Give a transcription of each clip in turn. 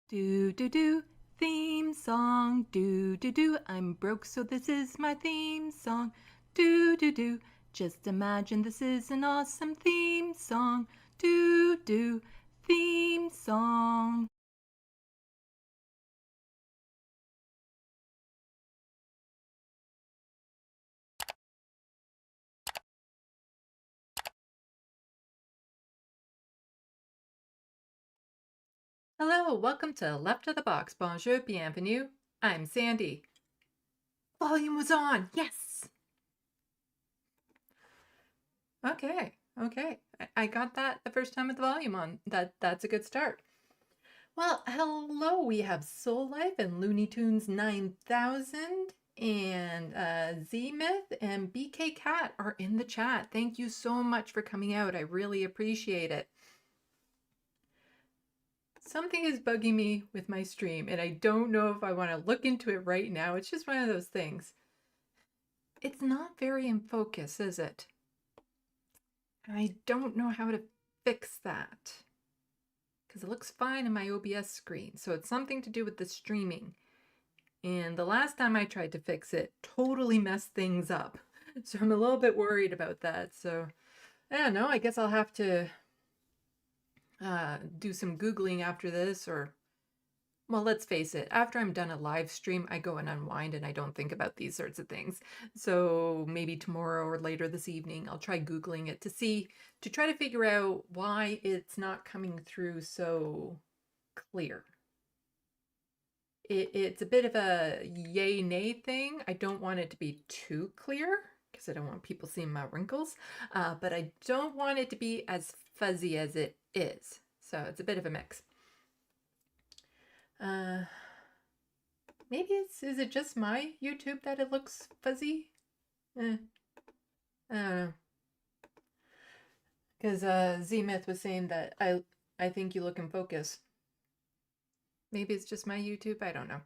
Do do do, theme song. Do do do, I'm broke, so this is my theme song. Do do do, just imagine this is an awesome theme song. Do do, theme song. Hello, welcome to Left of the Box. Bonjour, bienvenue. I'm Sandy. Volume was on. Yes. Okay. I got that the first time with the volume on. That's a good start. Well, hello. We have Soul Life and Looney Tunes 9000 and Z-Myth and BK Cat are in the chat. Thank you so much for coming out. I really appreciate it. Something is bugging me with my stream, and I don't know if I want to look into it right now. It's just one of those things. It's not very in focus, is it? I don't know how to fix that because it looks fine in my OBS screen. So it's something to do with the streaming. And the last time I tried to fix it, totally messed things up. So I'm a little bit worried about that. So I don't know. I guess I'll have to do some Googling after this, or, well, let's face it, after I'm done a live stream, I go and unwind and I don't think about these sorts of things. So maybe tomorrow or later this evening, I'll try Googling it to try to figure out why it's not coming through so clear. It's a bit of a yay nay thing. I don't want it to be too clear because I don't want people seeing my wrinkles, but I don't want it to be as fuzzy as it is. So it's a bit of a mix. Maybe is it just my YouTube that it looks fuzzy? I don't know. Because Z-Myth was saying that I think you look in focus. Maybe it's just my YouTube. I don't know.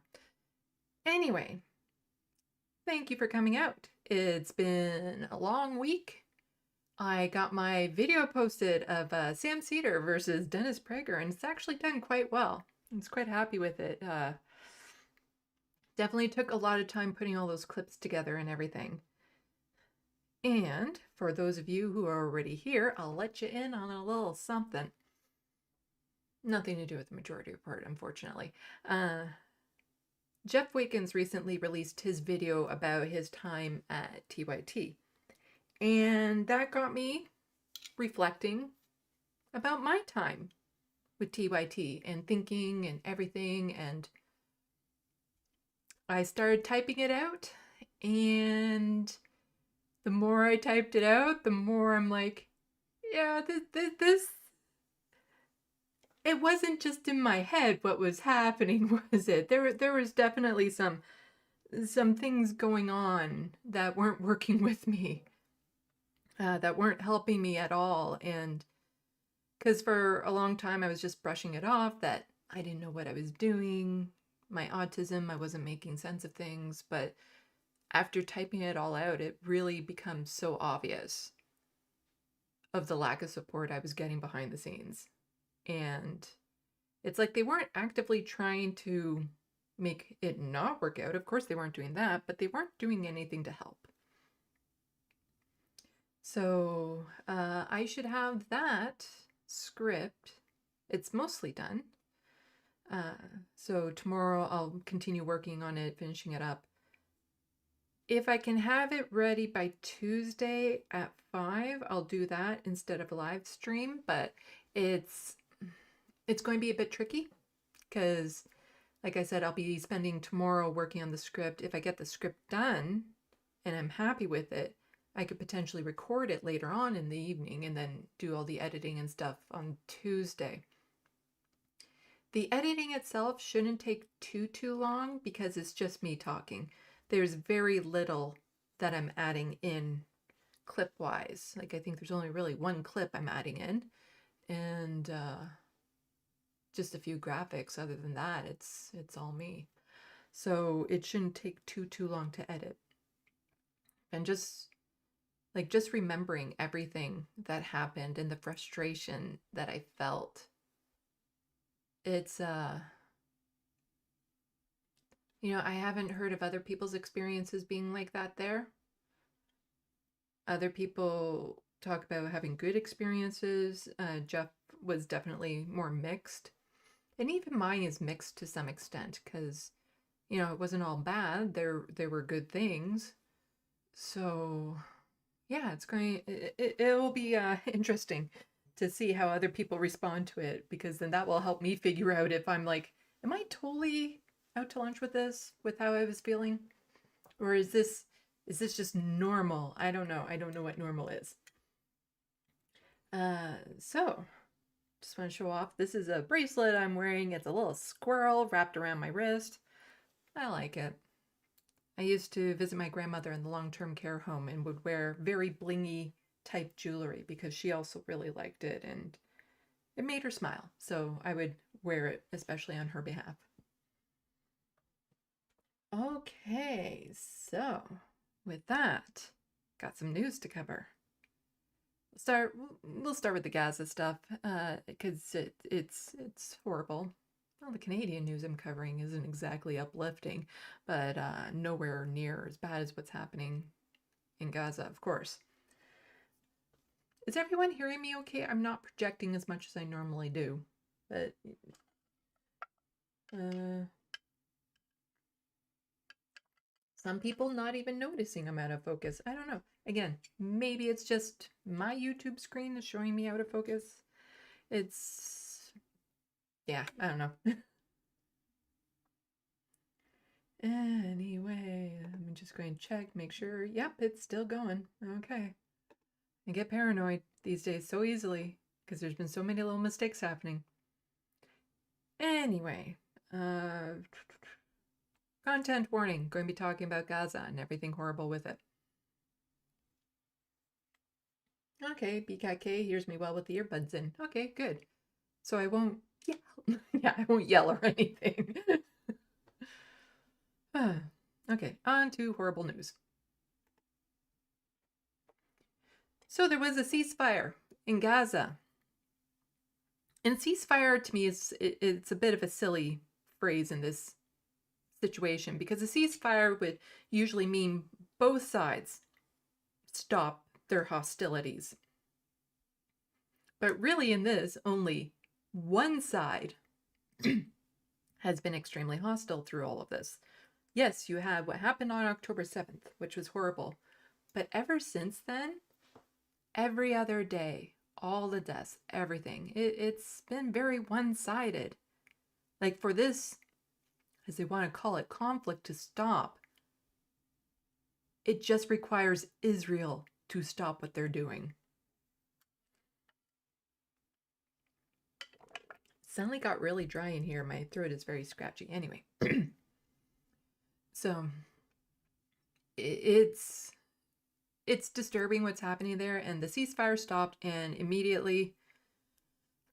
Anyway, thank you for coming out. It's been a long week. I got my video posted of Sam Cedar versus Dennis Prager, and it's actually done quite well. I was quite happy with it. Definitely took a lot of time putting all those clips together and everything. And for those of you who are already here, I'll let you in on a little something. Nothing to do with the majority report, unfortunately. Jeff Wiggins recently released his video about his time at TYT. And that got me reflecting about my time with TYT and thinking and everything. And I started typing it out. And the more I typed it out, the more I'm like, yeah, this it wasn't just in my head what was happening, was it? There was definitely some things going on that weren't working with me, that weren't helping me at all. And because for a long time I was just brushing it off, that I didn't know what I was doing, my autism, I wasn't making sense of things. But after typing it all out, it really becomes so obvious of the lack of support I was getting behind the scenes. And it's like they weren't actively trying to make it not work out. Of course they weren't doing that, but they weren't doing anything to help. So I should have that script. It's mostly done. So tomorrow I'll continue working on it, finishing it up. If I can have it ready by Tuesday at 5, I'll do that instead of a live stream, but it's going to be a bit tricky because, like I said, I'll be spending tomorrow working on the script. If I get the script done and I'm happy with it, I could potentially record it later on in the evening and then do all the editing and stuff on Tuesday. The editing itself shouldn't take too long because it's just me talking. There's very little that I'm adding in clip-wise. Like I think there's only really one clip I'm adding in, and just a few graphics. Other than that, it's all me. So it shouldn't take too long to edit. And just remembering everything that happened and the frustration that I felt. It's I haven't heard of other people's experiences being like that there. Other people talk about having good experiences. Jeff was definitely more mixed. And even mine is mixed to some extent because, it wasn't all bad. There were good things. So, yeah, it will be interesting to see how other people respond to it, because then that will help me figure out if I'm like, am I totally out to lunch with this, with how I was feeling? Or is this just normal? I don't know. I don't know what normal is. So just want to show off. This is a bracelet I'm wearing. It's a little squirrel wrapped around my wrist. I like it. I used to visit my grandmother in the long-term care home and would wear very blingy type jewelry because she also really liked it and it made her smile. So I would wear it, especially on her behalf. Okay, so with that, got some news to cover. We'll start with the Gaza stuff because it's horrible. Well, the Canadian news I'm covering isn't exactly uplifting, but nowhere near as bad as what's happening in Gaza, of course. Is everyone hearing me okay? I'm not projecting as much as I normally do, but some people not even noticing I'm out of focus. I don't know. Again, maybe it's just my YouTube screen is showing me out of focus. Yeah, I don't know. Anyway, I'm just going to check, make sure. Yep, it's still going. Okay. I get paranoid these days so easily because there's been so many little mistakes happening. Anyway, content warning. Going to be talking about Gaza and everything horrible with it. Okay, BKK hears me well with the earbuds in. Okay, good. So I won't yell. Yeah, I won't yell or anything. Okay, on to horrible news. So there was a ceasefire in Gaza. And ceasefire to me it's a bit of a silly phrase in this situation because a ceasefire would usually mean both sides stop their hostilities. But really in this, only one side has been extremely hostile through all of this. Yes, you had what happened on October 7th, which was horrible. But ever since then, every other day, all the deaths, everything, it's been very one-sided. Like for this, as they want to call it, conflict to stop, it just requires Israel to stop what they're doing. Suddenly got really dry in here. My throat is very scratchy. Anyway, so it's disturbing what's happening there, and the ceasefire stopped, and immediately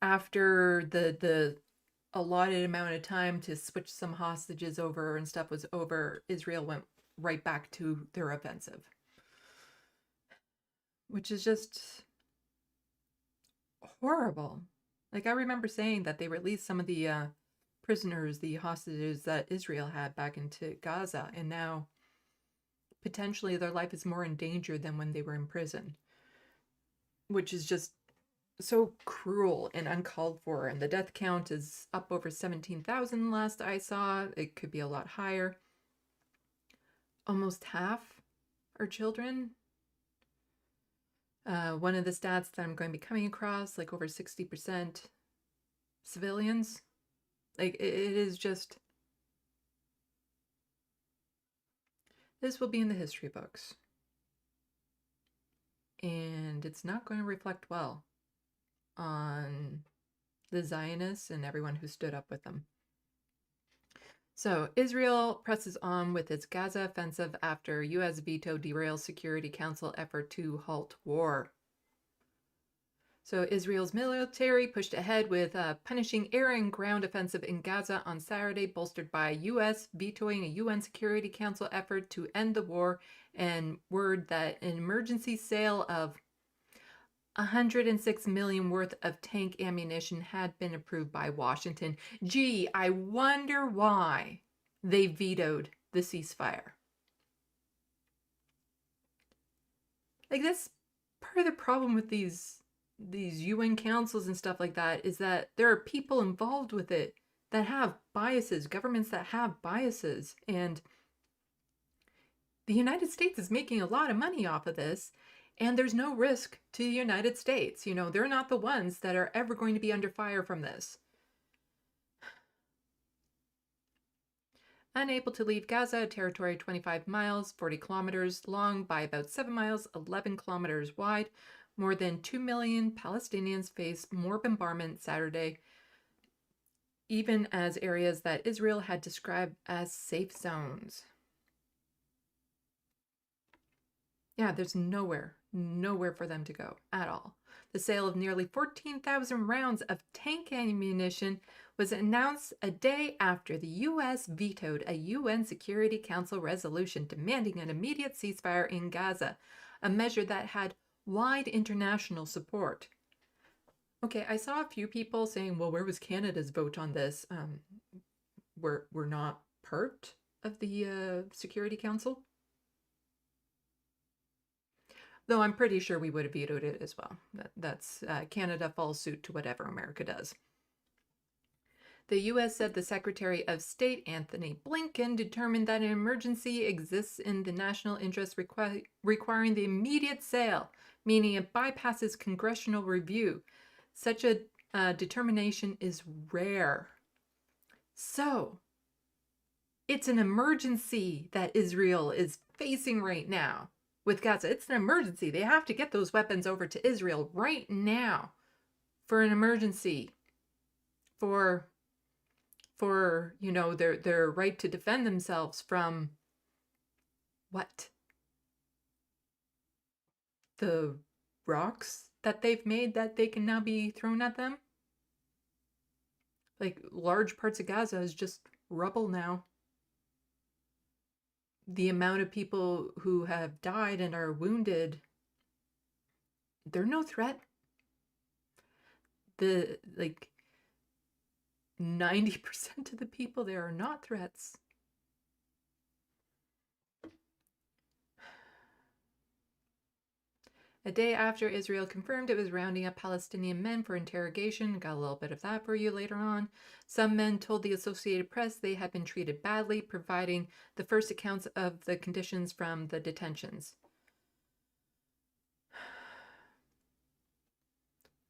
after the allotted amount of time to switch some hostages over and stuff was over, Israel went right back to their offensive, which is just horrible. Like, I remember saying that they released some of the prisoners, the hostages that Israel had back into Gaza, and now potentially their life is more in danger than when they were in prison, which is just so cruel and uncalled for. And the death count is up over 17,000 last I saw. It could be a lot higher. Almost half are children. One of the stats that I'm going to be coming across, like over 60% civilians. Like, it is just... This will be in the history books. And it's not going to reflect well on the Zionists and everyone who stood up with them. So Israel presses on with its Gaza offensive after U.S. veto derails Security Council effort to halt war. So Israel's military pushed ahead with a punishing air and ground offensive in Gaza on Saturday, bolstered by U.S. vetoing a UN Security Council effort to end the war, and word that an emergency sale of 106 million worth of tank ammunition had been approved by Washington. Gee, I wonder why. they vetoed the ceasefire. Like, that's part of the problem with these UN councils and stuff like that, is that there are people involved with it that have biases, governments that have biases, and the United States is making a lot of money off of this, and there's no risk to the United States. You know, they're not the ones that are ever going to be under fire from this. Unable to leave Gaza, a territory 25 miles, 40 kilometers long by about 7 miles, 11 kilometers wide, more than 2 million Palestinians faced more bombardment Saturday, even as areas that Israel had described as safe zones. Yeah, there's nowhere for them to go at all. The sale of nearly 14,000 rounds of tank ammunition was announced a day after the U.S. vetoed a UN Security Council resolution demanding an immediate ceasefire in Gaza, a measure that had wide international support. Okay, I saw a few people saying, well, where was Canada's vote on this? We're not part of the Security Council. Though I'm pretty sure we would have vetoed it as well. That's Canada falls suit to whatever America does. The U.S. said the Secretary of State, Anthony Blinken, determined that an emergency exists in the national interest requiring the immediate sale, meaning it bypasses congressional review. Such a determination is rare. So, it's an emergency that Israel is facing right now with Gaza. It's an emergency. They have to get those weapons over to Israel right now for an emergency, for you know, their right to defend themselves from what? The rocks that they've made that they can now be thrown at them? Like, large parts of Gaza is just rubble now. The amount of people who have died and are wounded, they're no threat. The, like, 90% of the people there are not threats. A day after Israel confirmed it was rounding up Palestinian men for interrogation, got a little bit of that for you later on, some men told the Associated Press they had been treated badly, providing the first accounts of the conditions from the detentions.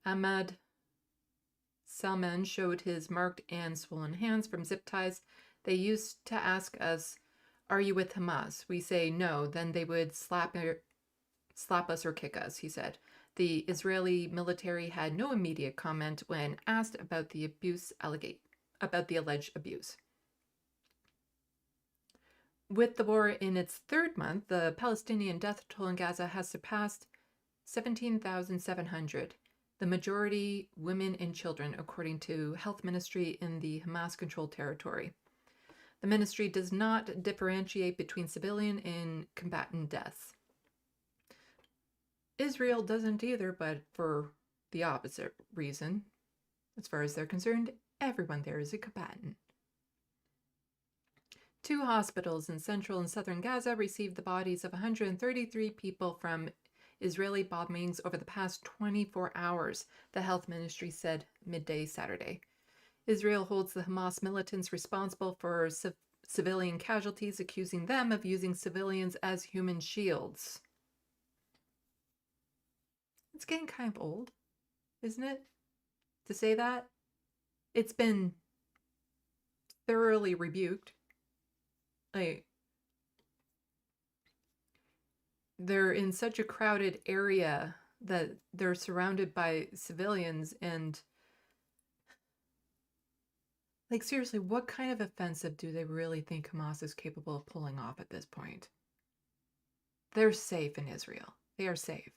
Ahmad Salman showed his marked and swollen hands from zip ties. They used to ask us, "Are you with Hamas?" We say no, then they would slap us or kick us, he said. The Israeli military had no immediate comment when asked about the alleged abuse. With the war in its third month, the Palestinian death toll in Gaza has surpassed 17,700. The majority women and children, according to Health Ministry in the Hamas-controlled territory. The ministry does not differentiate between civilian and combatant deaths. Israel doesn't either, but for the opposite reason. As far as they're concerned, everyone there is a combatant. 2 hospitals in central and southern Gaza received the bodies of 133 people from Israeli bombings over the past 24 hours, the health ministry said midday Saturday. Israel holds the Hamas militants responsible for civilian casualties, accusing them of using civilians as human shields. It's getting kind of old, isn't it, to say that? It's been thoroughly rebuked. Like, they're in such a crowded area that they're surrounded by civilians, and like, seriously, what kind of offensive do they really think Hamas is capable of pulling off at this point? They're safe in Israel. They are safe.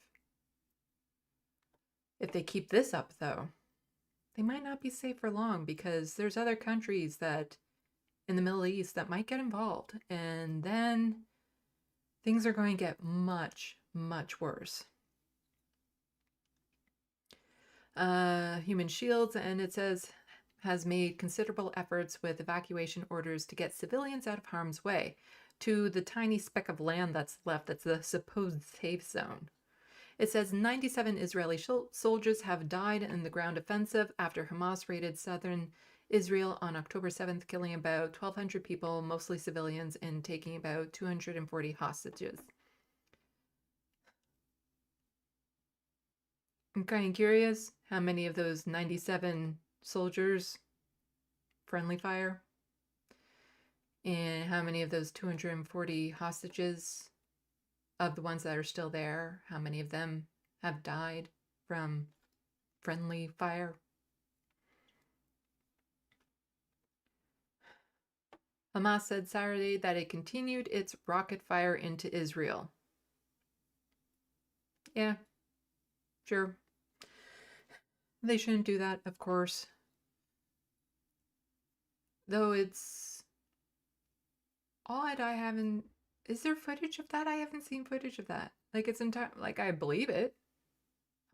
If they keep this up, though, they might not be safe for long, because there's other countries that in the Middle East that might get involved, and then things are going to get much, much worse. Human shields, and it says has made considerable efforts with evacuation orders to get civilians out of harm's way to the tiny speck of land that's left that's the supposed safe zone. It says 97 Israeli soldiers have died in the ground offensive after Hamas raided southern Israel on October 7th, killing about 1,200 people, mostly civilians, and taking about 240 hostages. I'm kind of curious how many of those 97 soldiers friendly fire and how many of those 240 hostages of the ones that are still there, how many of them have died from friendly fire. Hamas said Saturday that it continued its rocket fire into Israel. Yeah, sure. They shouldn't do that, of course. Though it's odd, I haven't... Is there footage of that? I haven't seen footage of that. Like, it's entire... Like, I believe it.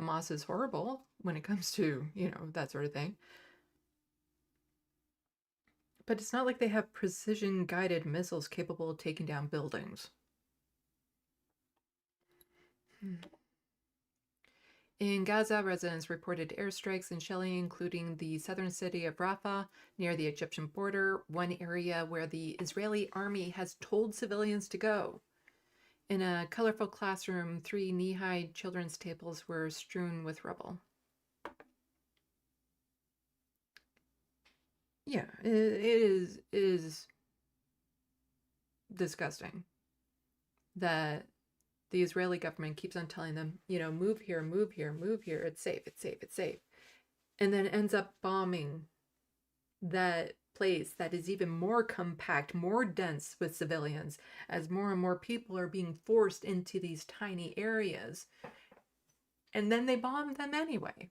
Hamas is horrible when it comes to, that sort of thing. But it's not like they have precision-guided missiles capable of taking down buildings. In Gaza, residents reported airstrikes and shelling, including the southern city of Rafah near the Egyptian border, one area where the Israeli army has told civilians to go. In a colorful classroom, 3 knee-high children's tables were strewn with rubble. Yeah, it is disgusting that the Israeli government keeps on telling them, move here, move here, move here. It's safe, it's safe, it's safe. And then ends up bombing that place that is even more compact, more dense with civilians, as more and more people are being forced into these tiny areas. And then they bomb them anyway.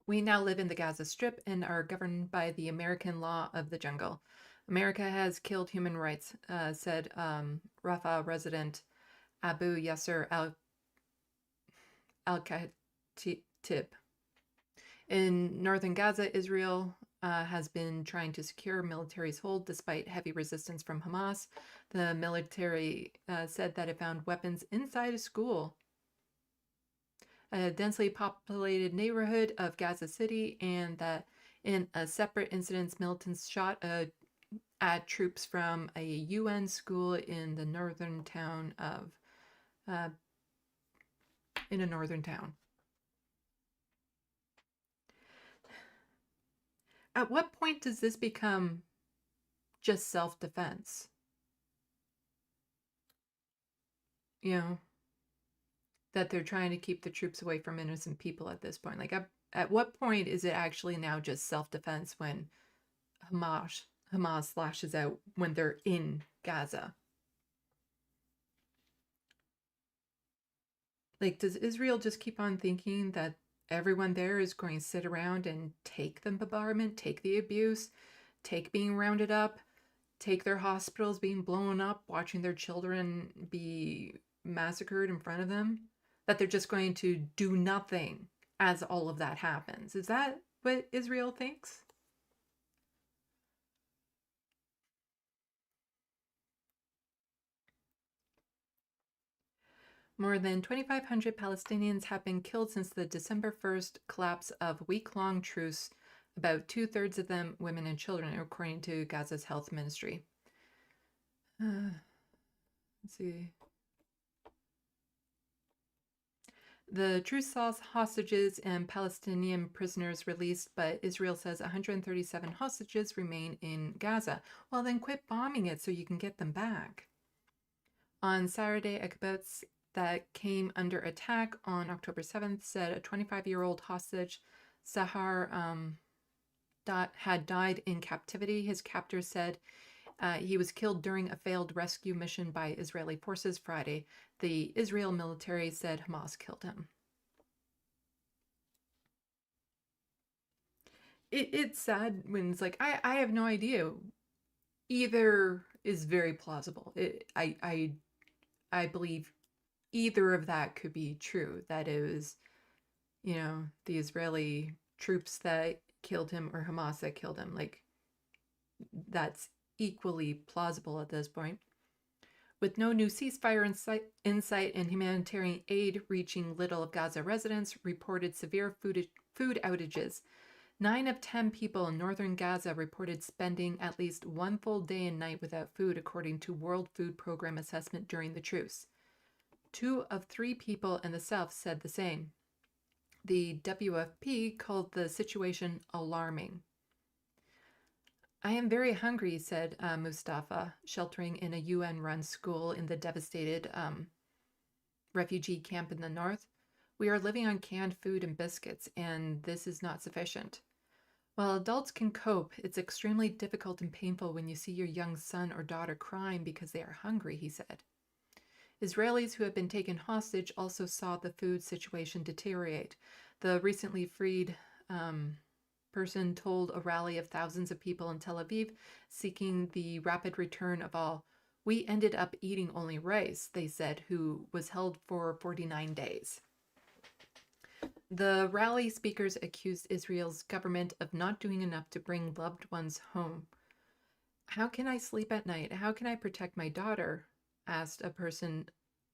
We now live in the Gaza Strip and are governed by the American law of the jungle. America has killed human rights, said Rafah resident Abu Yasser al-Khatib. In northern Gaza, Israel has been trying to secure military's hold despite heavy resistance from Hamas. The military said that it found weapons inside a school, a densely populated neighborhood of Gaza City, and that in a separate incident, militants shot at troops from a UN school in the northern town of in a northern town. At what point does this become just self-defense? That they're trying to keep the troops away from innocent people at this point. Like, at what point is it actually now just self-defense when Hamas lashes out when they're in Gaza? Like, does Israel just keep on thinking that everyone there is going to sit around and take the bombardment, take the abuse, take being rounded up, take their hospitals being blown up, watching their children be massacred in front of them? That they're just going to do nothing as all of that happens? Is that what Israel thinks? More than 2,500 Palestinians have been killed since the December 1st collapse of a week-long truce, about 2/3 of them women and children, according to Gaza's health ministry. Let's see. The truce saw hostages and Palestinian prisoners released, but Israel says 137 hostages remain in Gaza. Well, then quit bombing it so you can get them back. On Saturday, a kibbutz that came under attack on October 7th said a 25-year-old hostage, Sahar, had died in captivity. His captors said he was killed during a failed rescue mission by Israeli forces Friday. The Israel military said Hamas killed him. It's sad when it's like, I have no idea. Either is very plausible. I believe either of that could be true. That it was, the Israeli troops that killed him or Hamas that killed him. Like, that's equally plausible at this point. With no new ceasefire insight and humanitarian aid reaching little of Gaza residents, reported severe food outages. 9 of 10 people in northern Gaza reported spending at least one full day and night without food, according to World Food Program assessment during the truce. 2 of 3 people in the south said the same. The WFP called the situation alarming. I am very hungry, said Mustafa, sheltering in a UN-run school in the devastated refugee camp in the north. We are living on canned food and biscuits, and this is not sufficient. While adults can cope, it's extremely difficult and painful when you see your young son or daughter crying because they are hungry, he said. Israelis who have been taken hostage also saw the food situation deteriorate. The recently freed person told a rally of thousands of people in Tel Aviv seeking the rapid return of all. We ended up eating only rice, they said, who was held for 49 days. The rally speakers accused Israel's government of not doing enough to bring loved ones home. How can I sleep at night? How can I protect my daughter? Asked a person,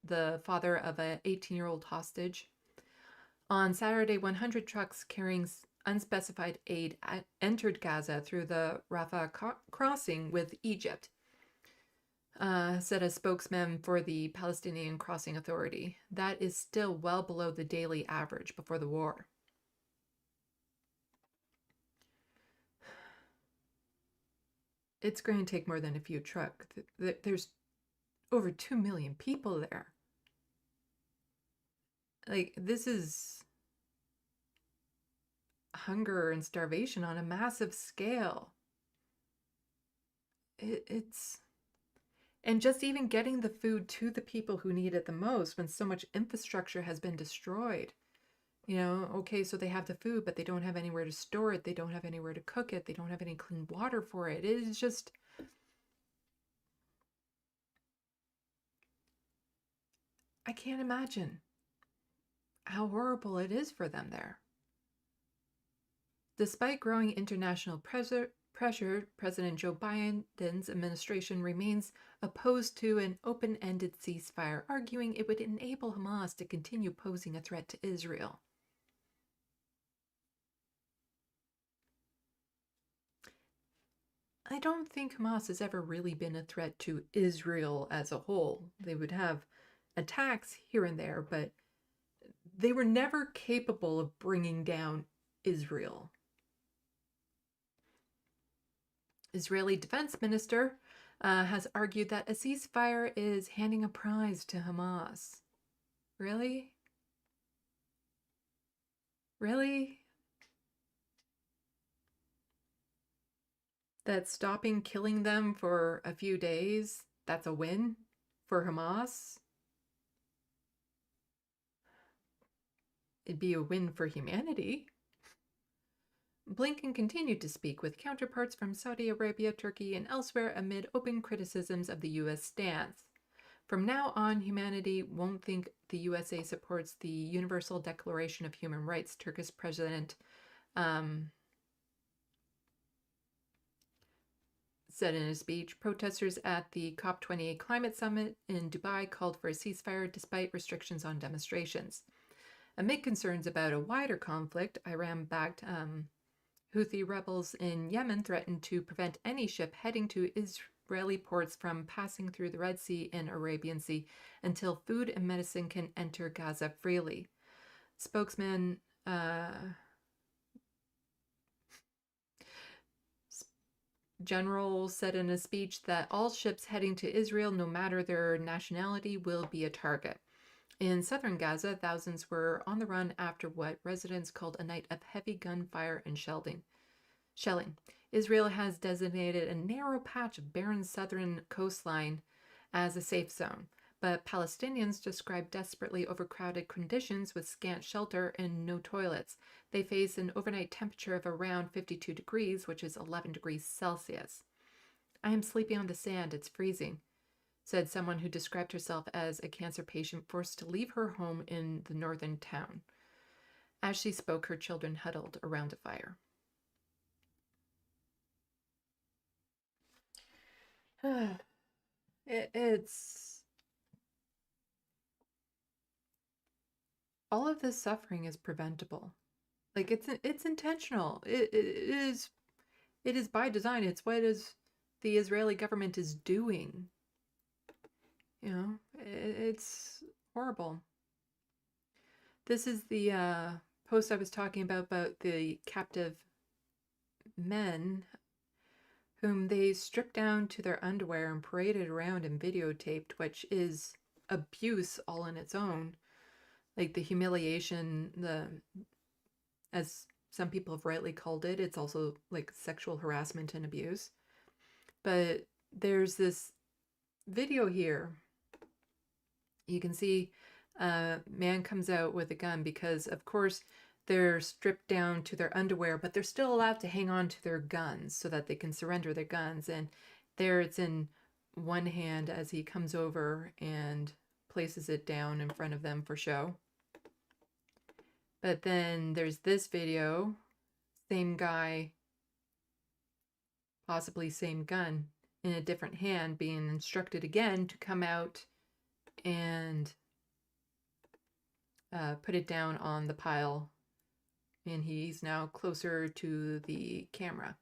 the father of an 18-year-old hostage. On Saturday, 100 trucks carrying unspecified aid entered Gaza through the Rafah crossing with Egypt, said a spokesman for the Palestinian Crossing Authority. That is still well below the daily average before the war. It's going to take more than a few trucks. There's over 2 million people there. Like, this is hunger and starvation on a massive scale. It's... And just even getting the food to the people who need it the most when so much infrastructure has been destroyed. Okay, so they have the food, but they don't have anywhere to store it. They don't have anywhere to cook it. They don't have any clean water for it. It is just... I can't imagine how horrible it is for them there. Despite growing international pressure, President Joe Biden's administration remains opposed to an open-ended ceasefire, arguing it would enable Hamas to continue posing a threat to Israel. I don't think Hamas has ever really been a threat to Israel as a whole. They would have attacks here and there, but they were never capable of bringing down Israel. Israeli Defense Minister has argued that a ceasefire is handing a prize to Hamas. Really? Really? That stopping killing them for a few days, that's a win for Hamas? It'd be a win for humanity. Blinken continued to speak with counterparts from Saudi Arabia, Turkey, and elsewhere amid open criticisms of the U.S. stance. From now on, humanity won't think the USA supports the Universal Declaration of Human Rights, Turkish President said in a speech. Protesters at the COP28 climate summit in Dubai called for a ceasefire despite restrictions on demonstrations. Amid concerns about a wider conflict, Iran-backed Houthi rebels in Yemen threatened to prevent any ship heading to Israeli ports from passing through the Red Sea and Arabian Sea until food and medicine can enter Gaza freely. Spokesman General said in a speech that all ships heading to Israel, no matter their nationality, will be a target. In southern Gaza, thousands were on the run after what residents called a night of heavy gunfire and shelling. Israel has designated a narrow patch of barren southern coastline as a safe zone, but Palestinians describe desperately overcrowded conditions with scant shelter and no toilets. They face an overnight temperature of around 52 degrees, which is 11 degrees Celsius. I am sleeping on the sand, it's freezing, said someone who described herself as a cancer patient forced to leave her home in the northern town. As she spoke, her children huddled around a fire. It's all of this suffering is preventable. Like it's intentional. It is by design. It's what the Israeli government is doing. You know, it's horrible. This is the post I was talking about the captive men whom they stripped down to their underwear and paraded around and videotaped, which is abuse all in its own. Like the humiliation, as some people have rightly called it, it's also like sexual harassment and abuse. But there's this video here. You can see a man comes out with a gun because, of course, they're stripped down to their underwear, but they're still allowed to hang on to their guns so that they can surrender their guns. And there it's in one hand as he comes over and places it down in front of them for show. But then there's this video, same guy, possibly same gun, in a different hand, being instructed again to come out and put it down on the pile. And he's now closer to the camera.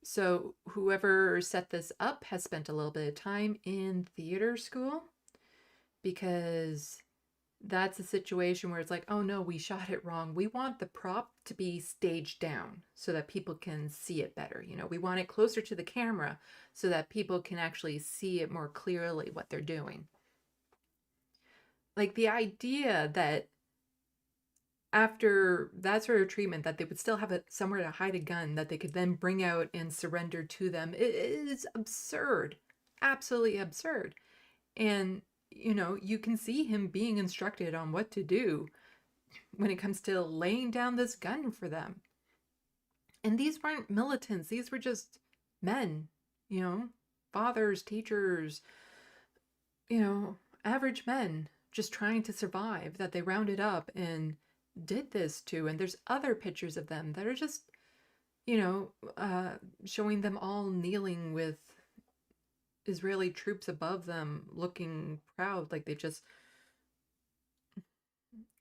So whoever set this up has spent a little bit of time in theater school, because that's a situation where it's like, oh no, we shot it wrong. We want the prop to be staged down so that people can see it better. You know, we want it closer to the camera so that people can actually see it more clearly what they're doing. Like the idea that after that sort of treatment that they would still have somewhere to hide a gun that they could then bring out and surrender to them, it is absurd. Absolutely absurd. And you know, you can see him being instructed on what to do when it comes to laying down this gun for them. And these weren't militants. These were just men, you know, fathers, teachers, you know, average men just trying to survive that they rounded up and did this to. And there's other pictures of them that are just, you know, showing them all kneeling with Israeli troops above them, looking proud, like they just,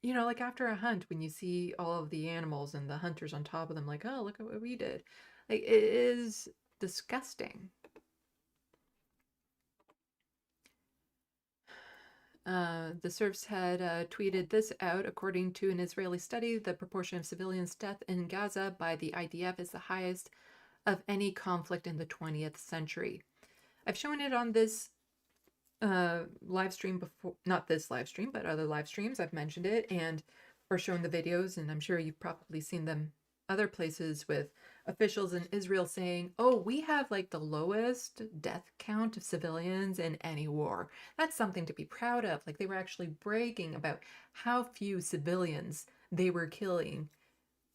you know, like after a hunt, when you see all of the animals and the hunters on top of them, like, oh, look at what we did. Like, it is disgusting. The serfs had tweeted this out. According to an Israeli study, the proportion of civilians' death in Gaza by the IDF is the highest of any conflict in the 20th century. I've shown it on this live stream before, not this live stream, but other live streams. I've mentioned it and or shown the videos, and I'm sure you've probably seen them other places with officials in Israel saying, oh, we have like the lowest death count of civilians in any war. That's something to be proud of. Like they were actually bragging about how few civilians they were killing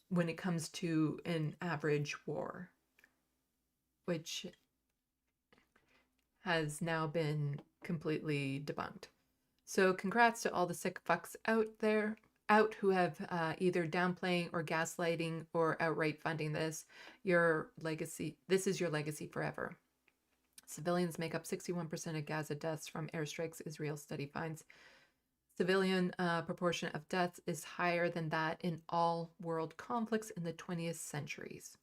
when it comes to an average war, which has now been completely debunked. So congrats to all the sick fucks out there who have either downplaying or gaslighting or outright funding this. Your legacy, this is your legacy forever. Civilians make up 61% of Gaza deaths from airstrikes, Israel study finds. Civilian proportion of deaths is higher than that in all world conflicts in the 20th centuries.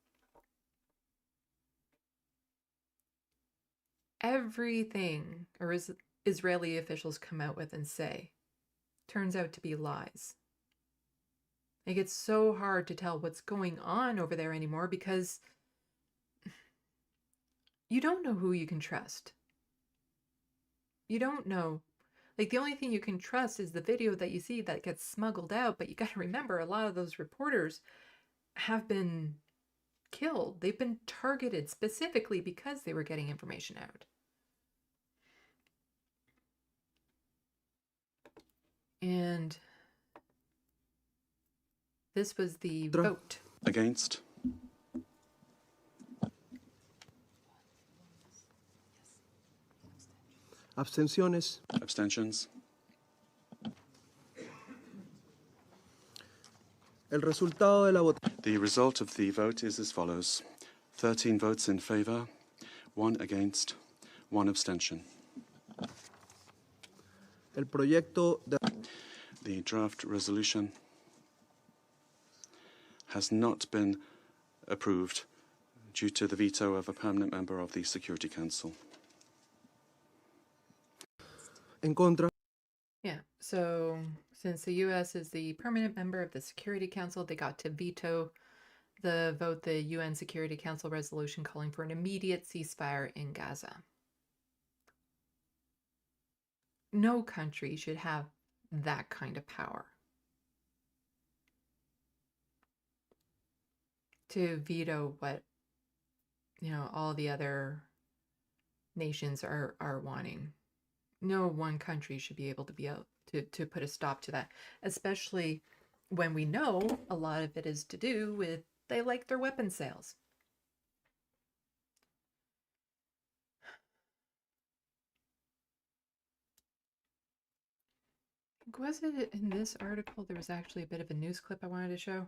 Everything Israeli officials come out with and say turns out to be lies. It gets so hard to tell what's going on over there anymore because you don't know who you can trust. You don't know. Like the only thing you can trust is the video that you see that gets smuggled out, but you got to remember a lot of those reporters have been killed. They've been targeted specifically because they were getting information out. And this was the vote. Against. Abstenciones. Abstentions. El El resultado de la votación. The result of the vote is as follows. 13 votes in favour, 1 against, 1 abstention. El proyecto de... The draft resolution has not been approved due to the veto of a permanent member of the Security Council. En contra. Yeah, so since the U.S. is the permanent member of the Security Council, they got to veto the UN Security Council resolution calling for an immediate ceasefire in Gaza. No country should have that kind of power to veto what, all the other nations are wanting. No one country should be able to put a stop to that, especially when we know a lot of it is to do with they like their weapon sales. Was it in this article? There was actually a bit of a news clip I wanted to show.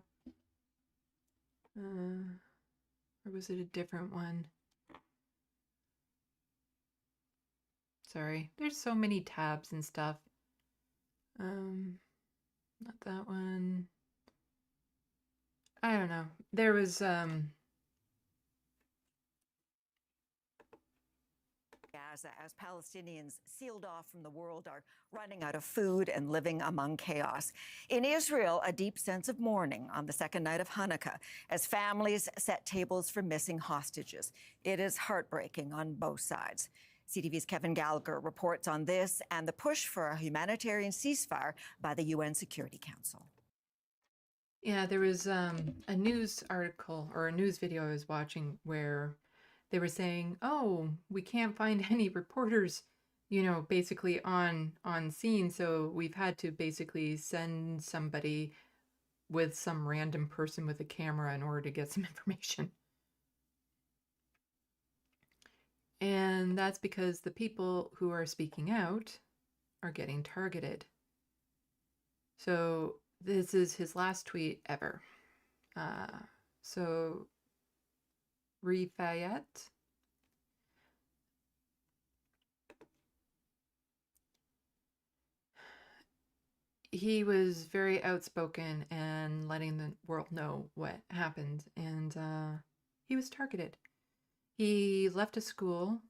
Or was it a different one? Sorry, there's so many tabs and stuff. Not that one. I don't know. There was Gaza, as Palestinians sealed off from the world are running out of food and living among chaos. In Israel, a deep sense of mourning on the second night of Hanukkah as families set tables for missing hostages. It is heartbreaking on both sides. CTV's Kevin Gallagher reports on this and the push for a humanitarian ceasefire by the UN Security Council. Yeah, there was a news article or a news video I was watching where they were saying, oh, we can't find any reporters, basically on scene. So we've had to basically send somebody with some random person with a camera in order to get some information. And that's because the people who are speaking out are getting targeted. So this is his last tweet ever. So Rifayet. He was very outspoken and letting the world know what happened, and he was targeted. He left a school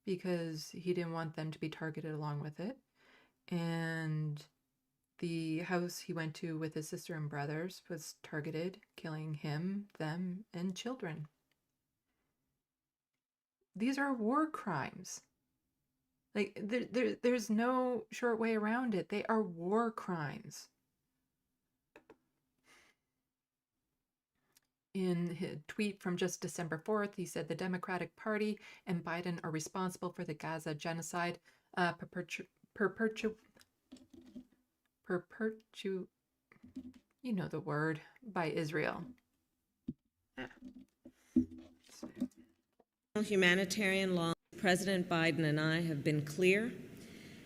because he didn't want them to be targeted along with it, and the house he went to with his sister and brothers was targeted, killing him, them, and children. These are war crimes. Like, there's no short way around it. They are war crimes. In his tweet from just December 4th, he said the Democratic Party and Biden are responsible for the Gaza genocide, you know the word, by Israel. Humanitarian law. President Biden and I have been clear.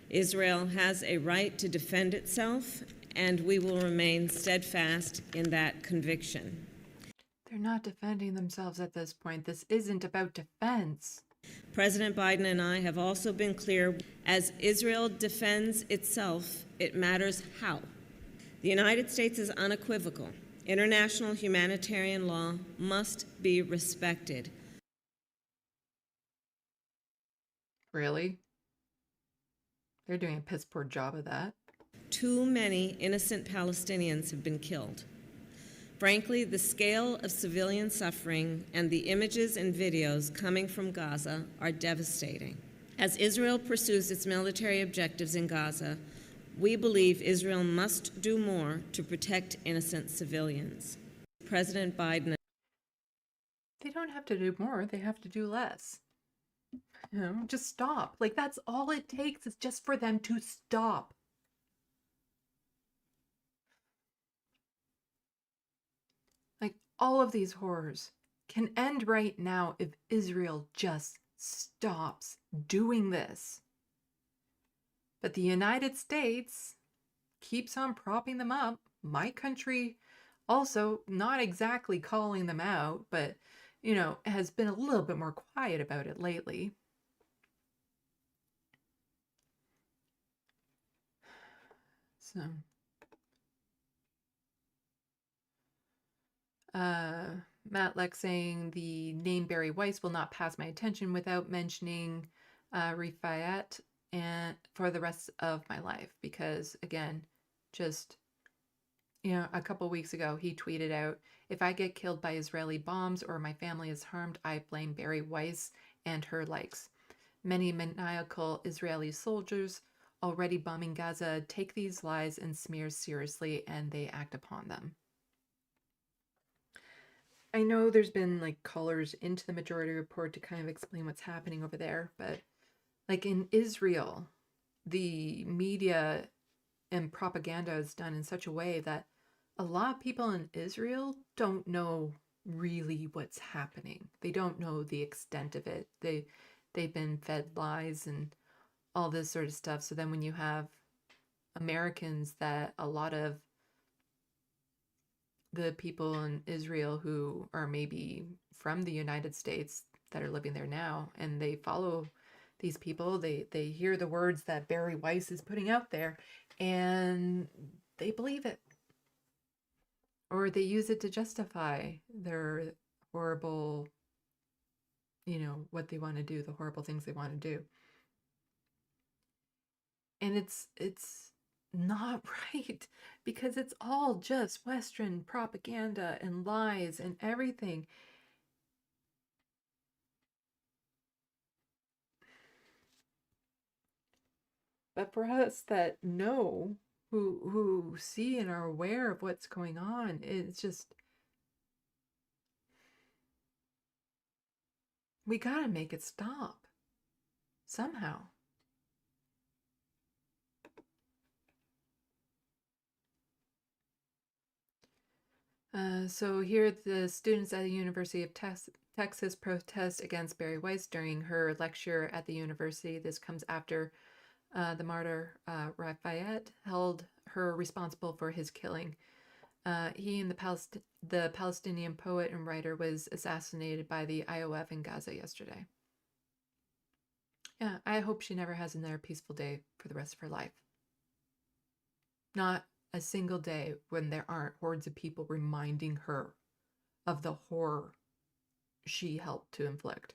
Israel has a right to defend itself, and we will remain steadfast in that conviction. They're not defending themselves at this point. This isn't about defense. President Biden and I have also been clear, as Israel defends itself, it matters how. The United States is unequivocal. International humanitarian law must be respected. Really? They're doing a piss poor job of that. Too many innocent Palestinians have been killed. Frankly, the scale of civilian suffering and the images and videos coming from Gaza are devastating. As Israel pursues its military objectives in Gaza, we believe Israel must do more to protect innocent civilians. President Biden. They don't have to do more, they have to do less. Just stop. Like, that's all it takes is just for them to stop. Like, all of these horrors can end right now if Israel just stops doing this. But the United States keeps on propping them up my country also not exactly calling them out, but, has been a little bit more quiet about it lately. So, Matt Leck saying the name Barry Weiss will not pass my attention without mentioning Rifayat and for the rest of my life, because again, just a couple weeks ago he tweeted out, if I get killed by Israeli bombs or my family is harmed, I blame Barry Weiss and her likes. Many maniacal Israeli soldiers already bombing Gaza take these lies and smears seriously, and they act upon them. I know there's been like callers into the majority report to kind of explain what's happening over there, but like in Israel, the media and propaganda is done in such a way that a lot of people in Israel don't know really what's happening. They don't know the extent of it. They've been fed lies and all this sort of stuff. So then when you have Americans, that a lot of the people in Israel who are maybe from the United States that are living there now, and they follow these people, they hear the words that Barry Weiss is putting out there, and they believe it. Or they use it to justify their horrible, what they want to do, the horrible things they want to do. And it's not right, because it's all just Western propaganda and lies and everything. But for us that know, who see and are aware of what's going on, it's just, we gotta make it stop somehow. So here the students at the University of Texas protest against Barry Weiss during her lecture at the university. This comes after the martyr Rafayette held her responsible for his killing. He and the Palestinian poet and writer was assassinated by the IOF in Gaza yesterday. Yeah, I hope she never has another peaceful day for the rest of her life. Not a single day when there aren't hordes of people reminding her of the horror she helped to inflict.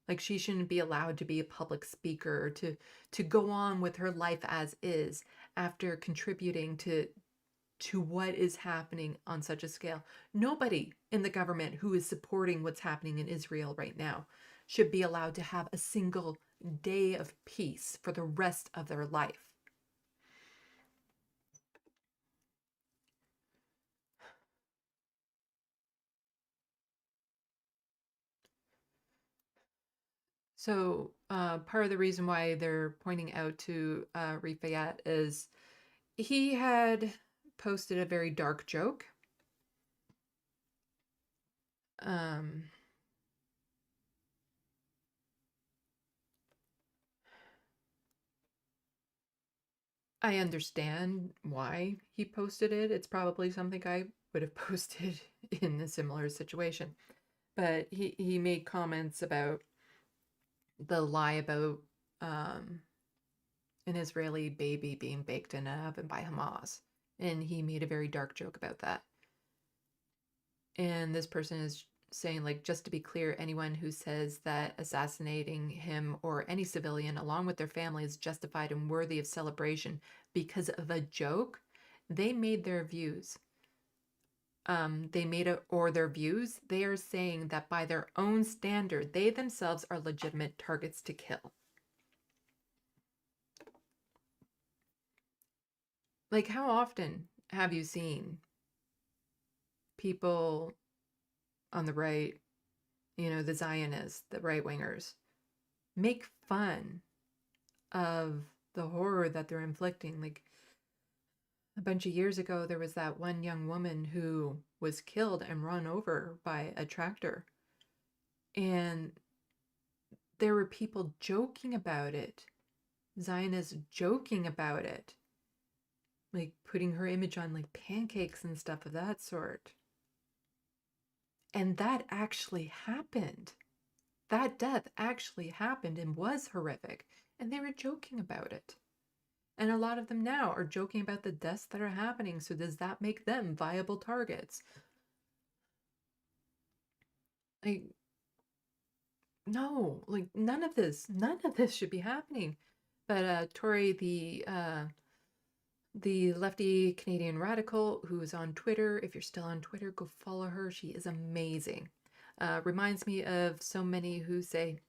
Like, she shouldn't be allowed to be a public speaker, to go on with her life as is after contributing to what is happening on such a scale. Nobody in the government who is supporting what's happening in Israel right now should be allowed to have a single day of peace for the rest of their life. So part of the reason why they're pointing out to Rifayat is he had posted a very dark joke. I understand why he posted it. It's probably something I would have posted in a similar situation. But he made comments about the lie about an Israeli baby being baked in an oven by Hamas. And he made a very dark joke about that. And this person is saying, like, just to be clear, anyone who says that assassinating him or any civilian along with their family is justified and worthy of celebration because of a joke, they made their views. Their views, they are saying that by their own standard, they themselves are legitimate targets to kill. Like, how often have you seen people on the right, the Zionists, the right-wingers, make fun of the horror that they're inflicting? Like, a bunch of years ago, there was that one young woman who was killed and run over by a tractor. And there were people joking about it, Zionists joking about it. like putting her image on like pancakes and stuff of that sort. And that actually happened. That death actually happened and was horrific. And they were joking about it. And a lot of them now are joking about the deaths that are happening. So does that make them viable targets? Like, no, like none of this should be happening. But Tori, the lefty Canadian radical who is on Twitter, if you're still on Twitter, go follow her. She is amazing. Reminds me of so many who say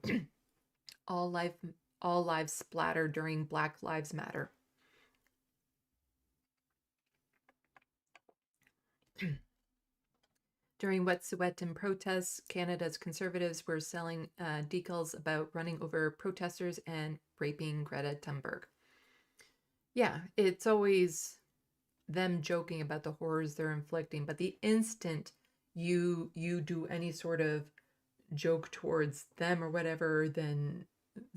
all lives splatter during Black Lives Matter. During Wet'suwet'en protests, Canada's Conservatives were selling decals about running over protesters and raping Greta Thunberg. Yeah, it's always them joking about the horrors they're inflicting, but the instant you do any sort of joke towards them or whatever, then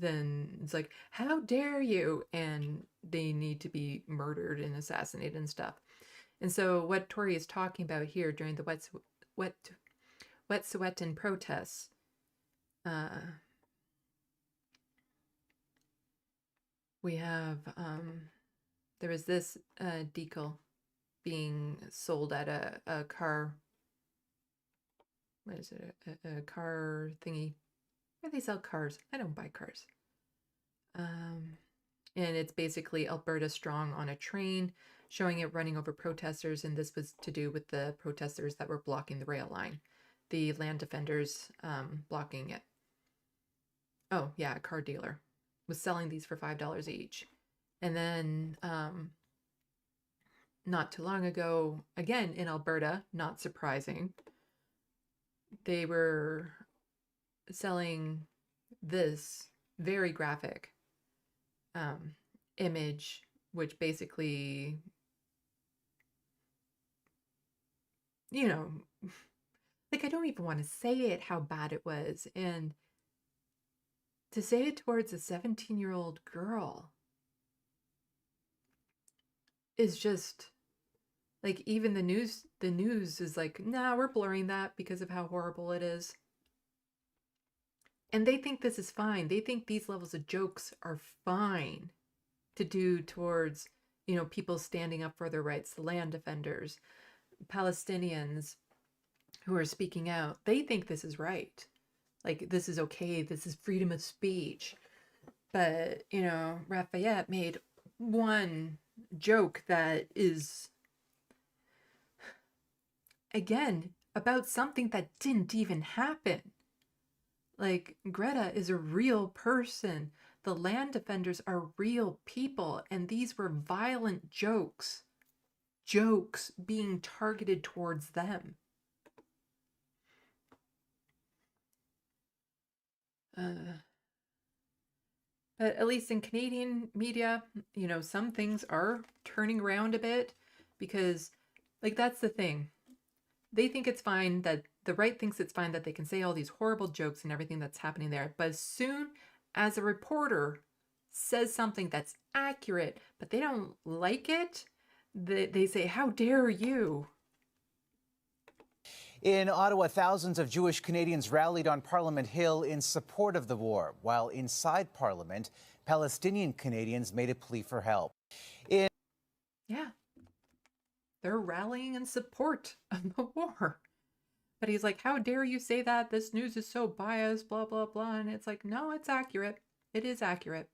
it's like, how dare you? And they need to be murdered and assassinated and stuff. And so what Tori is talking about here during the Wet'suwet'en protests, we have there was this decal being sold at a car. What is it? A car thingy where they sell cars. I don't buy cars. And it's basically Alberta Strong on a train, showing it running over protesters, and this was to do with the protesters that were blocking the rail line. The land defenders blocking it. Oh, yeah, a car dealer was selling these for $5 each. And then not too long ago, again in Alberta, not surprising, they were selling this very graphic image, which basically, you know, like I don't even want to say it how bad it was. And to say it towards a 17-year-old girl is just like, even the news is like, nah, we're blurring that because of how horrible it is. And they think this is fine. They think these levels of jokes are fine to do towards, you know, people standing up for their rights, the land defenders, Palestinians who are speaking out. They think this is right. Like, this is okay. This is freedom of speech. But, you know, Lafayette made one joke that is, again, about something that didn't even happen. Like, Greta is a real person. The land defenders are real people. And these were violent jokes. Jokes being targeted towards them. But at least in Canadian media, you know, some things are turning around a bit because, like, that's the thing. They think it's fine that the right thinks it's fine that they can say all these horrible jokes and everything that's happening there. But as soon as a reporter says something that's accurate, but they don't like it, they say, how dare you? In Ottawa, thousands of Jewish Canadians rallied on Parliament Hill in support of the war, while inside Parliament, Palestinian Canadians made a plea for help. Yeah, they're rallying in support of the war. But he's like, how dare you say that? This news is so biased, blah, blah, blah. And it's like, no, it's accurate. It is accurate.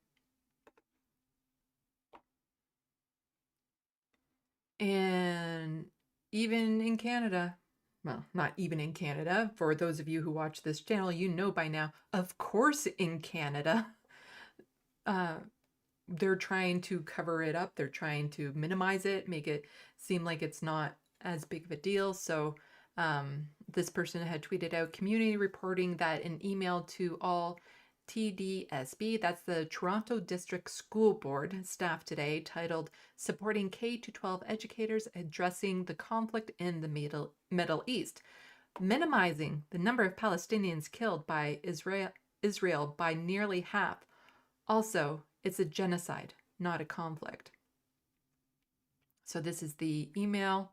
And even in Canada, well, not even in Canada, for those of you who watch this channel, you know by now, of course in Canada, they're trying to cover it up. They're trying to minimize it, make it seem like it's not as big of a deal. So this person had tweeted out community reporting that an email to all TDSB, that's the Toronto District School Board staff today, titled Supporting K-12 Educators Addressing the Conflict in the Middle East, minimizing the number of Palestinians killed by Israel by nearly half. Also, it's a genocide, not a conflict. So this is the email.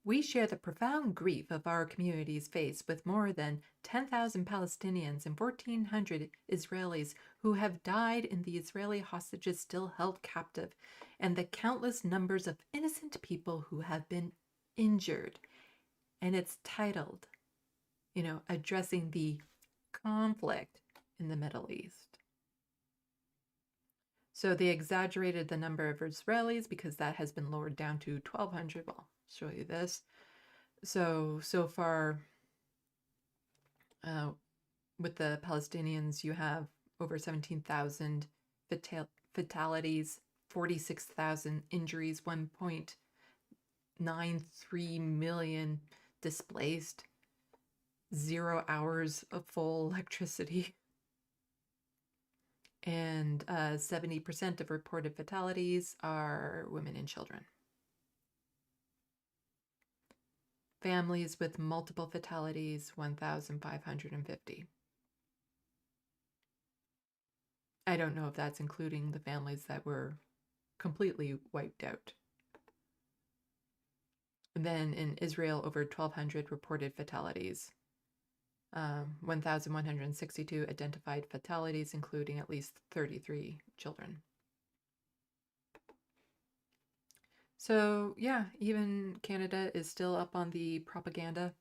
We share the profound grief of our communities faced with more than 10,000 Palestinians and 1,400 Israelis who have died and the Israeli hostages still held captive, and the countless numbers of innocent people who have been injured. And it's titled, addressing the conflict in the Middle East. So they exaggerated the number of Israelis because that has been lowered down to 1,200. Well, I'll show you this. So far, with the Palestinians, you have over 17,000 fatalities, 46,000 injuries, 1.93 million displaced, 0 hours of full electricity. And 70% of reported fatalities are women and children. Families with multiple fatalities, 1,550. I don't know if that's including the families that were completely wiped out. And then in Israel, over 1,200 reported fatalities. 1,162 identified fatalities, including at least 33 children. So yeah, even Canada is still up on the propaganda,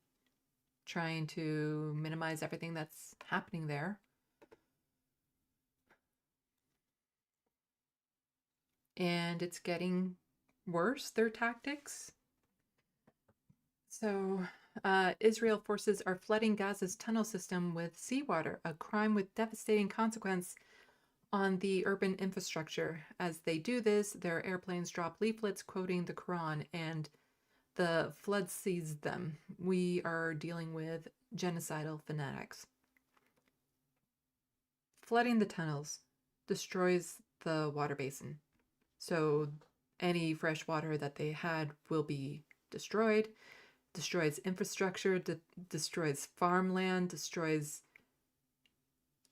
trying to minimize everything that's happening there. And it's getting worse, their tactics. So Israel forces are flooding Gaza's tunnel system with seawater, a crime with devastating consequence on the urban infrastructure. As they do this, their airplanes drop leaflets quoting the Quran, and the flood seized them. We are dealing with genocidal fanatics. Flooding the tunnels destroys the water basin. So any fresh water that they had will be destroyed. Destroys infrastructure, destroys farmland, destroys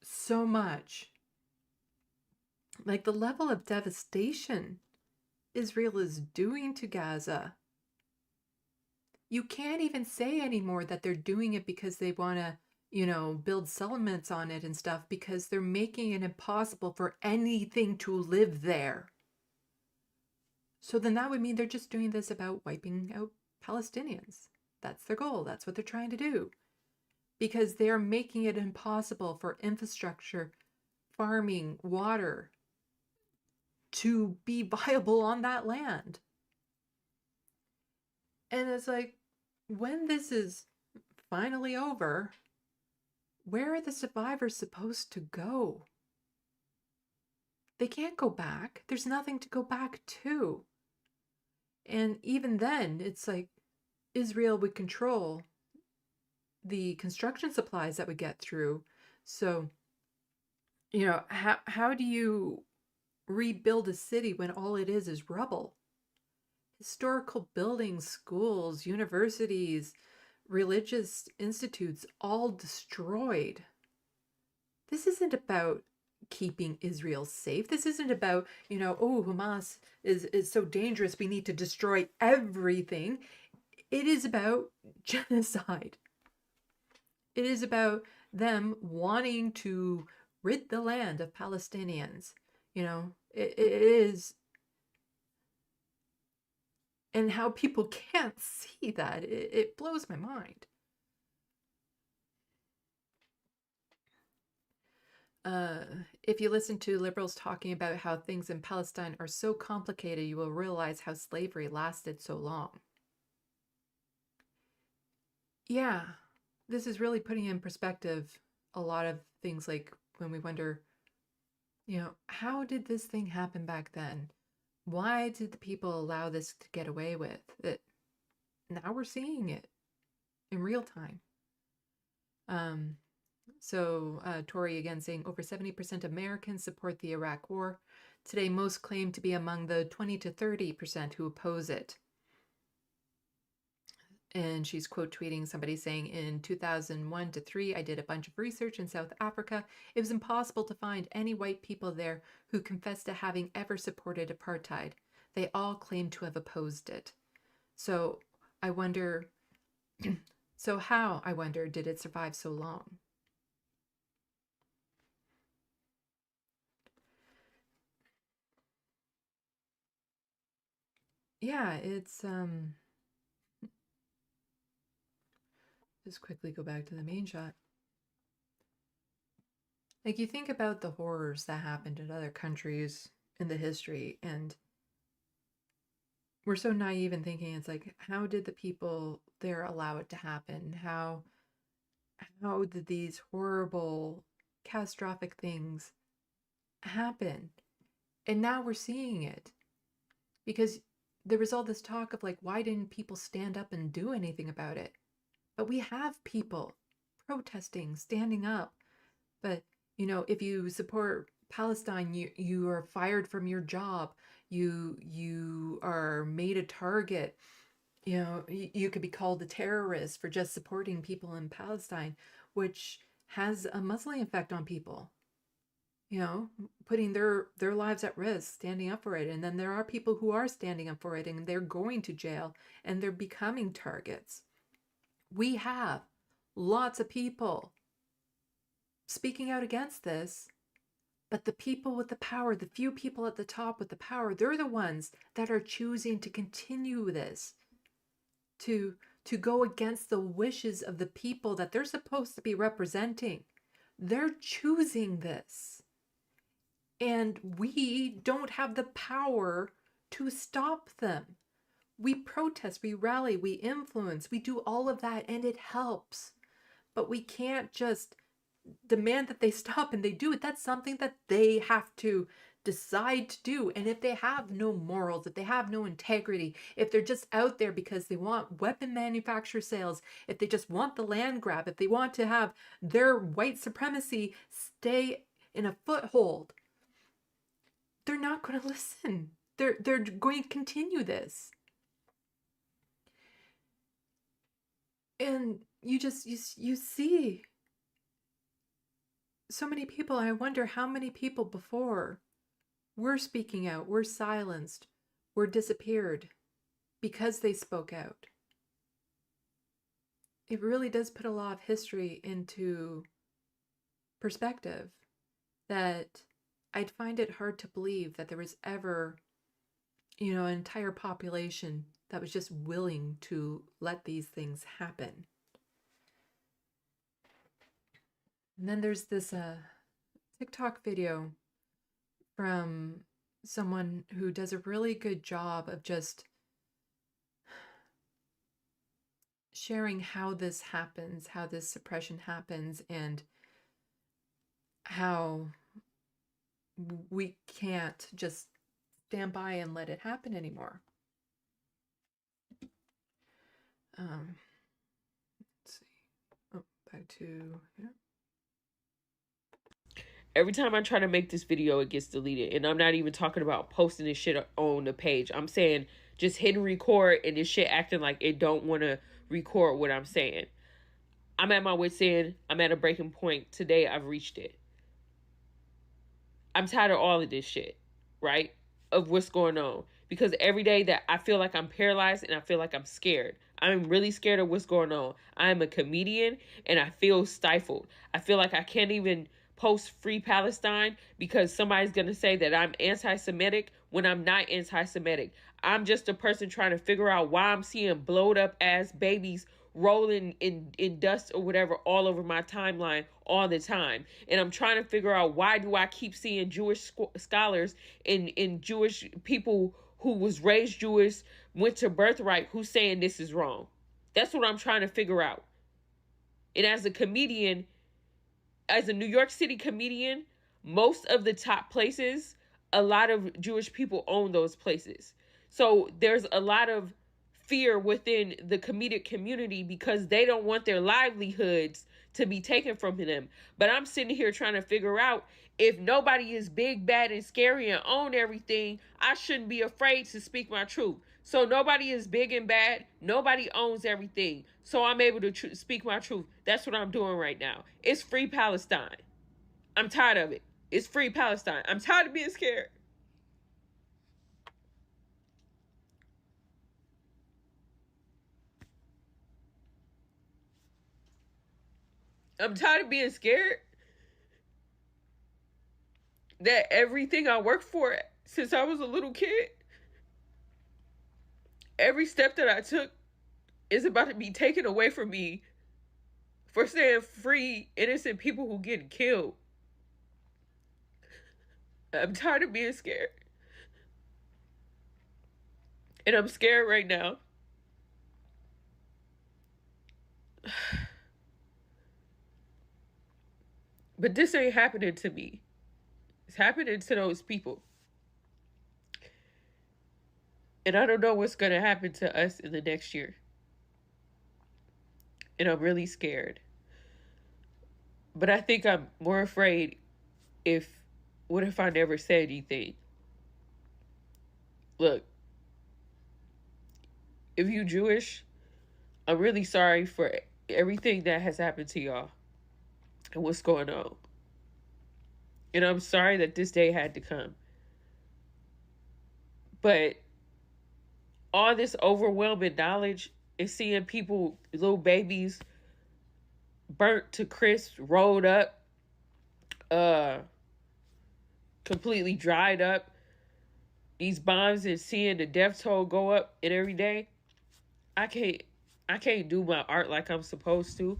so much. Like the level of devastation Israel is doing to Gaza. You can't even say anymore that they're doing it because they want to, build settlements on it and stuff, because they're making it impossible for anything to live there. So then that would mean they're just doing this about wiping out Palestinians. That's their goal. That's what they're trying to do. Because they're making it impossible for infrastructure, farming, water to be viable on that land. And it's like, when this is finally over, where are the survivors supposed to go? They can't go back. There's nothing to go back to. And even then, it's like Israel would control the construction supplies that would get through. So, how do you rebuild a city when all it is rubble? Historical buildings, schools, universities, religious institutes, all destroyed. This isn't about keeping Israel safe. This isn't about, Hamas is so dangerous, we need to destroy everything. It is about genocide. It is about them wanting to rid the land of Palestinians. It is. And how people can't see that, it blows my mind. If you listen to liberals talking about how things in Palestine are so complicated, you will realize how slavery lasted so long. Yeah, this is really putting in perspective a lot of things, like when we wonder, how did this thing happen back then? Why did the people allow this to get away with it? Now we're seeing it in real time. Tory again saying over 70% of Americans support the Iraq War. Today, most claim to be among the 20 to 30% who oppose it. And she's quote tweeting somebody saying, in 2001 to 3, I did a bunch of research in South Africa. It was impossible to find any white people there who confessed to having ever supported apartheid. they all claim to have opposed it. So I wonder, so how, I wonder, did it survive so long? Yeah, it's, just quickly go back to the main shot. Like, you think about the horrors that happened in other countries in the history, and we're so naive in thinking it's like, how did the people there allow it to happen? How did these horrible, catastrophic things happen? And now we're seeing it. Because there was all this talk of like, why didn't people stand up and do anything about it? But we have people protesting, standing up. But, you know, if you support Palestine, you are fired from your job. You are made a target. You know, you could be called a terrorist for just supporting people in Palestine, which has a muzzling effect on people. You know, putting their lives at risk, standing up for it. And then there are people who are standing up for it and they're going to jail and they're becoming targets. We have lots of people speaking out against this, but the people with the power, the few people at the top with the power, they're the ones that are choosing to continue this, to go against the wishes of the people that they're supposed to be representing. They're choosing this. And we don't have the power to stop them. We protest, we rally, we influence, we do all of that, and it helps. But we can't just demand that they stop and they do it. That's something that they have to decide to do. And if they have no morals, if they have no integrity, if they're just out there because they want weapon manufacturer sales, if they just want the land grab, if they want to have their white supremacy stay in a foothold, they're not going to listen. They're going to continue this. And you see so many people. I wonder how many people before were speaking out, were silenced, were disappeared because they spoke out. It really does put a lot of history into perspective, that I'd find it hard to believe that there was ever, you know, an entire population that was just willing to let these things happen. And then there's this TikTok video from someone who does a really good job of just sharing how this happens, how this suppression happens, and how we can't just stand by and let it happen anymore. Let's see. Oh, back to here. Every time I try to make this video, it gets deleted. And I'm not even talking about posting this shit on the page. I'm saying just hitting record and this shit acting like it don't want to record what I'm saying. I'm at my wit's end. I'm at a breaking point. Today, I've reached it. I'm tired of all of this shit, right? Of what's going on. Because every day that I feel like I'm paralyzed and I feel like I'm scared. I'm really scared of what's going on. I am a comedian and I feel stifled. I feel like I can't even post Free Palestine because somebody's going to say that I'm anti-Semitic when I'm not anti-Semitic. I'm just a person trying to figure out why I'm seeing blowed up ass babies rolling in dust or whatever all over my timeline all the time. And I'm trying to figure out, why do I keep seeing Jewish scholars and Jewish people who was raised Jewish, went to birthright, who's saying this is wrong? That's what I'm trying to figure out. And as a comedian, as a New York City comedian, most of the top places, a lot of Jewish people own those places. So there's a lot of fear within the comedic community because they don't want their livelihoods to be taken from them. But I'm sitting here trying to figure out, if nobody is big, bad, and scary and own everything, I shouldn't be afraid to speak my truth. So nobody is big and bad. Nobody owns everything. So I'm able to speak my truth. That's what I'm doing right now. It's Free Palestine. I'm tired of it. It's Free Palestine. I'm tired of being scared. I'm tired of being scared that everything I worked for since I was a little kid, every step that I took is about to be taken away from me for saying free innocent people who get killed. I'm tired of being scared. And I'm scared right now. But this ain't happening to me. It's happening to those people. And I don't know what's going to happen to us in the next year. And I'm really scared. But I think I'm more afraid what if I never said anything? Look, if you Jewish, I'm really sorry for everything that has happened to y'all and what's going on. And I'm sorry that this day had to come. But all this overwhelming knowledge and seeing people, little babies, burnt to crisp, rolled up, completely dried up, these bombs, and seeing the death toll go up and every day, I can't do my art like I'm supposed to.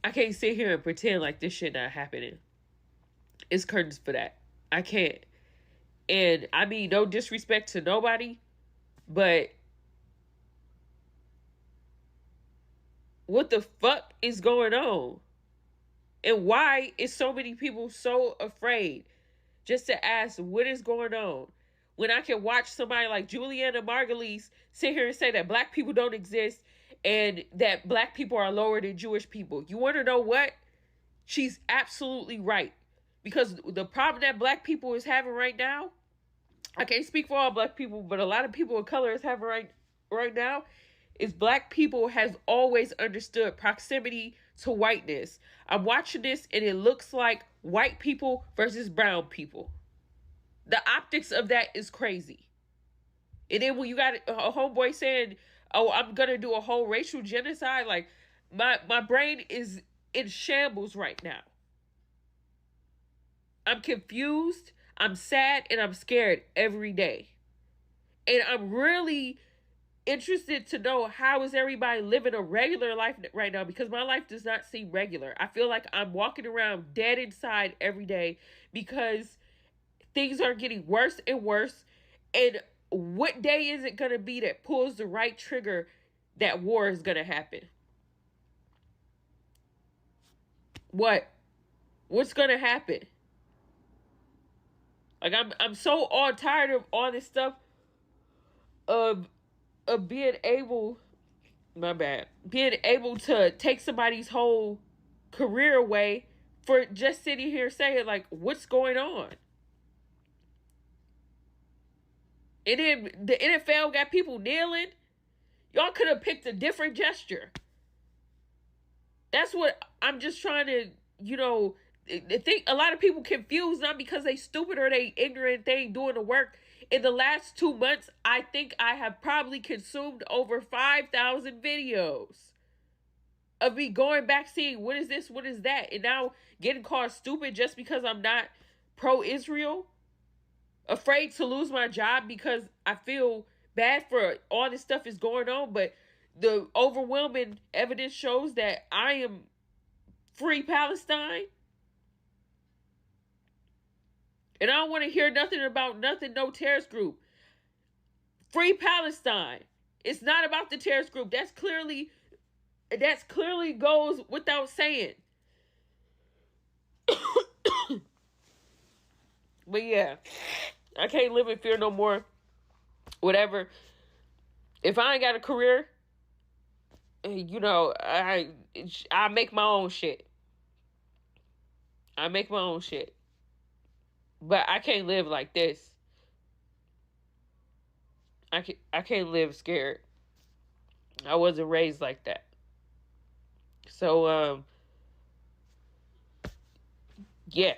I can't sit here and pretend like this shit not happening. It's curtains for that. I can't. And I mean, no disrespect to nobody, but what the fuck is going on? And why is so many people so afraid just to ask what is going on? When I can watch somebody like Juliana Margulies sit here and say that black people don't exist and that black people are lower than Jewish people. You want to know what? She's absolutely right. Because the problem that black people is having right now, I can't speak for all black people, but a lot of people of color is having right now, is black people has always understood proximity to whiteness. I'm watching this and it looks like white people versus brown people. The optics of that is crazy. And then when you got a homeboy saying, oh, I'm going to do a whole racial genocide, like my brain is in shambles right now. I'm confused, I'm sad, and I'm scared every day. And I'm really interested to know how is everybody living a regular life right now, because my life does not seem regular. I feel like I'm walking around dead inside every day because things are getting worse and worse. And what day is it going to be that pulls the right trigger that war is going to happen? What's going to happen? Like I'm so all tired of all this stuff of being able to take somebody's whole career away for just sitting here saying like, what's going on? And then the NFL got people kneeling. Y'all could have picked a different gesture. That's what I'm just trying to, I think a lot of people confused, not because they stupid or they ignorant, they ain't doing the work. In the last 2 months, I think I have probably consumed over 5,000 videos of me going back seeing what is this, what is that, and now getting called stupid just because I'm not pro-Israel. Afraid to lose my job because I feel bad for all this stuff is going on, but the overwhelming evidence shows that I am free Palestine. And I don't want to hear nothing about no terrorist group. Free Palestine. It's not about the terrorist group. That's clearly goes without saying. But yeah, I can't live in fear no more. Whatever. If I ain't got a career, I make my own shit. I make my own shit. But I can't live like this. I can't live scared. I wasn't raised like that. So yeah.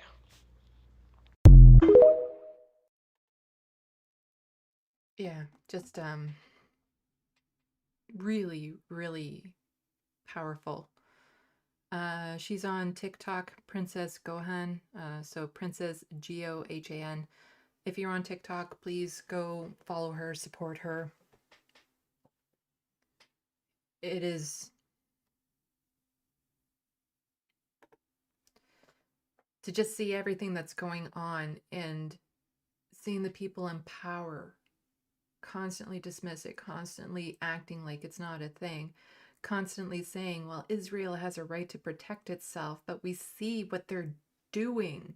Yeah, just really, really powerful. She's on TikTok, Princess Gohan. So Princess Gohan. If you're on TikTok, please go follow her, support her. It is to just see everything that's going on and seeing the people in power constantly dismiss it, constantly acting like it's not a thing, constantly saying, well, Israel has a right to protect itself, but we see what they're doing.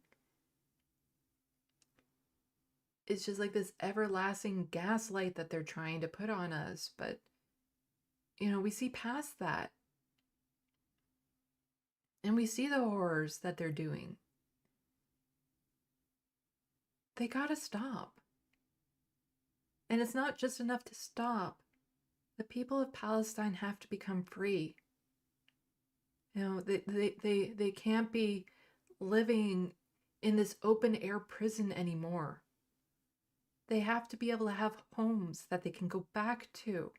It's just like this everlasting gaslight that they're trying to put on us. But, we see past that. And we see the horrors that they're doing. They gotta stop. And it's not just enough to stop. The people of Palestine have to become free. They can't be living in this open air prison anymore. They have to be able to have homes that they can go back to.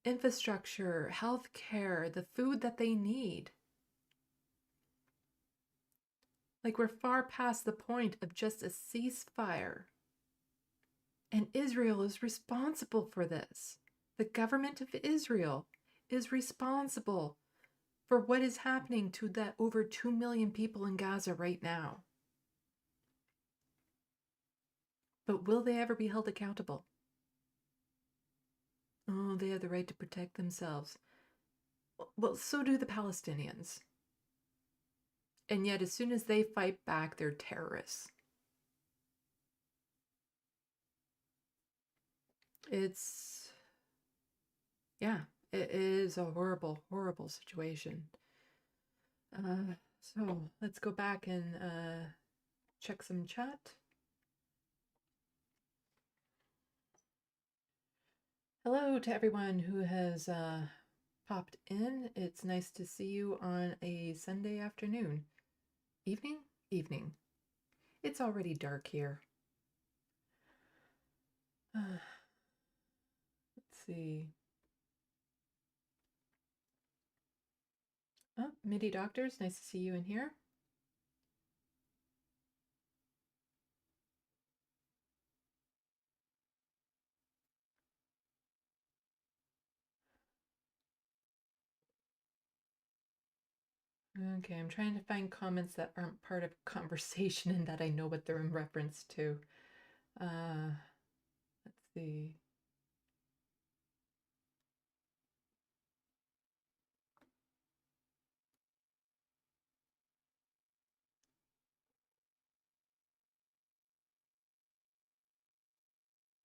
Infrastructure, health care, the food that they need. Like, we're far past the point of just a ceasefire. And Israel is responsible for this. The government of Israel is responsible for what is happening to that over 2 million people in Gaza right now. But will they ever be held accountable? Oh, they have the right to protect themselves. Well, so do the Palestinians. And yet, as soon as they fight back, they're terrorists. It is a horrible, horrible situation. So let's go back and check some chat. Hello to everyone who has popped in. It's nice to see you on a Sunday afternoon. Evening. It's already dark here. Let's see. Oh, MIDI Doctors, nice to see you in here. Okay, I'm trying to find comments that aren't part of conversation and that I know what they're in reference to. Let's see.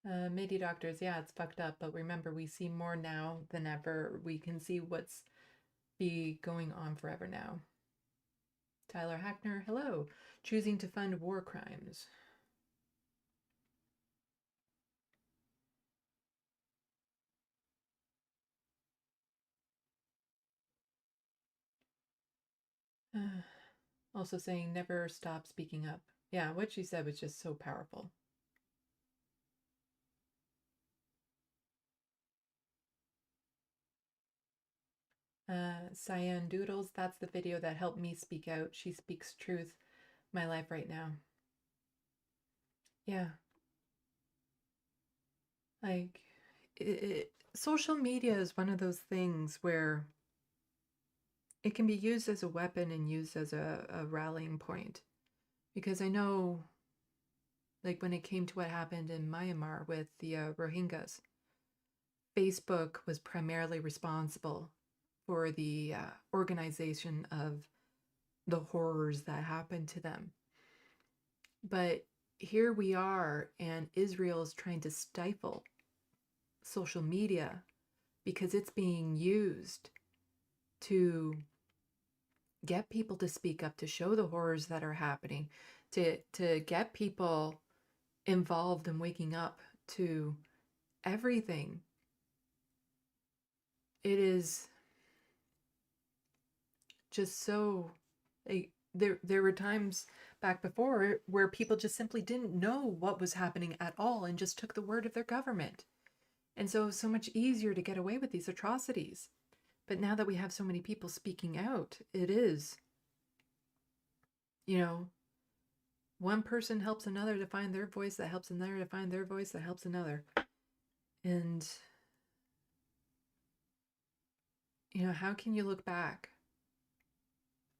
MIDI Doctors, yeah, it's fucked up, but remember, we see more now than ever. We can see what's going on forever now. Tyler Hackner, hello. Choosing to fund war crimes. Also saying never stop speaking up. Yeah, what she said was just so powerful. Cyan Doodles, that's the video that helped me speak out. She speaks truth. My life right now. Yeah. Like, social media is one of those things where it can be used as a weapon and used as a rallying point. Because I know, like, when it came to what happened in Myanmar with the Rohingyas, Facebook was primarily responsible for the organization of the horrors that happened to them. But here we are, and Israel is trying to stifle social media because it's being used to get people to speak up, to show the horrors that are happening, to get people involved and waking up to everything. It is just so, there were times back before where people just simply didn't know what was happening at all and just took the word of their government. And so it was so much easier to get away with these atrocities. But now that we have so many people speaking out, it is, you know, one person helps another to find their voice, that helps another to find their voice, that helps another. And, you know, how can you look back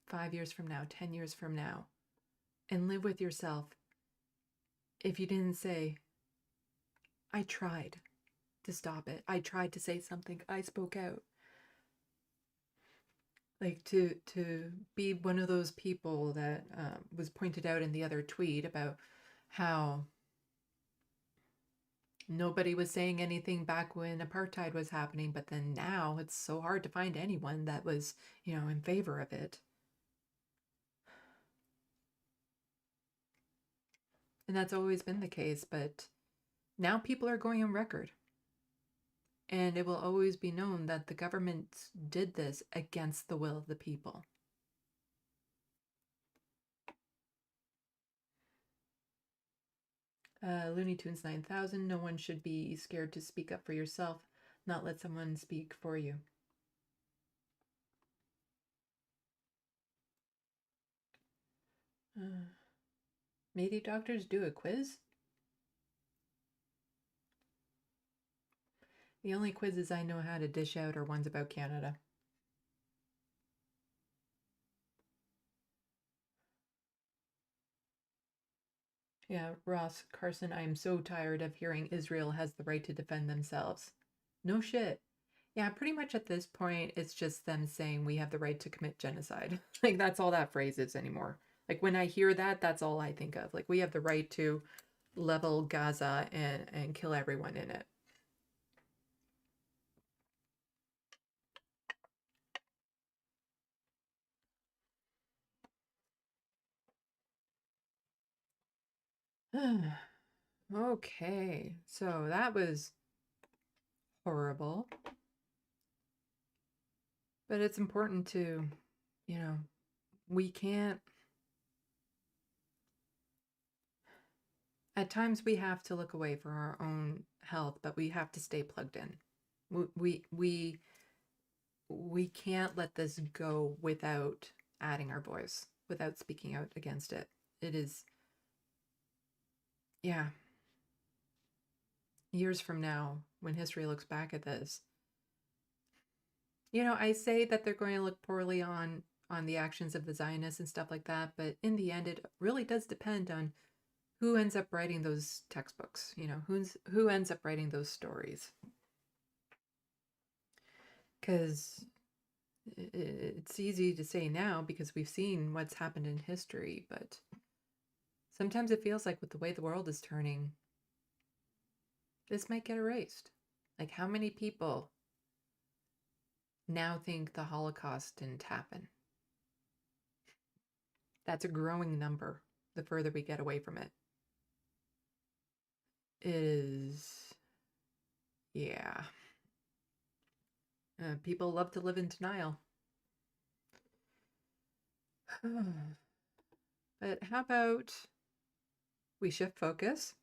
5 years from now, 10 years from now, and live with yourself if you didn't say, I tried to stop it. I tried to say something. I spoke out. Like to be one of those people that was pointed out in the other tweet about how nobody was saying anything back when apartheid was happening, but then now it's so hard to find anyone that was, you know, in favor of it. And that's always been the case, but now people are going on record. And it will always be known that the government did this against the will of the people. Looney Tunes 9000, no one should be scared to speak up for yourself, not let someone speak for you. Maybe doctors do a quiz? The only quizzes I know how to dish out are ones about Canada. Yeah, Ross Carson, I am so tired of hearing Israel has the right to defend themselves. No shit. Yeah, pretty much at this point, it's just them saying we have the right to commit genocide. Like, that's all that phrase is anymore. Like, when I hear that, that's all I think of. Like, we have the right to level Gaza and kill everyone in it. Okay, so that was horrible. But it's important to, you know, we can't. At times we have to look away for our own health, but we have to stay plugged in. We can't let this go without adding our voice, without speaking out against it. It is, yeah. Years from now, when history looks back at this, you know, I say that they're going to look poorly on the actions of the Zionists and stuff like that, but in the end, it really does depend on who ends up writing those textbooks, you know, who ends up writing those stories. Because it's easy to say now because we've seen what's happened in history, but sometimes it feels like with the way the world is turning, this might get erased. Like, how many people now think the Holocaust didn't happen? That's a growing number the further we get away from it. It is, yeah. People love to live in denial. But how about we shift focus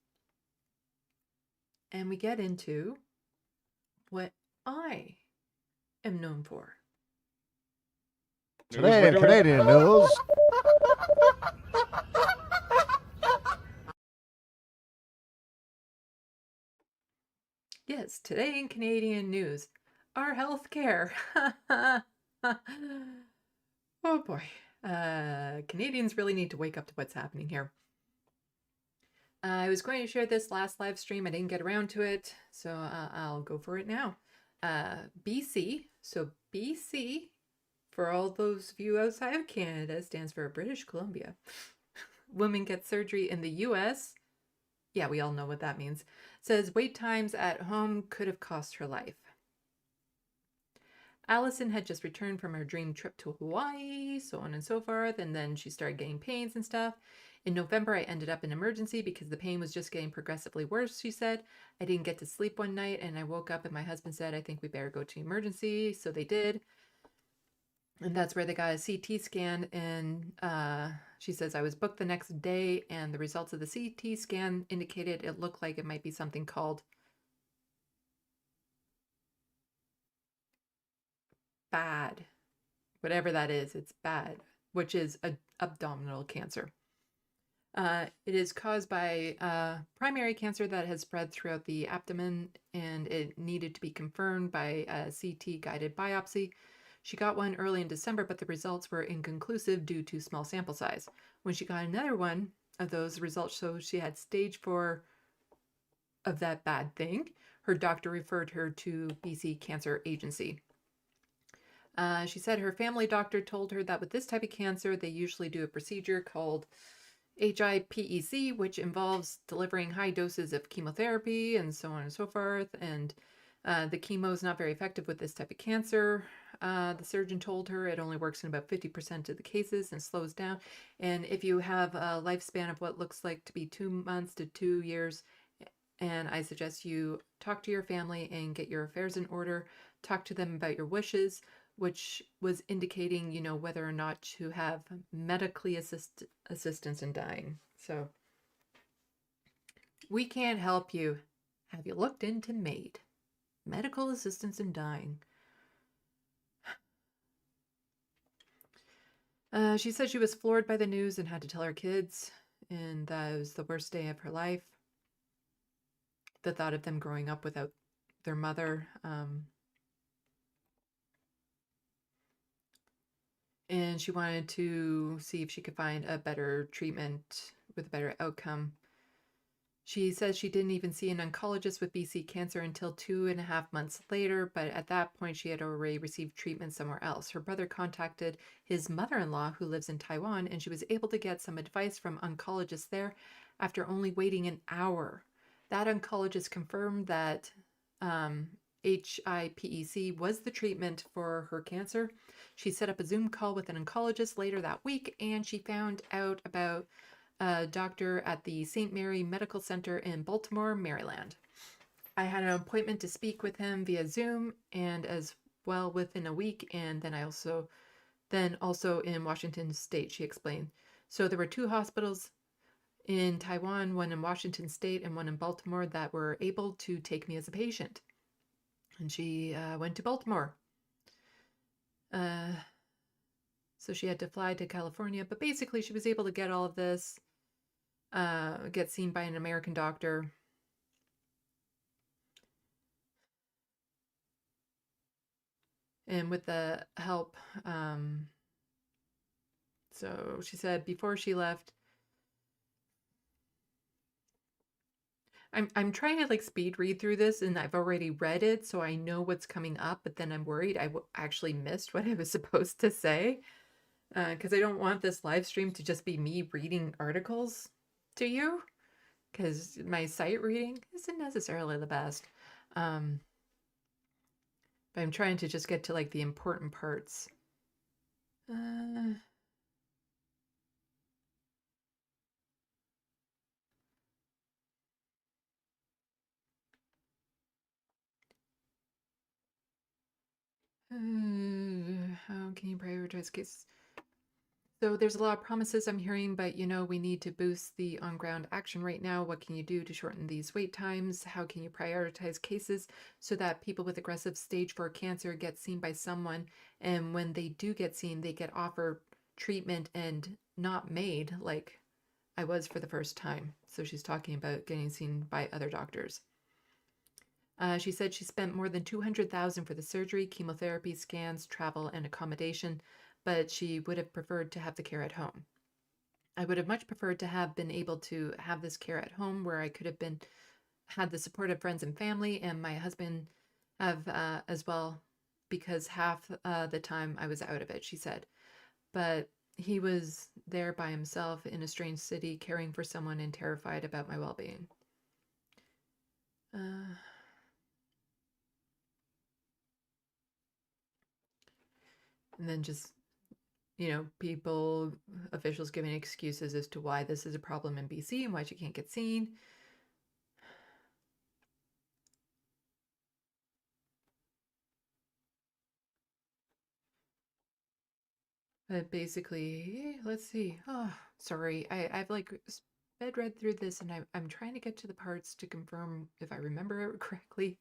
and we get into what I am known for. Today in Canadian news. Yes, today in Canadian news, our healthcare. Oh boy. Canadians really need to wake up to what's happening here. I was going to share this last live stream. I didn't get around to it, so I'll go for it now. BC, so BC, for all those of you outside of Canada, stands for British Columbia. Woman gets surgery in the US. Yeah, we all know what that means. Says wait times at home could have cost her life. Allison had just returned from her dream trip to Hawaii, so on and so forth, and then she started getting pains and stuff. In November, I ended up in emergency because the pain was just getting progressively worse, she said. I didn't get to sleep one night, and I woke up and my husband said, I think we better go to emergency, so they did. And that's where they got a CT scan, and she says, I was booked the next day, and the results of the CT scan indicated it looked like it might be something called bad. Whatever that is, it's bad, which is abdominal cancer. It is caused by primary cancer that has spread throughout the abdomen, and it needed to be confirmed by a CT-guided biopsy. She got one early in December, but the results were inconclusive due to small sample size. When she got another one of those results, so she had stage 4 of that bad thing, her doctor referred her to BC Cancer Agency. She said her family doctor told her that with this type of cancer, they usually do a procedure called HIPEC, which involves delivering high doses of chemotherapy and so on and so forth. And the chemo is not very effective with this type of cancer. The surgeon told her it only works in about 50% of the cases and slows down. And if you have a lifespan of what looks like to be 2 months to 2 years, and I suggest you talk to your family and get your affairs in order, talk to them about your wishes, which was indicating, you know, whether or not to have medically assistance in dying. So we can't help you. Have you looked into MAID? Medical assistance in dying. She said she was floored by the news and had to tell her kids, and that it was the worst day of her life. The thought of them growing up without their mother. And she wanted to see if she could find a better treatment with a better outcome. She says she didn't even see an oncologist with BC cancer until 2.5 months later, but at that point she had already received treatment somewhere else. Her brother contacted his mother-in-law, who lives in Taiwan, and she was able to get some advice from oncologists there after only waiting an hour. That oncologist confirmed that HIPEC was the treatment for her cancer. She set up a Zoom call with an oncologist later that week, and she found out about a doctor at the St. Mary Medical Center in Baltimore, Maryland. I had an appointment to speak with him via Zoom, and as well within a week, and then also in Washington State, she explained. So there were 2 hospitals in Taiwan, one in Washington State and one in Baltimore, that were able to take me as a patient. And she went to Baltimore. So she had to fly to California, but basically she was able to get all of this, get seen by an American doctor. And with the help, so she said before she left, I'm trying to like speed read through this, and I've already read it, so I know what's coming up, but then I'm worried I actually missed what I was supposed to say, because I don't want this live stream to just be me reading articles to you, because my sight reading isn't necessarily the best. But I'm trying to just get to like the important parts. How can you prioritize cases? So there's a lot of promises I'm hearing, but you know, we need to boost the on-ground action right now. What can you do to shorten these wait times? How can you prioritize cases so that people with aggressive stage 4 cancer get seen by someone, and when they do get seen, they get offered treatment and not MAID like I was for the first time. So she's talking about getting seen by other doctors. She said she spent more than $200,000 for the surgery, chemotherapy, scans, travel, and accommodation, but she would have preferred to have the care at home. I would have much preferred to have been able to have this care at home, where I could have had the support of friends and family, and my husband have as well, because half the time I was out of it, she said. But he was there by himself in a strange city, caring for someone and terrified about my well-being. And then just, you know, officials giving excuses as to why this is a problem in BC and why she can't get seen. But basically, let's see. Oh, sorry. I've like sped read through this, and I'm trying to get to the parts to confirm if I remember it correctly.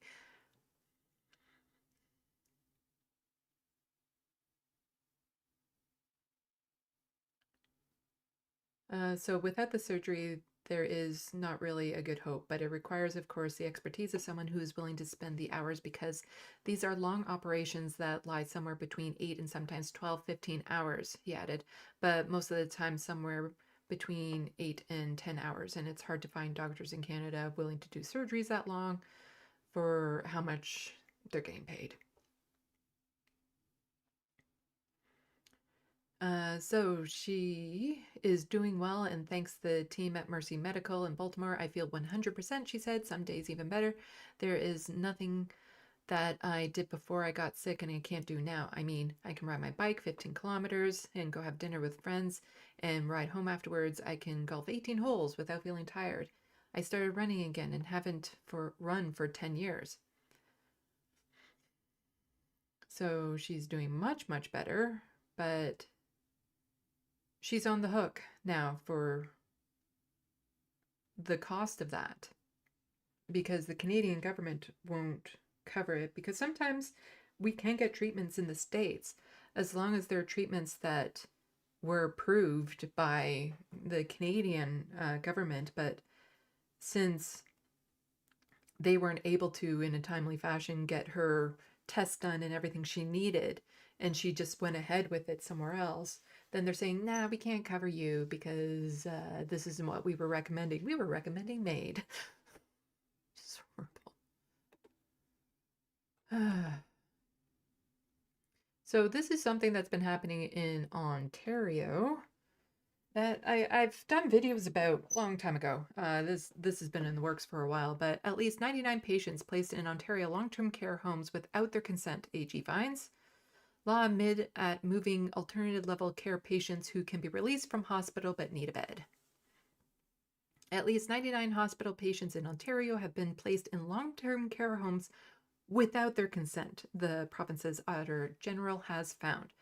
So without the surgery, there is not really a good hope, but it requires, of course, the expertise of someone who is willing to spend the hours because these are long operations that lie somewhere between 8 and sometimes 12, 15 hours, he added, but most of the time somewhere between 8 and 10 hours. And it's hard to find doctors in Canada willing to do surgeries that long for how much they're getting paid. So she is doing well, and thanks the team at Mercy Medical in Baltimore, I feel 100%, she said, some days even better. There is nothing that I did before I got sick and I can't do now. I mean, I can ride my bike 15 kilometers and go have dinner with friends and ride home afterwards. I can golf 18 holes without feeling tired. I started running again and haven't run for 10 years. So she's doing much, much better, but she's on the hook now for the cost of that because the Canadian government won't cover it, because sometimes we can get treatments in the States as long as they're treatments that were approved by the Canadian government, but since they weren't able to in a timely fashion get her tests done and everything she needed, and she just went ahead with it somewhere else, then they're saying, nah, we can't cover you because this isn't what we were recommending. We were recommending MAID. It's horrible. So this is something that's been happening in Ontario that I've done videos about a long time ago. This has been in the works for a while, but at least 99 patients placed in Ontario long-term care homes without their consent, AG fines. Law amid at moving alternative level care patients who can be released from hospital but need a bed. At least 99 hospital patients in Ontario have been placed in long-term care homes without their consent, the province's Auditor General has found.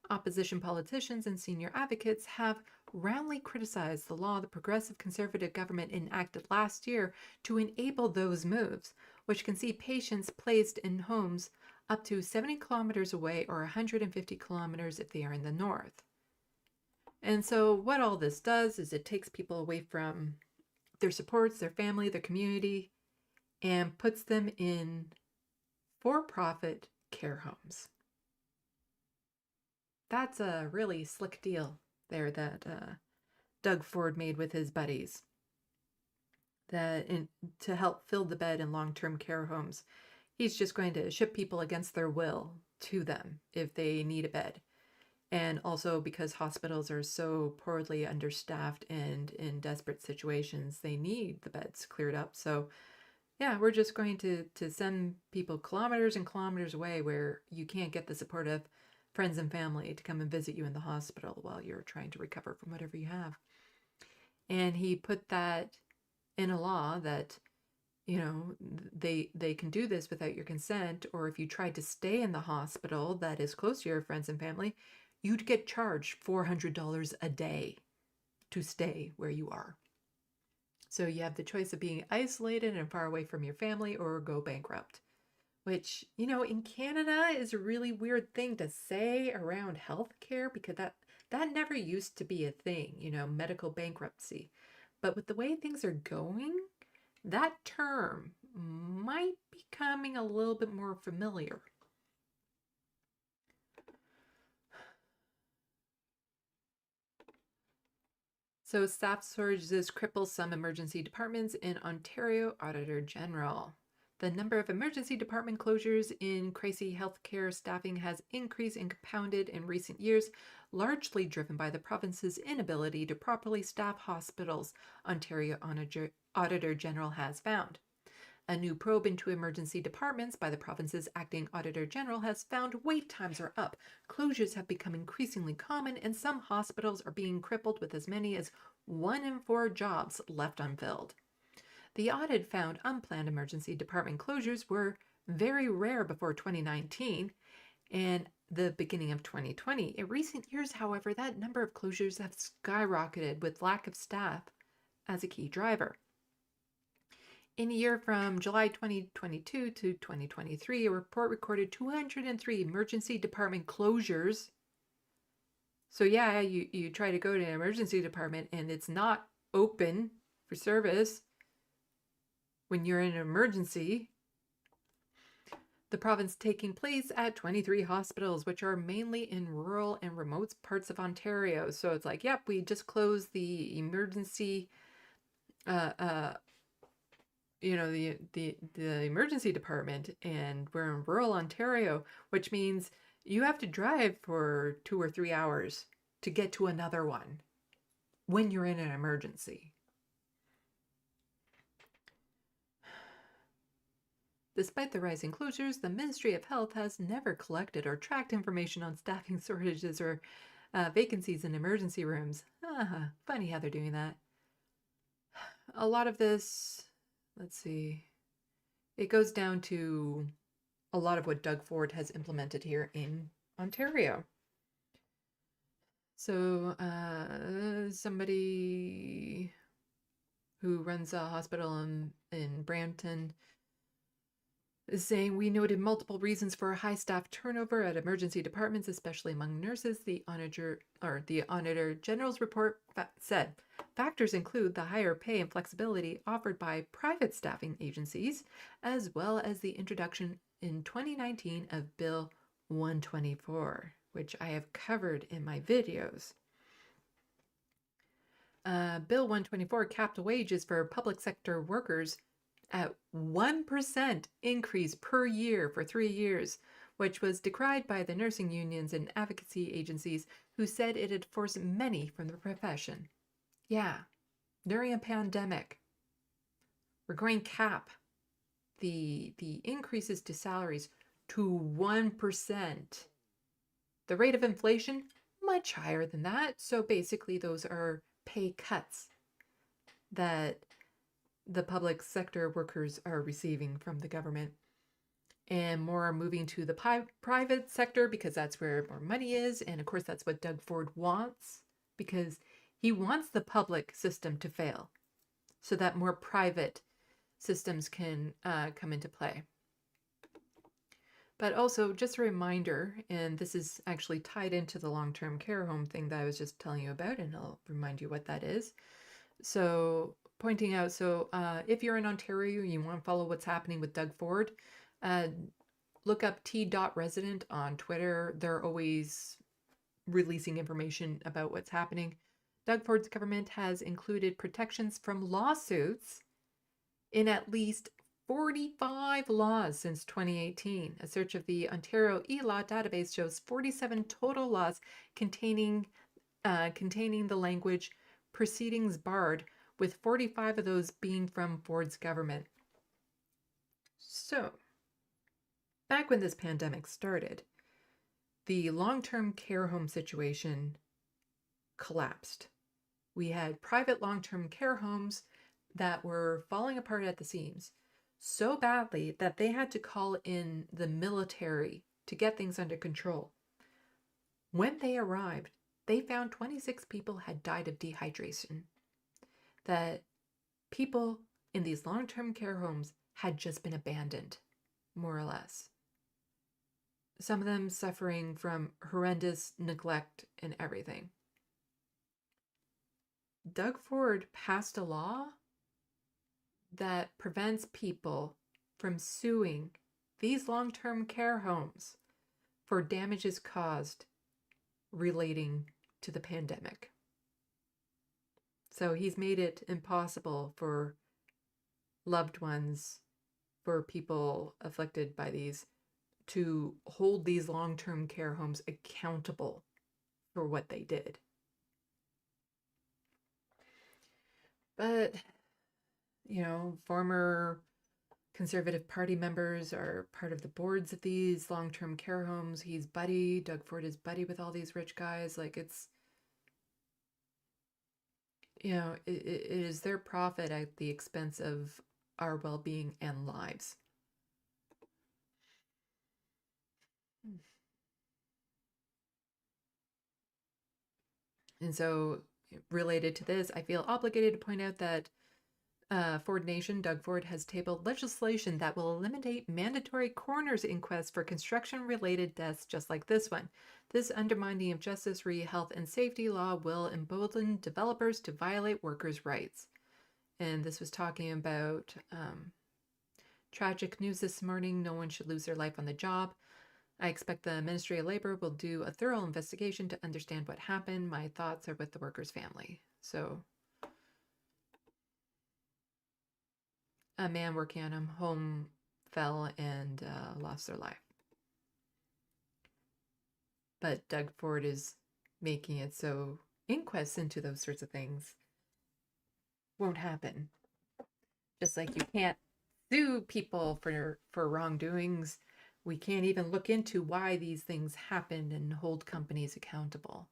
Opposition politicians and senior advocates have roundly criticized the law the Progressive Conservative government enacted last year to enable those moves, which can see patients placed in homes up to 70 kilometers away or 150 kilometers if they are in the north. And so what all this does is it takes people away from their supports, their family, their community, and puts them in for-profit care homes. That's a really slick deal there that Doug Ford made with his buddies to help fill the bed in long-term care homes. He's just going to ship people against their will to them if they need a bed. And also because hospitals are so poorly understaffed and in desperate situations, they need the beds cleared up. So yeah, we're just going to send people kilometers and kilometers away where you can't get the support of friends and family to come and visit you in the hospital while you're trying to recover from whatever you have. And he put that in a law that, you know, they can do this without your consent, or if you tried to stay in the hospital that is close to your friends and family, you'd get charged $400 a day to stay where you are. So you have the choice of being isolated and far away from your family or go bankrupt, which, you know, in Canada is a really weird thing to say around healthcare because that never used to be a thing, you know, medical bankruptcy. But with the way things are going, that term might be becoming a little bit more familiar. So staff shortages cripple some emergency departments in Ontario, Auditor General. The number of emergency department closures in crisis healthcare staffing has increased and compounded in recent years, largely driven by the province's inability to properly staff hospitals, Ontario Auditor General has found. A new probe into emergency departments by the province's acting Auditor General has found wait times are up, closures have become increasingly common, and some hospitals are being crippled with as many as 1 in 4 jobs left unfilled. The audit found unplanned emergency department closures were very rare before 2019 and the beginning of 2020. In recent years, however, that number of closures have skyrocketed with lack of staff as a key driver. In a year from July 2022 to 2023, a report recorded 203 emergency department closures So yeah, you try to go to an emergency department and it's not open for service when you're in an emergency. The province taking place at 23 hospitals, which are mainly in rural and remote parts of Ontario. So it's like, yep, we just closed the emergency, the emergency department, and we're in rural Ontario, which means you have to drive for 2 or 3 hours to get to another one when you're in an emergency. Despite the rising closures, the Ministry of Health has never collected or tracked information on staffing shortages or vacancies in emergency rooms. Funny how they're doing that. A lot of this, let's see, it goes down to a lot of what Doug Ford has implemented here in Ontario. So somebody who runs a hospital in Brampton is saying, we noted multiple reasons for high staff turnover at emergency departments, especially among nurses. The Auditor General's report said factors include the higher pay and flexibility offered by private staffing agencies, as well as the introduction in 2019 of Bill 124, which I have covered in my videos. Bill 124 capped wages for public sector workers at 1% increase per year for 3 years, which was decried by the nursing unions and advocacy agencies who said it had forced many from the profession. Yeah, during a pandemic, we're going to cap the increases to salaries to 1%. The rate of inflation, much higher than that. So basically those are pay cuts that the public sector workers are receiving from the government. And more are moving to the private sector because that's where more money is. And of course, that's what Doug Ford wants, because he wants the public system to fail so that more private systems can come into play. But also, just a reminder, and this is actually tied into the long-term care home thing that I was just telling you about, and I'll remind you what that is. So pointing out, if you're in Ontario, you want to follow what's happening with Doug Ford, look up T.Resident on Twitter. They're always releasing information about what's happening. Doug Ford's government has included protections from lawsuits in at least 45 laws since 2018. A search of the Ontario e-law database shows 47 total laws containing the language proceedings barred, with 45 of those being from Ford's government. So, back when this pandemic started, the long-term care home situation collapsed. We had private long-term care homes that were falling apart at the seams so badly that they had to call in the military to get things under control. When they arrived, they found 26 people had died of dehydration. That people in these long-term care homes had just been abandoned, more or less. Some of them suffering from horrendous neglect and everything. Doug Ford passed a law that prevents people from suing these long-term care homes for damages caused relating to the pandemic. So he's made it impossible for loved ones, for people afflicted by these, to hold these long-term care homes accountable for what they did. But, former Conservative Party members are part of the boards of these long-term care homes. Doug Ford is buddy with all these rich guys. Like, it's, it is their profit at the expense of our well-being and lives. And so, related to this, I feel obligated to point out that Ford Nation, Doug Ford has tabled legislation that will eliminate mandatory coroner's inquests for construction-related deaths just like this one. This undermining of justice, health, and safety law will embolden developers to violate workers' rights. And this was talking about tragic news this morning. No one should lose their life on the job. I expect the Ministry of Labor will do a thorough investigation to understand what happened. My thoughts are with the worker's family. So a man working on a home fell and lost their life. But Doug Ford is making it so inquests into those sorts of things won't happen. Just like you can't sue people for wrongdoings, we can't even look into why these things happened and hold companies accountable.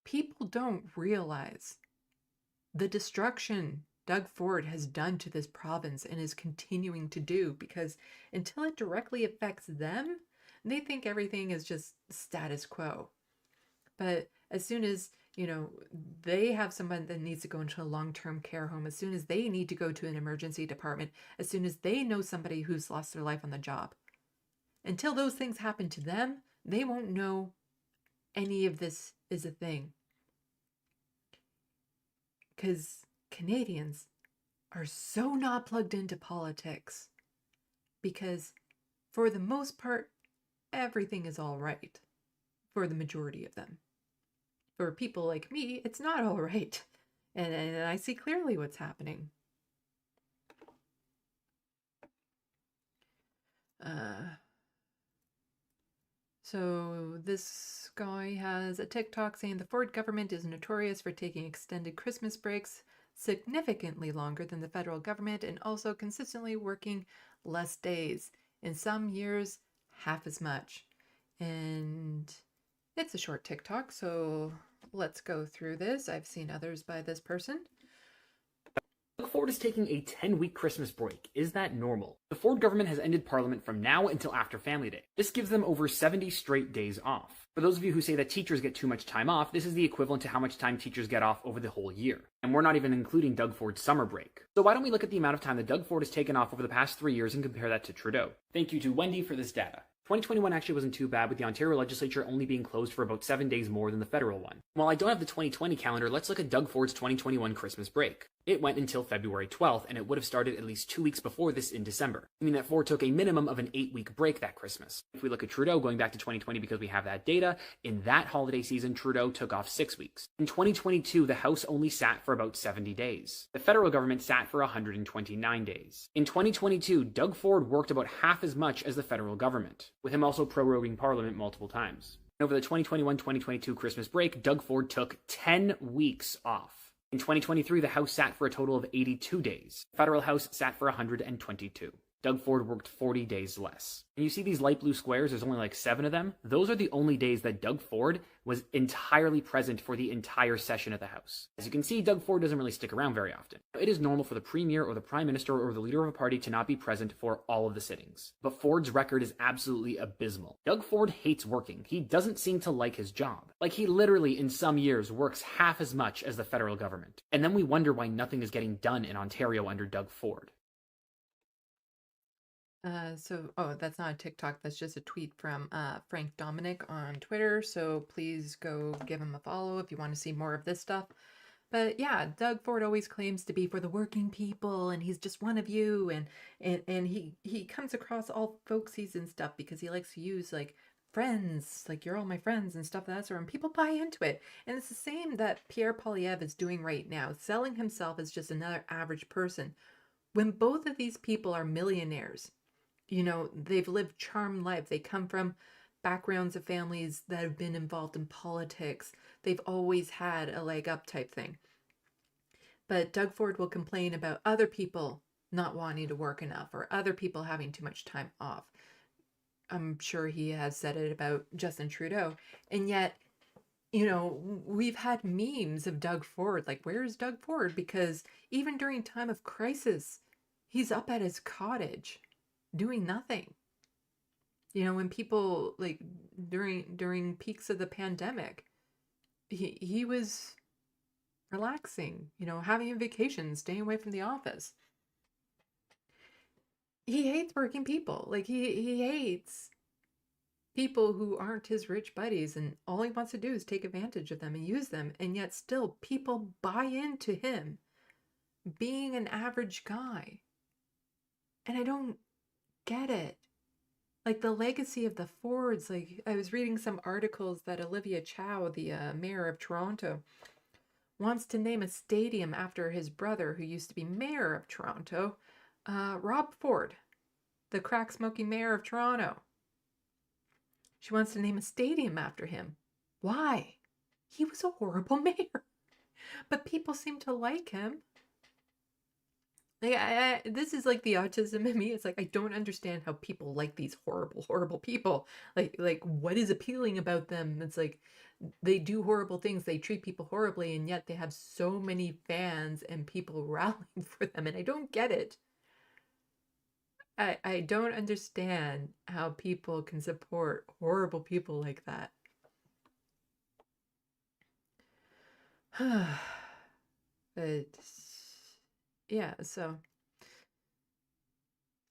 People don't realize the destruction Doug Ford has done to this province and is continuing to do, because until it directly affects them, they think everything is just status quo. But as soon as, they have someone that needs to go into a long-term care home, as soon as they need to go to an emergency department, as soon as they know somebody who's lost their life on the job, until those things happen to them, they won't know any of this is a thing. Because Canadians are so not plugged into politics, because for the most part, everything is all right for the majority of them. For people like me, it's not all right. And I see clearly what's happening. So this guy has a TikTok saying the Ford government is notorious for taking extended Christmas breaks, significantly longer than the federal government, and also consistently working less days. In some years, half as much. And it's a short TikTok, so let's go through this. I've seen others by this person. Doug Ford is taking a 10-week Christmas break. Is that normal? The Ford government has ended Parliament from now until after Family Day. This gives them over 70 straight days off. For those of you who say that teachers get too much time off, this is the equivalent to how much time teachers get off over the whole year. And we're not even including Doug Ford's summer break. So why don't we look at the amount of time that Doug Ford has taken off over the past 3 years and compare that to Trudeau? Thank you to Wendy for this data. 2021 actually wasn't too bad, with the Ontario legislature only being closed for about 7 days more than the federal one. While I don't have the 2020 calendar, let's look at Doug Ford's 2021 Christmas break. It went until February 12th, and it would have started at least 2 weeks before this in December, meaning that Ford took a minimum of an 8-week break that Christmas. If we look at Trudeau, going back to 2020 because we have that data, in that holiday season, Trudeau took off 6 weeks. In 2022, the House only sat for about 70 days. The federal government sat for 129 days. In 2022, Doug Ford worked about half as much as the federal government, with him also proroguing Parliament multiple times. Over the 2021-2022 Christmas break, Doug Ford took 10 weeks off. In 2023, the House sat for a total of 82 days. The Federal House sat for 122. Doug Ford worked 40 days less. And you see these light blue squares, there's only like 7 of them. Those are the only days that Doug Ford was entirely present for the entire session of the House. As you can see, Doug Ford doesn't really stick around very often. It is normal for the Premier or the Prime Minister or the leader of a party to not be present for all of the sittings. But Ford's record is absolutely abysmal. Doug Ford hates working. He doesn't seem to like his job. Like, he literally, in some years, works half as much as the federal government. And then we wonder why nothing is getting done in Ontario under Doug Ford. That's not a TikTok. That's just a tweet from Frank Dominic on Twitter. So please go give him a follow if you want to see more of this stuff. But yeah, Doug Ford always claims to be for the working people, and he's just one of you. And he comes across all folksies and stuff because he likes to use like friends, like you're all my friends and stuff of that sort. And people buy into it. And it's the same that Pierre Poilievre is doing right now, selling himself as just another average person, when both of these people are millionaires. They've lived charmed lives. They come from backgrounds of families that have been involved in politics. They've always had a leg up type thing. But Doug Ford will complain about other people not wanting to work enough or other people having too much time off. I'm sure he has said it about Justin Trudeau. And yet, we've had memes of Doug Ford. Like, where's Doug Ford? Because even during time of crisis, he's up at his cottage doing nothing. When people, like, during peaks of the pandemic, he was relaxing, having a vacation, staying away from the office. He hates working people. Like he hates people who aren't his rich buddies, and all he wants to do is take advantage of them and use them, and yet still people buy into him being an average guy. And I don't get it. Like the legacy of the Fords, like I was reading some articles that Olivia Chow, the mayor of Toronto, wants to name a stadium after his brother who used to be mayor of Toronto, Rob Ford, the crack-smoking mayor of Toronto. She wants to name a stadium after him. Why? He was a horrible mayor. But people seem to like him. Like, this is like the autism in me. It's like I don't understand how people like these horrible, horrible people. Like what is appealing about them? It's like they do horrible things. They treat people horribly, and yet they have so many fans and people rallying for them. And I don't get it. I don't understand how people can support horrible people like that. But yeah, so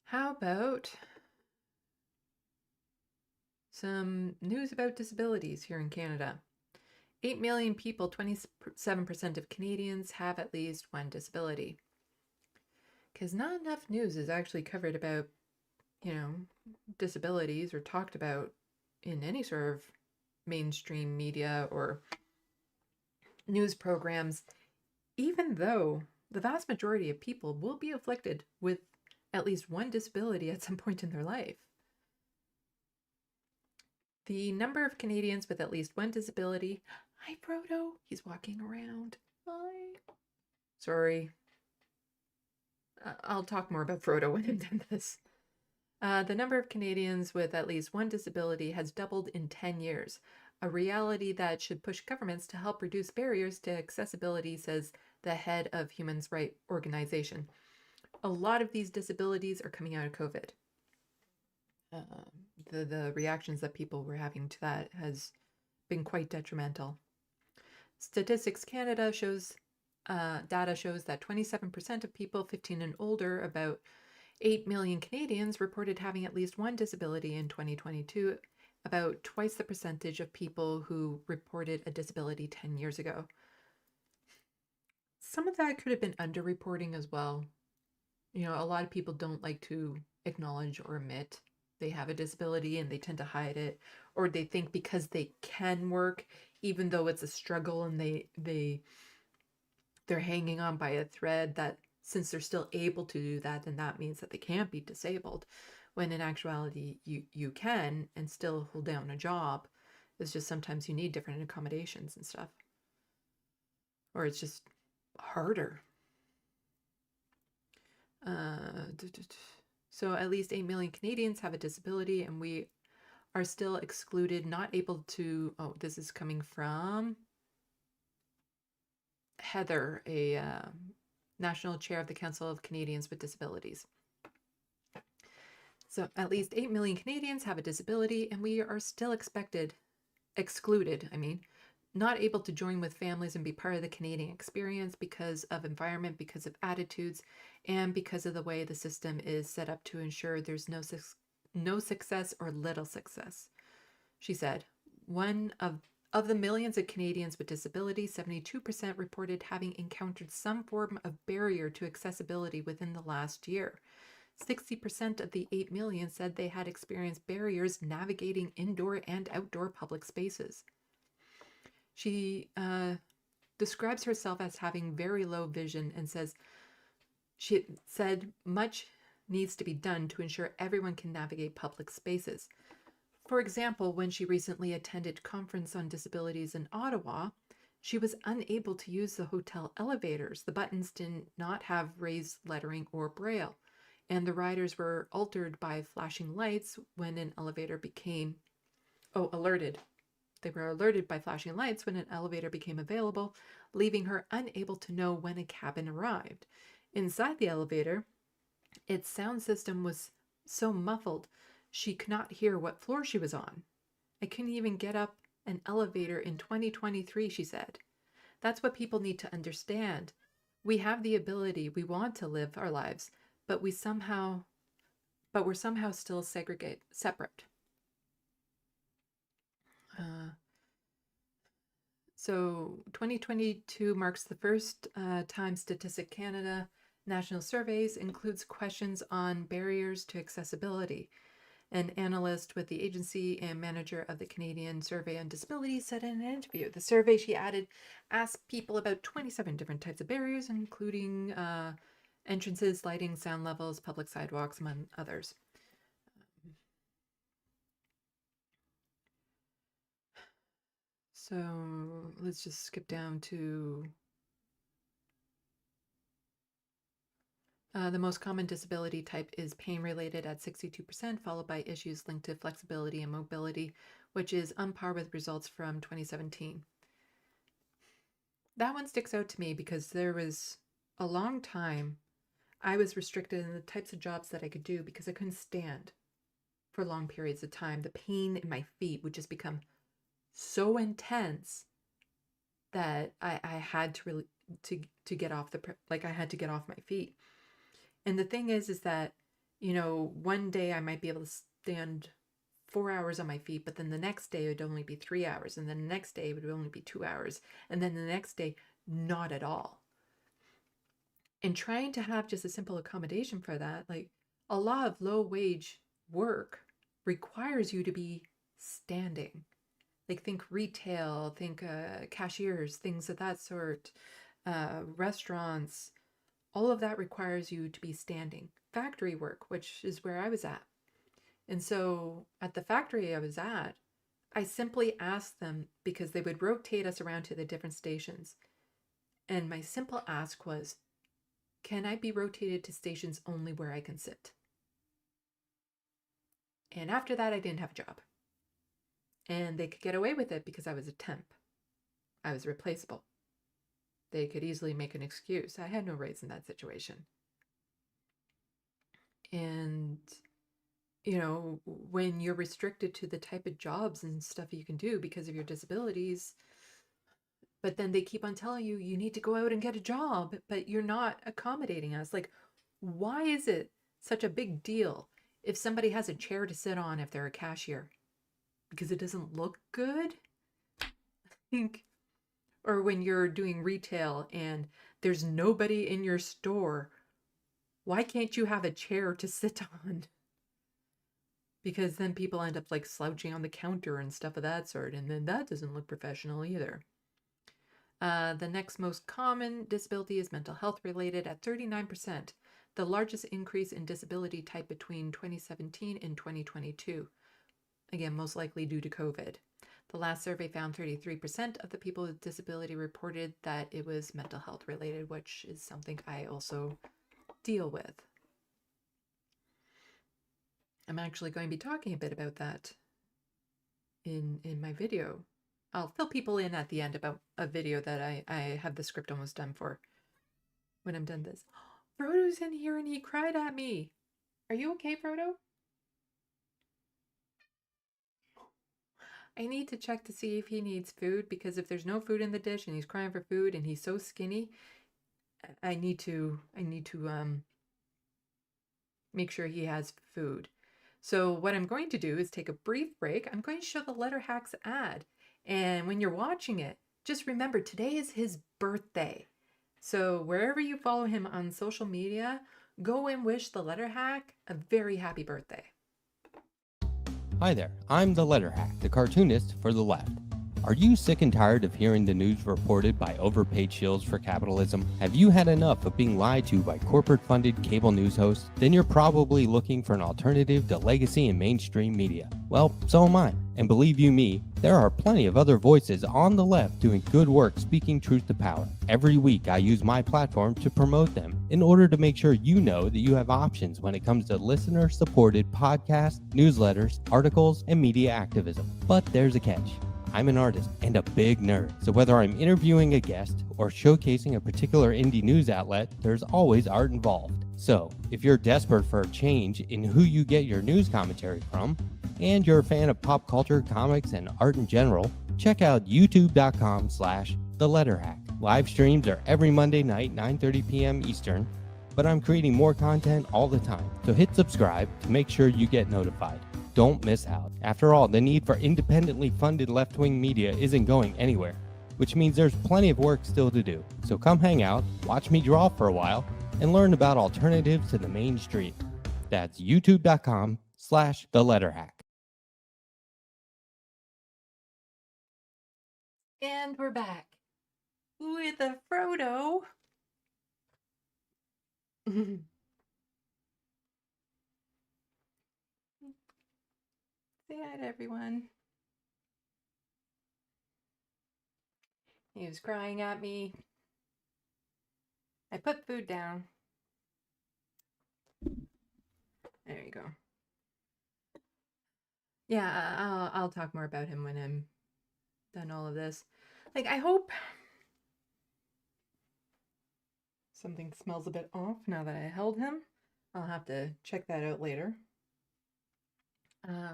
how about some news about disabilities here in Canada? 8 million people, 27% of Canadians have at least one disability. Because not enough news is actually covered about, disabilities or talked about in any sort of mainstream media or news programs, even though the vast majority of people will be afflicted with at least one disability at some point in their life. The number of Canadians with at least one disability. Hi, Frodo. He's walking around. Hi. Sorry. I'll talk more about Frodo when I'm done this. The number of Canadians with at least one disability has doubled in 10 years, a reality that should push governments to help reduce barriers to accessibility, says the head of Human Rights Organization. A lot of these disabilities are coming out of COVID. The reactions that people were having to that has been quite detrimental. Statistics Canada shows data shows that 27% of people 15 and older, about 8 million Canadians, reported having at least one disability in 2022, about twice the percentage of people who reported a disability 10 years ago. Some of that could have been underreporting as well. A lot of people don't like to acknowledge or admit they have a disability, and they tend to hide it, or they think because they can work, even though it's a struggle and they're hanging on by a thread, that since they're still able to do that, then that means that they can't be disabled, when in actuality you can and still hold down a job. It's just sometimes you need different accommodations and stuff, or it's just harder. So at least 8 million Canadians have a disability, and we are still excluded, not able to, this is coming from Heather, a national chair of the Council of Canadians with Disabilities. So at least 8 million Canadians have a disability, and we are still excluded, not able to join with families and be part of the Canadian experience because of environment, because of attitudes, and because of the way the system is set up to ensure there's no success or little success. She said, one of the millions of Canadians with disabilities, 72% reported having encountered some form of barrier to accessibility within the last year. 60% of the 8 million said they had experienced barriers navigating indoor and outdoor public spaces. She describes herself as having very low vision and she said much needs to be done to ensure everyone can navigate public spaces. For example, when she recently attended conference on disabilities in Ottawa, she was unable to use the hotel elevators. The buttons did not have raised lettering or braille, and the riders were altered by flashing lights when an elevator became alerted. They were alerted by flashing lights when an elevator became available, leaving her unable to know when a cabin arrived. Inside the elevator, its sound system was so muffled she could not hear what floor she was on. I couldn't even get up an elevator in 2023, she said. That's what people need to understand. We have the ability, we want to live our lives, but we're somehow still separate. So 2022 marks the first time Statistic Canada National Surveys includes questions on barriers to accessibility. An analyst with the agency and manager of the Canadian Survey on Disability said in an interview. The survey, she added, asked people about 27 different types of barriers, including entrances, lighting, sound levels, public sidewalks, among others. So let's just skip down to the most common disability type is pain-related at 62%, followed by issues linked to flexibility and mobility, which is on par with results from 2017. That one sticks out to me because there was a long time I was restricted in the types of jobs that I could do because I couldn't stand for long periods of time. The pain in my feet would just become so intense that I had to really to get off I had to get off my feet. And the thing is that, you know, one day I might be able to stand 4 hours on my feet, but then the next day it would only be 3 hours, and then the next day it would only be 2 hours, and then the next day not at all. And trying to have just a simple accommodation for that, like a lot of low wage work requires you to be standing. Like think retail, think cashiers, things of that sort, restaurants. All of that requires you to be standing. Factory work, which is where I was at. And so at the factory I was at, I simply asked them, because they would rotate us around to the different stations. And my simple ask was, can I be rotated to stations only where I can sit? And after that, I didn't have a job. And they could get away with it because I was a temp. I was replaceable. They could easily make an excuse. I had no rights in that situation. And, you know, when you're restricted to the type of jobs and stuff you can do because of your disabilities, but then they keep on telling you, you need to go out and get a job, but you're not accommodating us. Like, why is it such a big deal if somebody has a chair to sit on if they're a cashier? Because it doesn't look good? I think. Or when you're doing retail and there's nobody in your store, why can't you have a chair to sit on? Because then people end up like slouching on the counter and stuff of that sort, and then that doesn't look professional either. The next most common disability is mental health related at 39%, the largest increase in disability type between 2017 and 2022. Again, most likely due to COVID. The last survey found 33% of the people with disability reported that it was mental health related, which is something I also deal with. I'm actually going to be talking a bit about that in my video. I'll fill people in at the end about a video that I have the script almost done for when I'm done this. Frodo's in here and he cried at me. Are you okay, Frodo? I need to check to see if he needs food, because if there's no food in the dish and he's crying for food and he's so skinny, I need to make sure he has food. So what I'm going to do is take a brief break. I'm going to show the Letter Hacks ad. And when you're watching it, just remember today is his birthday. So wherever you follow him on social media, go and wish the Letter Hack a very happy birthday. Hi there, I'm the Letter Hack, the cartoonist for the left. Are you sick and tired of hearing the news reported by overpaid shills for capitalism? Have you had enough of being lied to by corporate-funded cable news hosts? Then you're probably looking for an alternative to legacy and mainstream media. Well, so am I. And believe you me, there are plenty of other voices on the left doing good work speaking truth to power. Every week I use my platform to promote them in order to make sure you know that you have options when it comes to listener-supported podcasts, newsletters, articles, and media activism. But there's a catch. I'm an artist and a big nerd, so whether I'm interviewing a guest or showcasing a particular indie news outlet, there's always art involved. So, if you're desperate for a change in who you get your news commentary from, and you're a fan of pop culture, comics, and art in general, check out youtube.com/theletterhack, Live streams are every Monday night, 9:30 p.m. Eastern, but I'm creating more content all the time, so hit subscribe to make sure you get notified. Don't miss out. After all, the need for independently funded left-wing media isn't going anywhere, which means there's plenty of work still to do. So come hang out, watch me draw for a while, and learn about alternatives to the mainstream. That's youtube.com/theletterhack. And we're back with a Frodo. Say hi to everyone. He was crying at me. I put food down. There you go. Yeah, I'll talk more about him when I'm done all of this. Like, I hope something smells a bit off now that I held him. I'll have to check that out later. I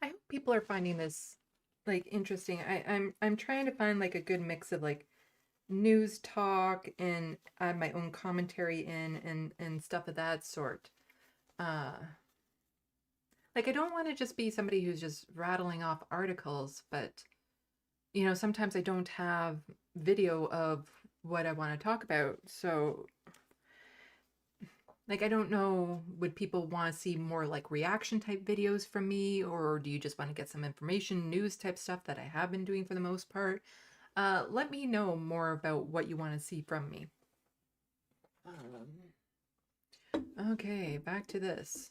hope people are finding this like interesting. I'm trying to find like a good mix of like news talk and add my own commentary in and stuff of that sort. Like I don't want to just be somebody who's just rattling off articles, but you know, sometimes I don't have video of what I want to talk about. So like, I don't know, would people want to see more like reaction type videos from me, or do you just want to get some information, news type stuff that I have been doing for the most part? Let me know more about what you want to see from me. Okay, back to this.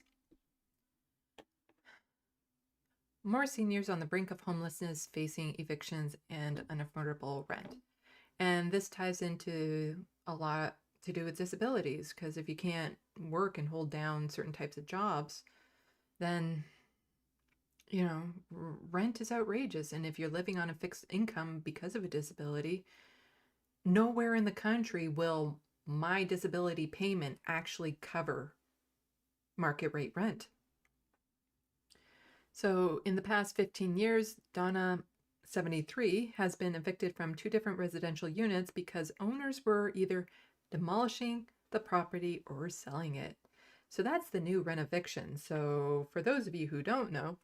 More seniors on the brink of homelessness facing evictions and unaffordable rent. And this ties into a lot to do with disabilities, because if you can't work and hold down certain types of jobs, then, you know, rent is outrageous. And if you're living on a fixed income because of a disability, nowhere in the country will my disability payment actually cover market rate rent. So in the past 15 years, Donna, 73, has been evicted from 2 different residential units because owners were either demolishing the property or selling it. So that's the new rent eviction. So for those of you who don't know,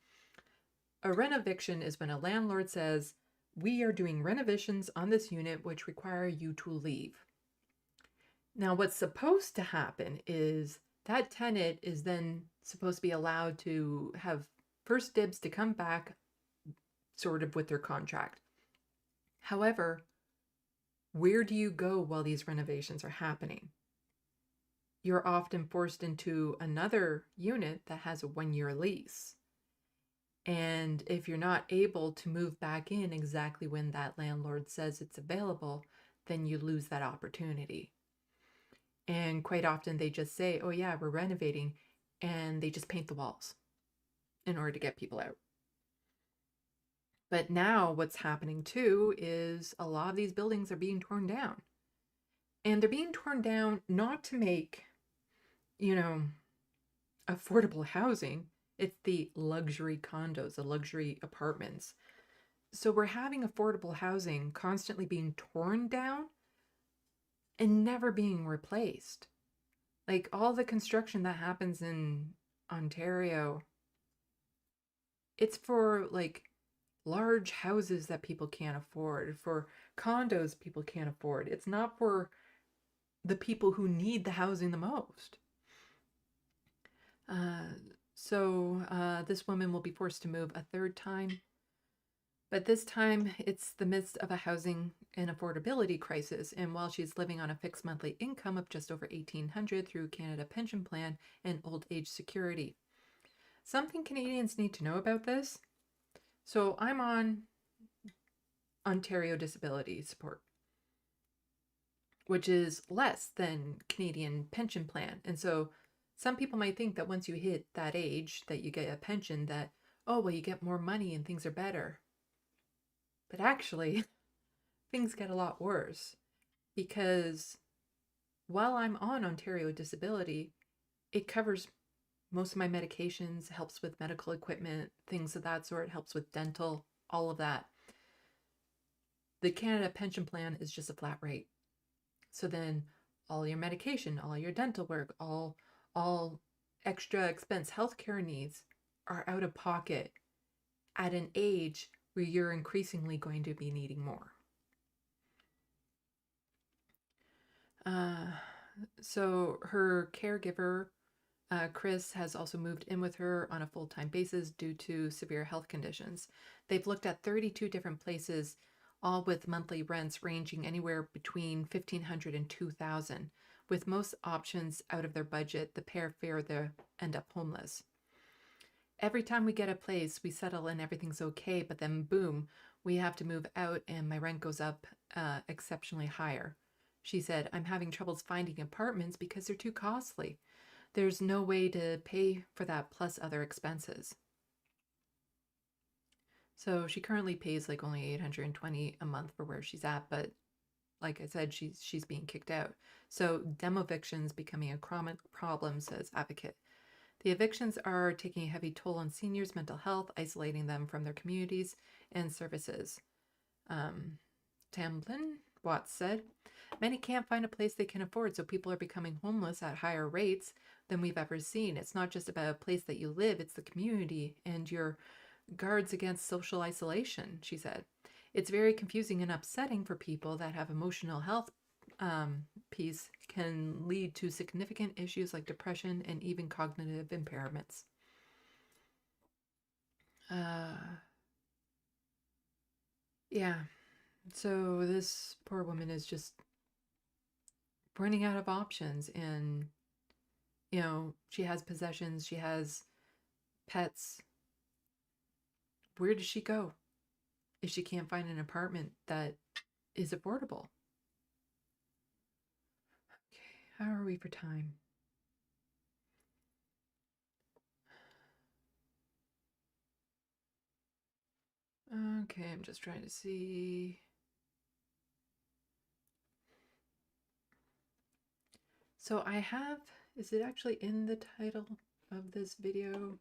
a rent eviction is when a landlord says, we are doing renovations on this unit which require you to leave. Now what's supposed to happen is that tenant is then supposed to be allowed to have first dibs to come back sort of with their contract. However, where do you go while these renovations are happening? You're often forced into another unit that has a 1-year lease. And if you're not able to move back in exactly when that landlord says it's available, then you lose that opportunity. And quite often they just say, oh yeah, we're renovating, and they just paint the walls in order to get people out. But now what's happening too is a lot of these buildings are being torn down. And they're being torn down not to make, you know, affordable housing. It's the luxury condos, the luxury apartments. So we're having affordable housing constantly being torn down and never being replaced. Like all the construction that happens in Ontario, it's for like large houses that people can't afford, for condos people can't afford. It's not for the people who need the housing the most. So this woman will be forced to move a 3rd time, but this time it's the midst of a housing and affordability crisis. And while she's living on a fixed monthly income of just over $1,800 through Canada Pension Plan and Old Age Security. Something Canadians need to know about this. So I'm on Ontario Disability Support, which is less than Canadian Pension Plan. And so some people might think that once you hit that age that you get a pension that, oh, well, you get more money and things are better. But actually, things get a lot worse, because while I'm on Ontario Disability, it covers most of my medications, helps with medical equipment, things of that sort, helps with dental, all of that. the Canada pension plan is just a flat rate. So then all your medication, all your dental work, all extra expense healthcare needs are out of pocket at an age where you're increasingly going to be needing more. So her caregiver, Chris, has also moved in with her on a full-time basis due to severe health conditions. They've looked at 32 different places, all with monthly rents ranging anywhere between $1,500 and $2,000. With most options out of their budget, the pair fear they'll end up homeless. Every time we get a place, we settle and everything's okay, but then boom, we have to move out and my rent goes up exceptionally higher. She said, I'm having troubles finding apartments because they're too costly. There's no way to pay for that plus other expenses. So she currently pays like only $820 a month for where she's at, but like I said, she's being kicked out. So demo evictions becoming a common problem, says advocate. The evictions are taking a heavy toll on seniors' mental health, isolating them from their communities and services. Tamblin Watts said, many can't find a place they can afford, so people are becoming homeless at higher rates than we've ever seen. It's not just about a place that you live, it's the community and your guards against social isolation, she said. It's very confusing and upsetting for people that have emotional health piece can lead to significant issues like depression and even cognitive impairments. Yeah, so this poor woman is just running out of options, and you know, she has possessions, she has pets. Where does she go if she can't find an apartment that is affordable? Okay, how are we for time? Okay, I'm just trying to see. So I have, is it actually in the title of this video?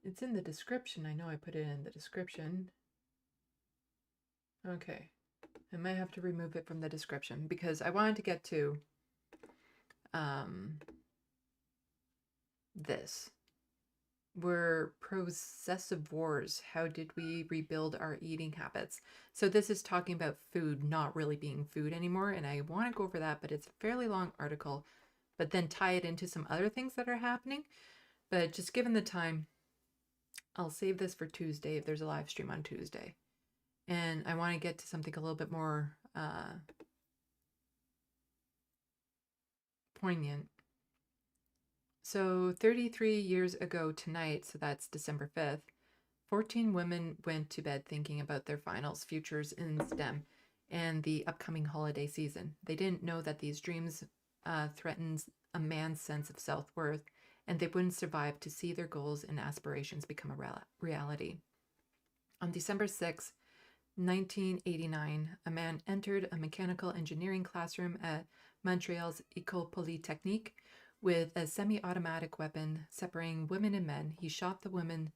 It's in the description. I know I put it in the description. Okay. I might have to remove it from the description because I wanted to get to this. We're processivores. How did we rebuild our eating habits? So this is talking about food not really being food anymore, and I want to go over that, but it's a fairly long article, but then tie it into some other things that are happening. But just given the time, I'll save this for Tuesday if there's a live stream on Tuesday. And I want to get to something a little bit more poignant. So 33 years ago tonight, so that's December 5th, 14 women went to bed thinking about their finals, futures in STEM, and the upcoming holiday season. They didn't know that these dreams threatened a man's sense of self-worth, and they wouldn't survive to see their goals and aspirations become a reality. On December 6, 1989, a man entered a mechanical engineering classroom at Montreal's École Polytechnique with a semi-automatic weapon separating women and men. He shot the women,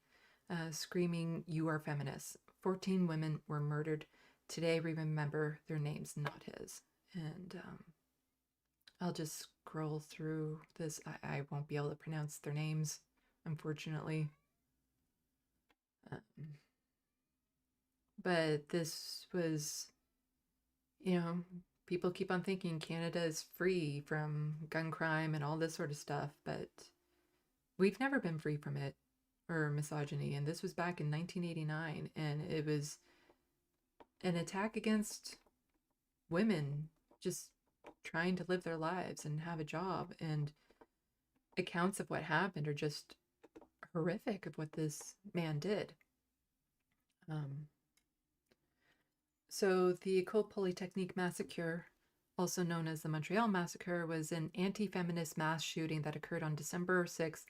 screaming, "You are feminists." 14 women were murdered. Today we remember their names, not his. And I'll just scroll through this. I won't be able to pronounce their names, unfortunately. But this was, you know, people keep on thinking Canada is free from gun crime and all this sort of stuff, but we've never been free from it, or misogyny. And this was back in 1989, and it was an attack against women just trying to live their lives and have a job. And accounts of what happened are just horrific of what this man did. So the École Polytechnique massacre, also known as the Montreal Massacre, was an anti-feminist mass shooting that occurred on December 6,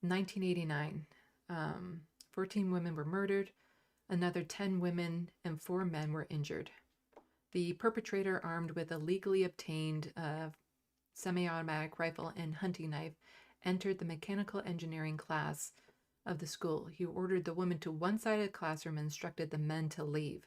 1989. 14 women were murdered, another 10 women and 4 men were injured. The perpetrator, armed with a legally obtained semi-automatic rifle and hunting knife, entered the mechanical engineering class of the school. He ordered the women to one side of the classroom and instructed the men to leave.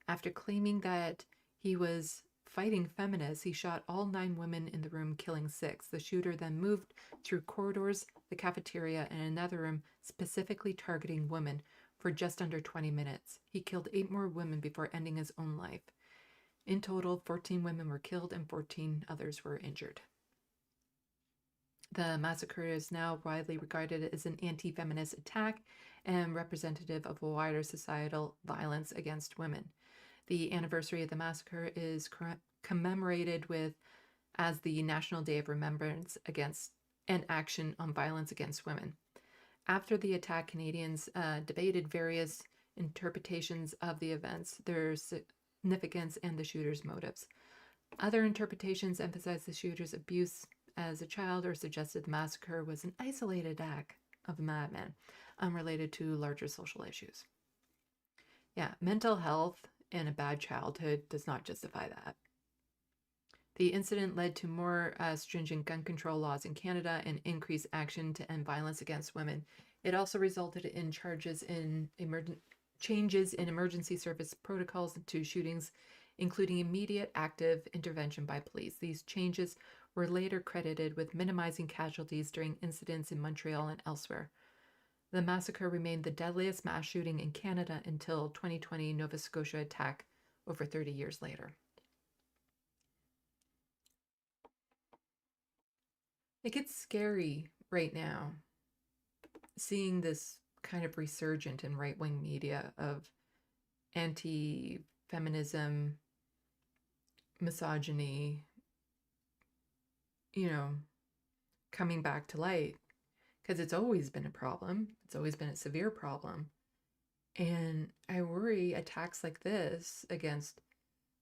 After claiming that he was fighting feminists, he shot all 9 women in the room, killing 6. The shooter then moved through corridors, the cafeteria, and another room, specifically targeting women for just under 20 minutes. He killed 8 more women before ending his own life. In total, 14 women were killed and 14 others were injured. The massacre is now widely regarded as an anti-feminist attack and representative of a wider societal violence against women. The anniversary of the massacre is commemorated as the National Day of Remembrance against and Action on Violence Against Women. After the attack, Canadians debated various interpretations of the events, their significance, and the shooter's motives. Other interpretations emphasized the shooter's abuse as a child or suggested the massacre was an isolated act of a madman, unrelated to larger social issues. Yeah, mental health and a bad childhood does not justify that. The incident led to more stringent gun control laws in Canada and increased action to end violence against women. It also resulted in changes in emergency service protocols to shootings, including immediate active intervention by police. These changes were later credited with minimizing casualties during incidents in Montreal and elsewhere. The massacre remained the deadliest mass shooting in Canada until 2020 Nova Scotia attack over 30 years later. It gets scary right now seeing this kind of resurgent in right-wing media of anti-feminism, misogyny, coming back to light, because it's always been a problem. It's always been a severe problem. And I worry attacks like this against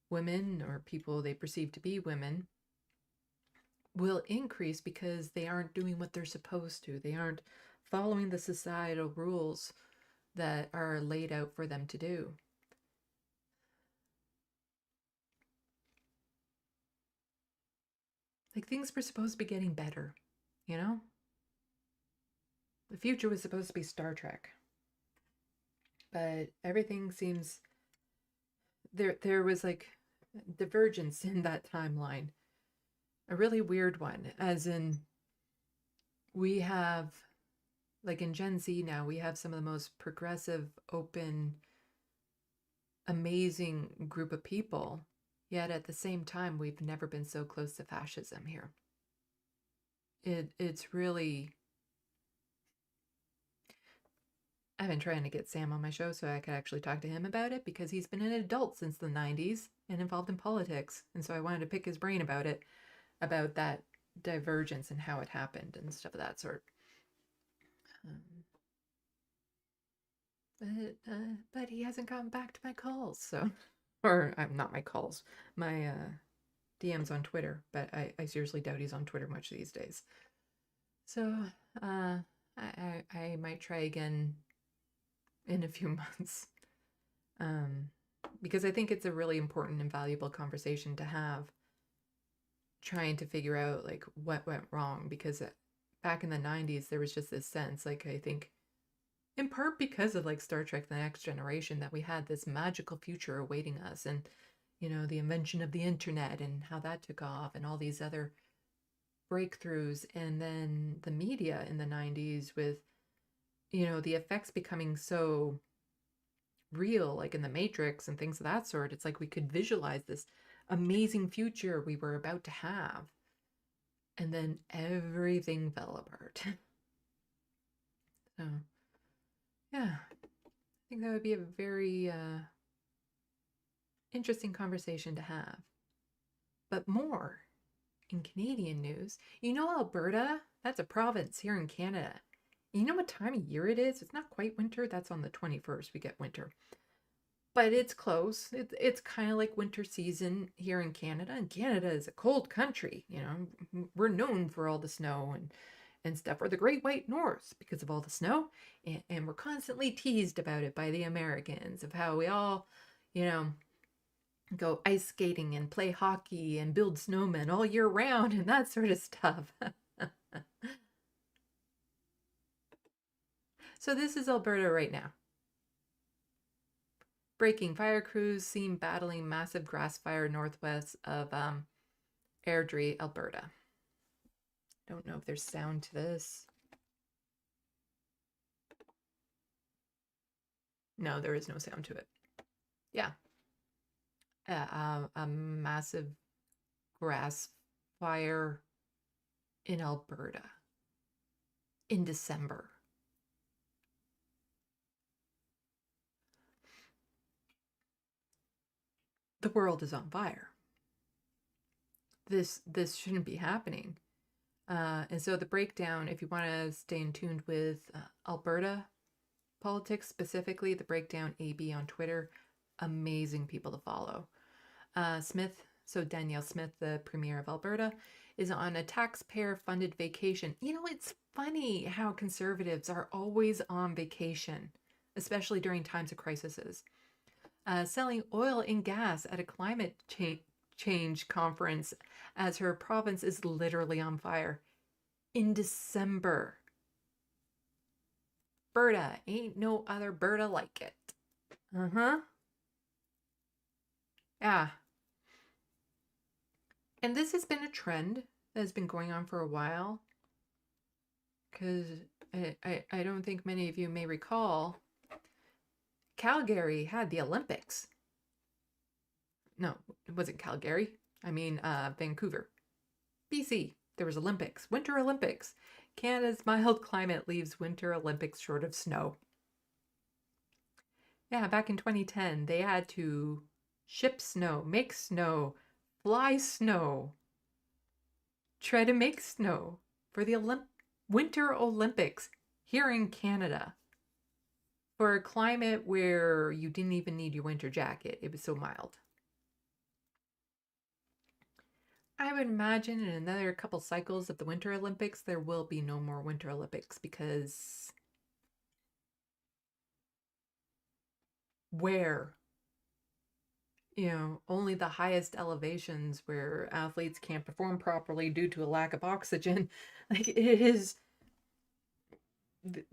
women or people they perceive to be women will increase because they aren't doing what they're supposed to. They aren't following the societal rules that are laid out for them to do. Like, things were supposed to be getting better, The future was supposed to be Star Trek. But everything seems... There was like divergence in that timeline. A really weird one, as in we have, like in Gen Z now, we have some of the most progressive, open, amazing group of people. Yet at the same time, we've never been so close to fascism here. It's really... I've been trying to get Sam on my show so I could actually talk to him about it, because he's been an adult since the 90s and involved in politics. And so I wanted to pick his brain about it, about that divergence and how it happened and stuff of that sort. But he hasn't gotten back to my calls, so... Or not my calls, my DMs on Twitter, but I seriously doubt he's on Twitter much these days. So I might try again in a few months, because I think it's a really important and valuable conversation to have, trying to figure out like what went wrong, because back in the 90s there was just this sense, like, I think in part because of like Star Trek The Next Generation, that we had this magical future awaiting us, and the invention of the internet and how that took off and all these other breakthroughs, and then the media in the 90s with the effects becoming so real, like in the Matrix and things of that sort. It's like we could visualize this amazing future we were about to have, and then everything fell apart. So yeah, I think that would be a very interesting conversation to have. But more in Canadian news, Alberta, that's a province here in Canada. You know what time of year it is? It's not quite winter. That's on the 21st we get winter. But it's close. It's kind of like winter season here in Canada. And Canada is a cold country. We're known for all the snow and stuff, or the Great White North because of all the snow. And we're constantly teased about it by the Americans, of how we all, go ice skating and play hockey and build snowmen all year round and that sort of stuff. So this is Alberta right now. Breaking: fire crews seen battling massive grass fire northwest of Airdrie, Alberta. Don't know if there's sound to this. No, there is no sound to it. Yeah. A massive grass fire in Alberta in December. The world is on fire. This shouldn't be happening. And so the breakdown, if you want to stay in tune with Alberta politics specifically, the breakdown AB on Twitter, amazing people to follow. Smith, so Danielle Smith, the Premier of Alberta, is on a taxpayer-funded vacation. You know, it's funny how conservatives are always on vacation, especially during times of crises. Selling oil and gas at a climate change conference as her province is literally on fire in December. Berta, ain't no other Berta like it. Yeah. And this has been a trend that has been going on for a while, because I don't think many of you may recall, Calgary had the Olympics. No, it wasn't Calgary. I mean, Vancouver. BC, there was Olympics, Winter Olympics. Canada's mild climate leaves Winter Olympics short of snow. Yeah, back in 2010, they had to ship snow, make snow, fly snow, try to make snow for the Winter Olympics here in Canada. For a climate where you didn't even need your winter jacket. It was so mild. I would imagine in another couple cycles of the Winter Olympics, there will be no more Winter Olympics, because where? You know, only the highest elevations where athletes can't perform properly due to a lack of oxygen. Like, it is,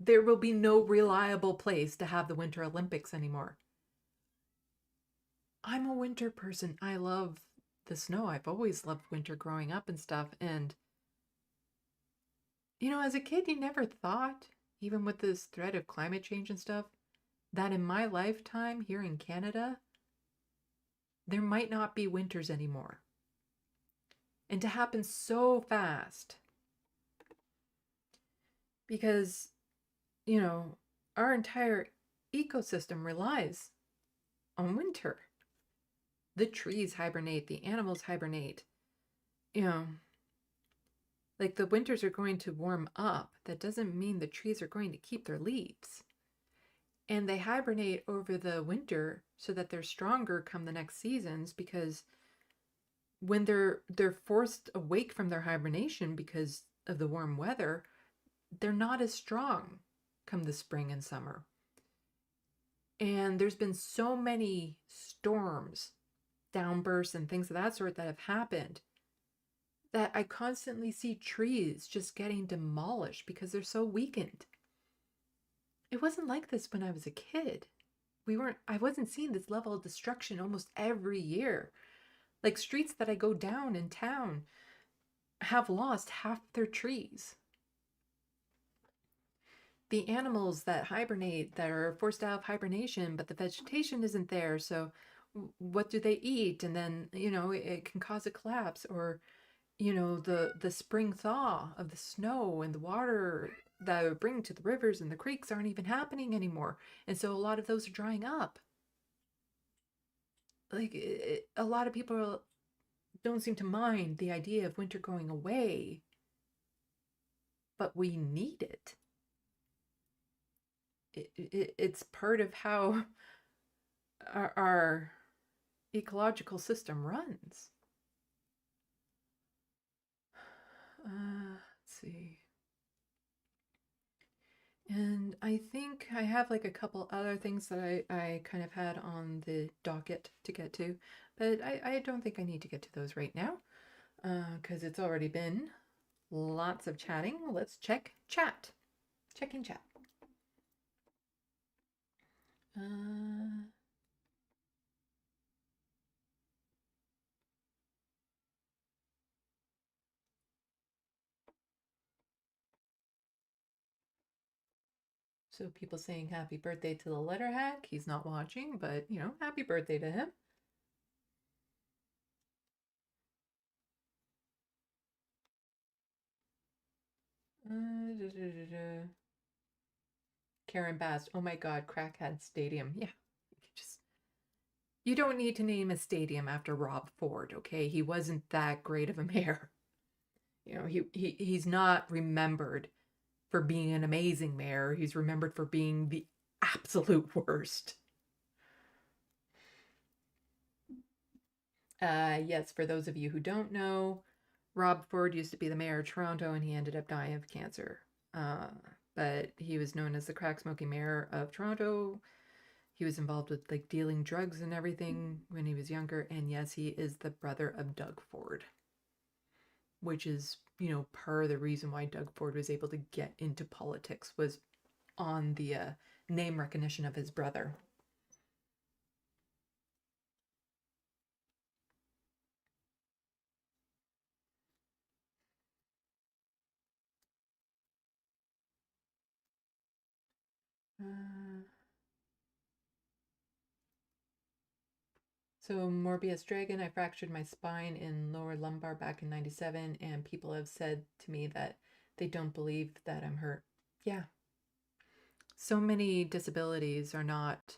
there will be no reliable place to have the Winter Olympics anymore. I'm a winter person. I love the snow. I've always loved winter growing up and stuff. And, you know, as a kid, you never thought, even with this threat of climate change and stuff, that in my lifetime here in Canada, there might not be winters anymore. And to happen so fast. Because, you know, our entire ecosystem relies on winter. The trees hibernate, the animals hibernate. You know, like, the winters are going to warm up. That doesn't mean the trees are going to keep their leaves. And they hibernate over the winter so that they're stronger come the next seasons, because when they're forced awake from their hibernation because of the warm weather, they're not as strong come the spring and summer. And there's been so many storms, downbursts, and things of that sort that have happened, that I constantly see trees just getting demolished because they're so weakened. It wasn't like this when I was a kid. I wasn't seeing this level of destruction almost every year. Like, streets that I go down in town have lost half their trees. The animals that hibernate, that are forced out of hibernation, but the vegetation isn't there, so what do they eat? And then, you know, it can cause a collapse. Or, you know, the spring thaw of the snow and the water that would bring to the rivers and the creeks aren't even happening anymore. And so a lot of those are drying up. Like, a lot of people don't seem to mind the idea of winter going away, but we need it. It's part of how our ecological system runs. Let's see. And I think I have like a couple other things that I kind of had on the docket to get to, but I don't think I need to get to those right now, because it's already been lots of chatting. Let's check chat. Checking chat. So people saying happy birthday to the letter hack. He's not watching, but you know, happy birthday to him. Karen Bast. Oh my God, Crackhead Stadium. Yeah, you don't need to name a stadium after Rob Ford, okay? He wasn't that great of a mayor. You know, he's not remembered for being an amazing mayor. He's remembered for being the absolute worst. Yes, for those of you who don't know, Rob Ford used to be the mayor of Toronto and he ended up dying of cancer. But he was known as the crack smoking mayor of Toronto. He was involved with like dealing drugs and everything when he was younger. And yes, he is the brother of Doug Ford, which is, you know, part of the reason why Doug Ford was able to get into politics was on the name recognition of his brother. So Morbius Dragon, I fractured my spine in lower lumbar back in 97, and people have said to me that they don't believe that I'm hurt. Yeah. So many disabilities are not,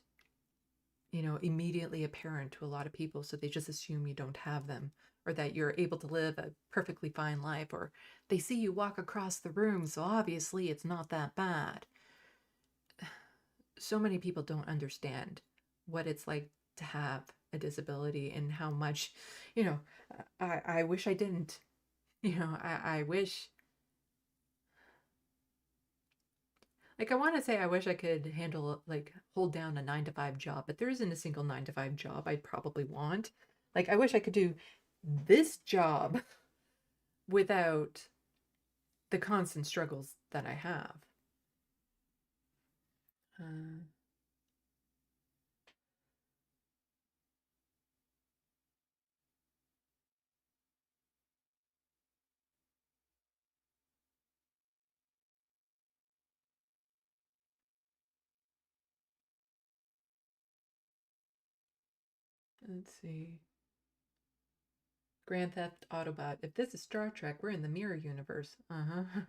you know, immediately apparent to a lot of people, so they just assume you don't have them, or that you're able to live a perfectly fine life, or they see you walk across the room, so obviously it's not that bad. So many people don't understand what it's like to have a disability and how much, you know, I wish I didn't. You know, I wish, like, I want to say I wish I could handle, like, hold down a 9-to-5 job, but there isn't a single 9-to-5 job I'd probably want. Like, I wish I could do this job without the constant struggles that I have. Let's see. Grand Theft Autobot. If this is Star Trek, we're in the mirror universe. Uh-huh.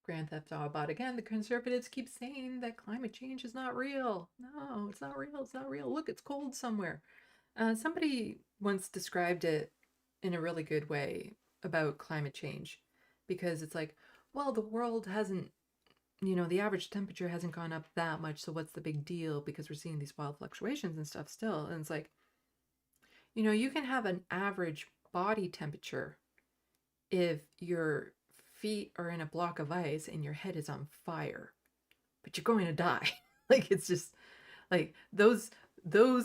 Grand Theft Autobot. Again, the conservatives keep saying that climate change is not real. No, it's not real. It's not real. Look, it's cold somewhere. Somebody once described it in a really good way about climate change, because it's like, well, the world hasn't, you know, the average temperature hasn't gone up that much, so what's the big deal? Because we're seeing these wild fluctuations and stuff still. And it's like, you know, you can have an average body temperature if your feet are in a block of ice and your head is on fire, but you're going to die. Like, it's just like those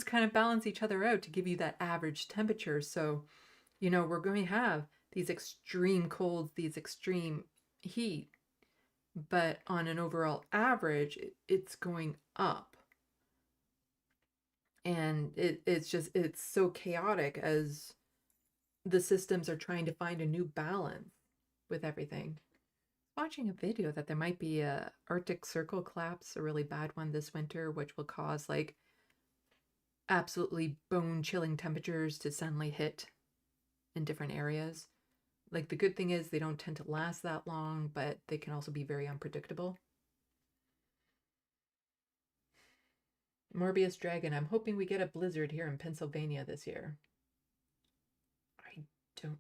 kind of balance each other out to give you that average temperature. So, you know, we're going to have these extreme colds, these extreme heat, but on an overall average, it's going up. And it's so chaotic as the systems are trying to find a new balance with everything. Watching a video that there might be a Arctic Circle collapse, a really bad one this winter, which will cause like absolutely bone-chilling temperatures to suddenly hit in different areas. Like, the good thing is they don't tend to last that long, but they can also be very unpredictable. Morbius Dragon, I'm hoping we get a blizzard here in Pennsylvania this year. Do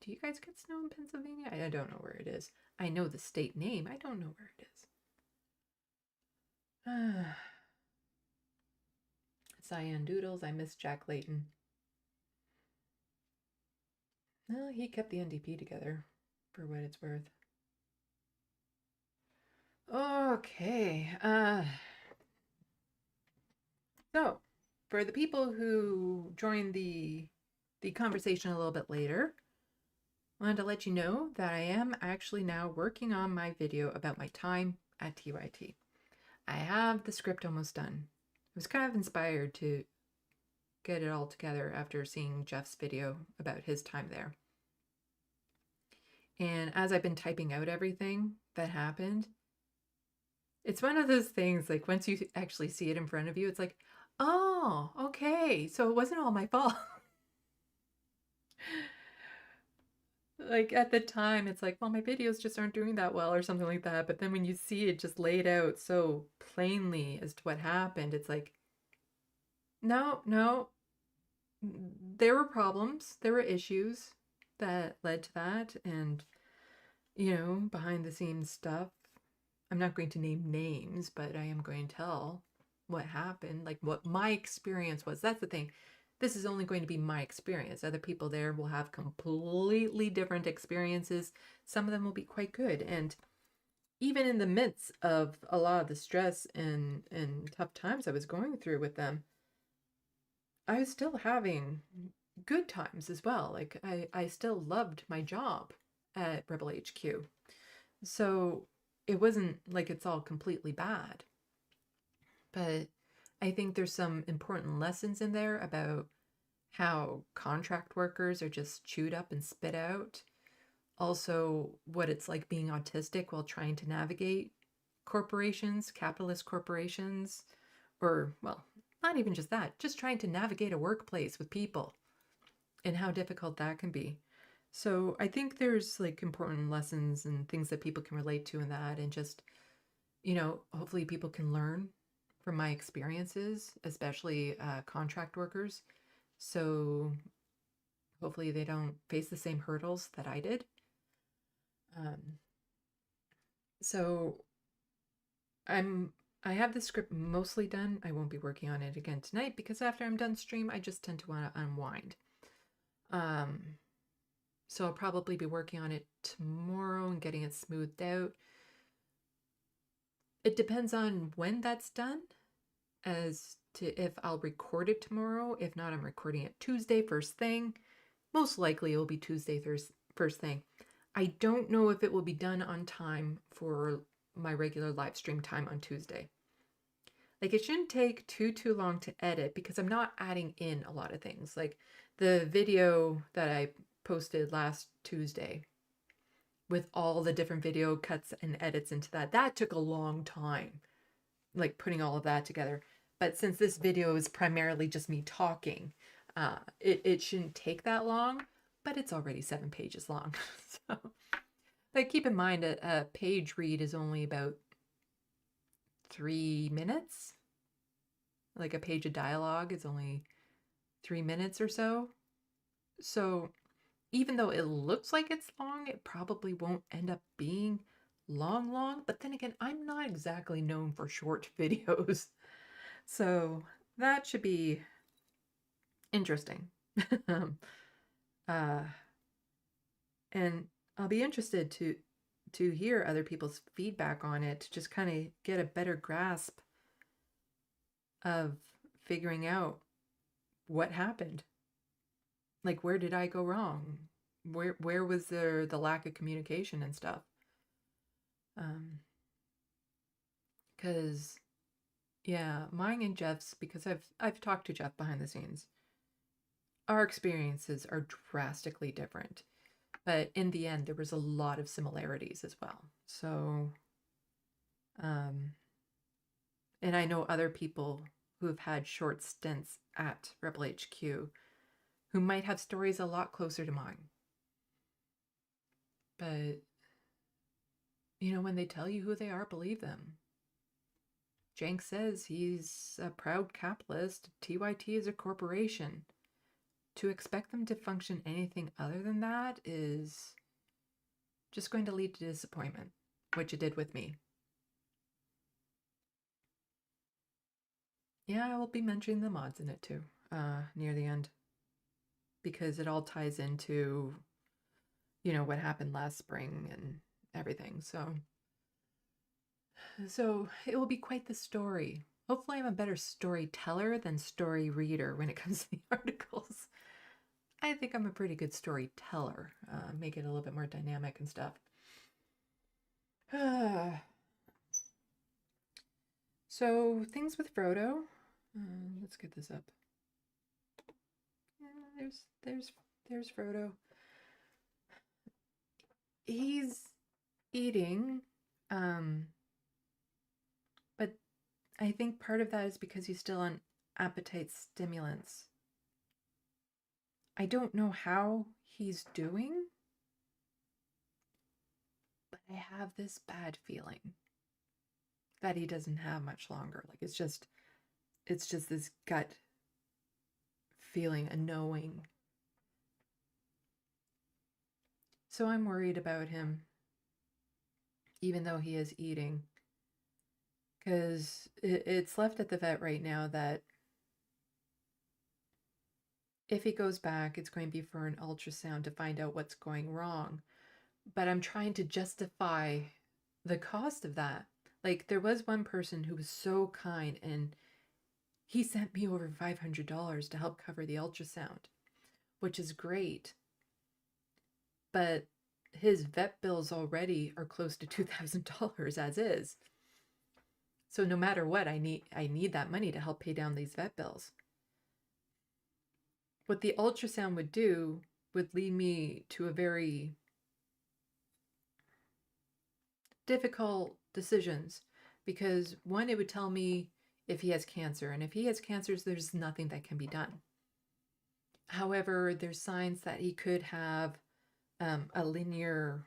you guys get snow in Pennsylvania? I don't know where it is. I know the state name. I don't know where it is. Cyan Doodles, I miss Jack Layton. No, he kept the NDP together, for what it's worth. Okay. So, for the people who joined the conversation a little bit later, wanted to let you know that I am actually now working on my video about my time at TYT. I have the script almost done. I was kind of inspired to get it all together after seeing Jeff's video about his time there. And as I've been typing out everything that happened, it's one of those things, like once you actually see it in front of you, it's like, oh, okay, so it wasn't all my fault. Like at the time, it's like, well, my videos just aren't doing that well or something like that. But then when you see it just laid out so plainly as to what happened, it's like, no, there were problems, there were issues that led to that. And, you know, behind the scenes stuff. I'm not going to name names, but I am going to tell what happened, like what my experience was. That's the thing. This is only going to be my experience. Other people there will have completely different experiences. Some of them will be quite good. And even in the midst of a lot of the stress and tough times I was going through with them, I was still having good times as well. Like I still loved my job at Rebel HQ. So it wasn't like it's all completely bad. But I think there's some important lessons in there about how contract workers are just chewed up and spit out. Also, what it's like being autistic while trying to navigate corporations, capitalist corporations, or, well, not even just that, just trying to navigate a workplace with people and how difficult that can be. So I think there's like important lessons and things that people can relate to in that, and just, you know, hopefully people can learn from my experiences, especially contract workers. So hopefully they don't face the same hurdles that I did. So I have the script mostly done. I won't be working on it again tonight because after I'm done stream, I just tend to want to unwind. So I'll probably be working on it tomorrow and getting it smoothed out. It depends on when that's done as to if I'll record it tomorrow. If not, I'm recording it Tuesday first thing. Most likely it will be Tuesday first thing. I don't know if it will be done on time for my regular live stream time on Tuesday. Like, it shouldn't take too long to edit because I'm not adding in a lot of things. Like the video that I posted last Tuesday with all the different video cuts and edits into that took a long time, like putting all of that together. But since this video is primarily just me talking, it shouldn't take that long, but it's already 7 pages long. So, but keep in mind a page read is only about 3 minutes. Like a page of dialogue is only 3 minutes or so. So even though it looks like it's long, it probably won't end up being long. But then again, I'm not exactly known for short videos. So that should be interesting. And I'll be interested to hear other people's feedback on it, to just kind of get a better grasp of figuring out what happened. Like, where did I go wrong? Where was there the lack of communication and stuff? Because yeah, mine and Jeff's, because I've talked to Jeff behind the scenes, our experiences are drastically different. But in the end, there was a lot of similarities as well. So, and I know other people who have had short stints at Rebel HQ who might have stories a lot closer to mine. But, you know, when they tell you who they are, believe them. Jank says he's a proud capitalist. TYT is a corporation. To expect them to function anything other than that is just going to lead to disappointment, which it did with me. Yeah, I will be mentioning the mods in it too, near the end, because it all ties into, you know, what happened last spring and everything. So it will be quite the story. Hopefully I'm a better storyteller than story reader when it comes to the articles. I think I'm a pretty good storyteller. Make it a little bit more dynamic and stuff. So things with Frodo. Let's get this up. There's Frodo. He's eating, but I think part of that is because he's still on appetite stimulants. I don't know how he's doing, but I have this bad feeling that he doesn't have much longer. Like it's just this gut feeling, a knowing. So I'm worried about him, even though he is eating, because it's left at the vet right now that if he goes back, it's going to be for an ultrasound to find out what's going wrong. But I'm trying to justify the cost of that. Like, there was one person who was so kind, and he sent me over $500 to help cover the ultrasound, which is great. But his vet bills already are close to $2,000 as is. So no matter what, I need that money to help pay down these vet bills. What the ultrasound would do would lead me to a very difficult decisions, because one, it would tell me if he has cancer, and if he has cancers, there's nothing that can be done. However, there's signs that he could have a linear,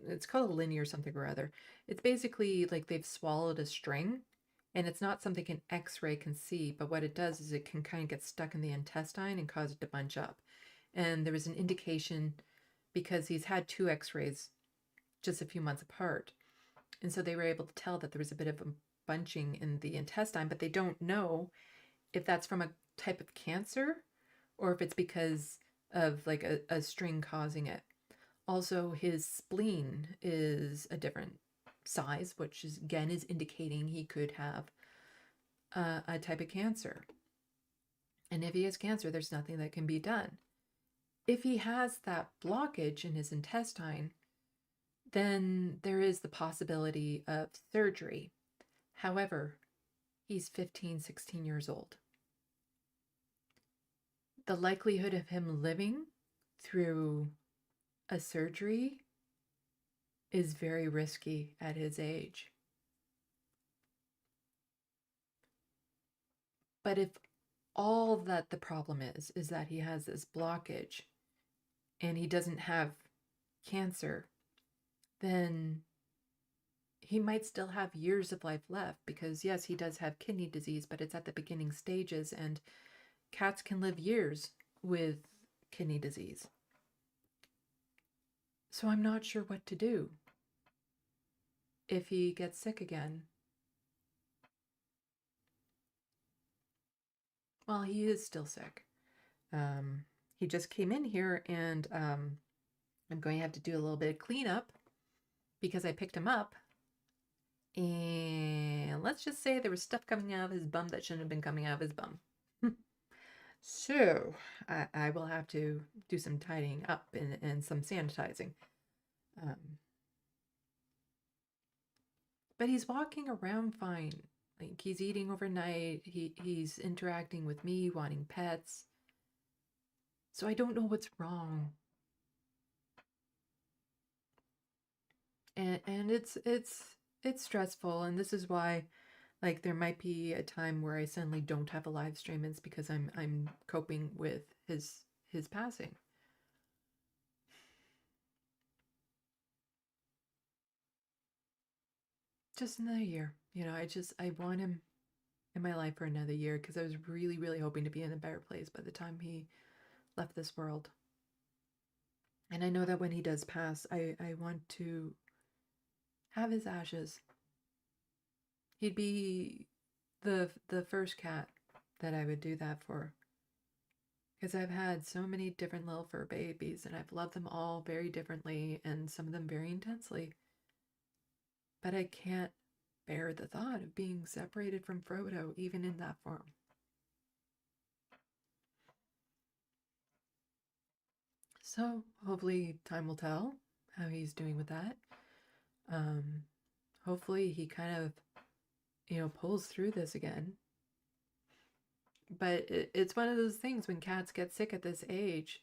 it's called a linear something or other. It's basically like they've swallowed a string, and it's not something an x-ray can see, but what it does is it can kind of get stuck in the intestine and cause it to bunch up. And there was an indication, because he's had 2 x-rays just a few months apart, and so they were able to tell that there was a bit of a bunching in the intestine, but they don't know if that's from a type of cancer or if it's because of like a string causing it. Also, his spleen is a different size, which is, again, is indicating he could have a type of cancer. And if he has cancer, there's nothing that can be done. If he has that blockage in his intestine, then there is the possibility of surgery. However, he's 15, 16 years old. The likelihood of him living through a surgery is very risky at his age. But if all that the problem is that he has this blockage and he doesn't have cancer, then he might still have years of life left, because yes, he does have kidney disease, but it's at the beginning stages, and cats can live years with kidney disease. So I'm not sure what to do if he gets sick again. Well, he is still sick. He just came in here, and I'm going to have to do a little bit of cleanup because I picked him up. And let's just say there was stuff coming out of his bum that shouldn't have been coming out of his bum. So I will have to do some tidying up and some sanitizing. But he's walking around fine. Like, he's eating overnight. He's interacting with me, wanting pets. So I don't know what's wrong. And it's stressful, and this is why, like, there might be a time where I suddenly don't have a live stream. It's because I'm coping with his passing. Just another year. You know, I want him in my life for another year, because I was really, really hoping to be in a better place by the time he left this world. And I know that when he does pass, I want to have his ashes. He'd be the first cat that I would do that for, because I've had so many different little fur babies, and I've loved them all very differently, and some of them very intensely. But I can't bear the thought of being separated from Frodo, even in that form. So hopefully time will tell how he's doing with that. Hopefully he kind of, pulls through this again. But it's one of those things when cats get sick at this age,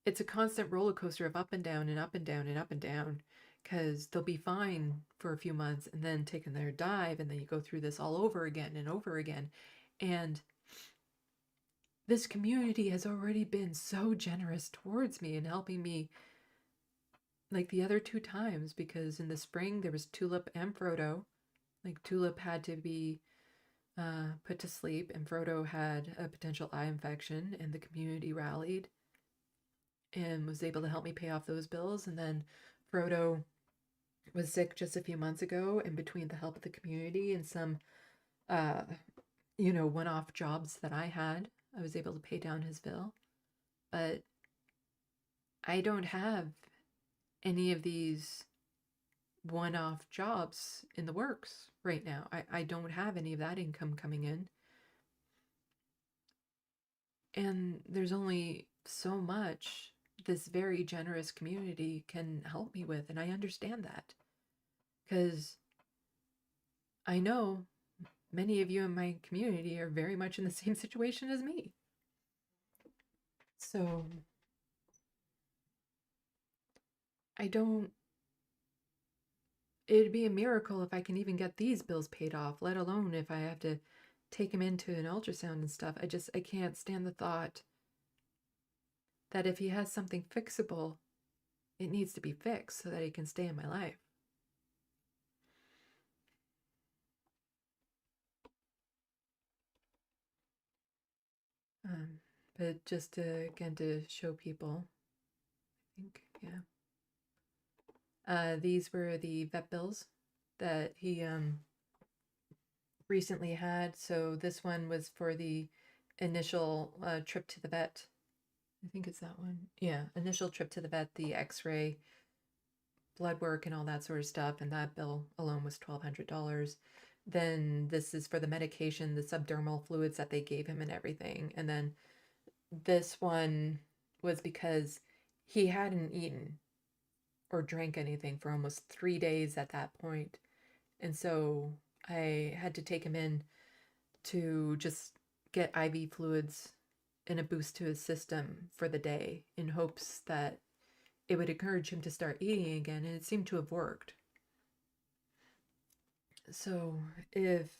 it's a constant roller coaster of up and down and up and down and up and down, because they'll be fine for a few months and then take another dive, and then you go through this all over again and over again. And this community has already been so generous towards me and helping me, like the other 2 times, because in the spring there was Tulip and Frodo. Like Tulip had to be put to sleep, and Frodo had a potential eye infection, and the community rallied and was able to help me pay off those bills. And then Frodo was sick just a few months ago, and between the help of the community and some one-off jobs that I had, I was able to pay down his bill. But I don't have any of these one-off jobs in the works right now. I don't have any of that income coming in. And there's only so much this very generous community can help me with, and I understand that. Because I know many of you in my community are very much in the same situation as me. So it'd be a miracle if I can even get these bills paid off, let alone if I have to take him into an ultrasound and stuff. I can't stand the thought that if he has something fixable, it needs to be fixed so that he can stay in my life. But just to show people, I think, yeah. These were the vet bills that he recently had. So this one was for the initial trip to the vet. I think it's that one. Yeah, initial trip to the vet, the x-ray, blood work, and all that sort of stuff. And that bill alone was $1,200. Then this is for the medication, the subdermal fluids that they gave him and everything. And then this one was because he hadn't eaten or drank anything for almost 3 days at that point. And so I had to take him in to just get IV fluids and a boost to his system for the day in hopes that it would encourage him to start eating again, and it seemed to have worked. So if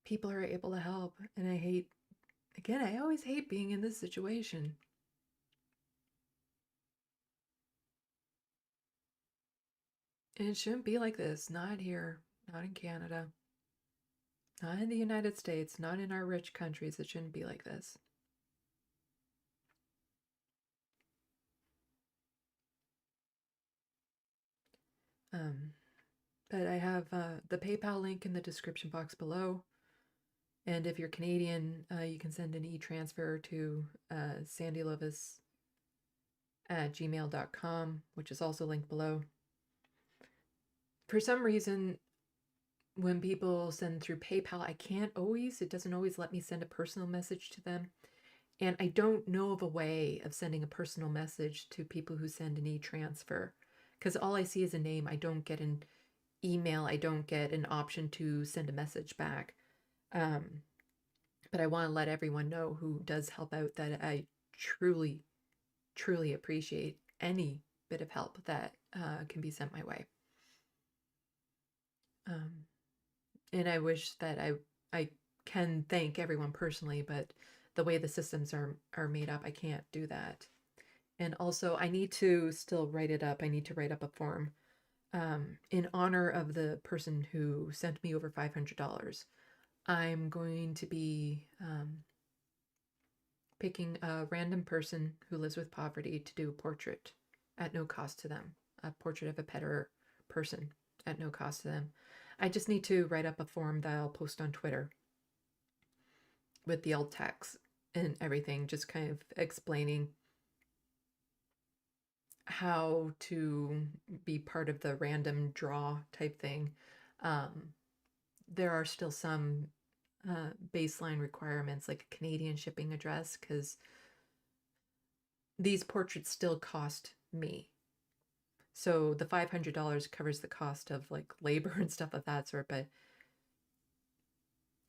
people are able to help, and I always hate being in this situation. And it shouldn't be like this. Not here, not in Canada, not in the United States, not in our rich countries. It shouldn't be like this. But I have the PayPal link in the description box below. And if you're Canadian, you can send an e-transfer to SandeeLovas at gmail.com, which is also linked below. For some reason, when people send through PayPal, it doesn't always let me send a personal message to them. And I don't know of a way of sending a personal message to people who send an e-transfer, because all I see is a name. I don't get an email. I don't get an option to send a message back. But I want to let everyone know who does help out that I truly, truly appreciate any bit of help that can be sent my way. And I wish that I can thank everyone personally, but the way the systems are made up, I can't do that. And also, I need to still write it up. I need to write up a form in honor of the person who sent me over $500. I'm going to be picking a random person who lives with poverty to do a portrait at no cost to them, a portrait of a pet or person at no cost to them. I just need to write up a form that I'll post on Twitter with the alt text and everything, just kind of explaining how to be part of the random draw type thing. There are still some baseline requirements like a Canadian shipping address, because these portraits still cost me. So the $500 covers the cost of like labor and stuff of that sort, but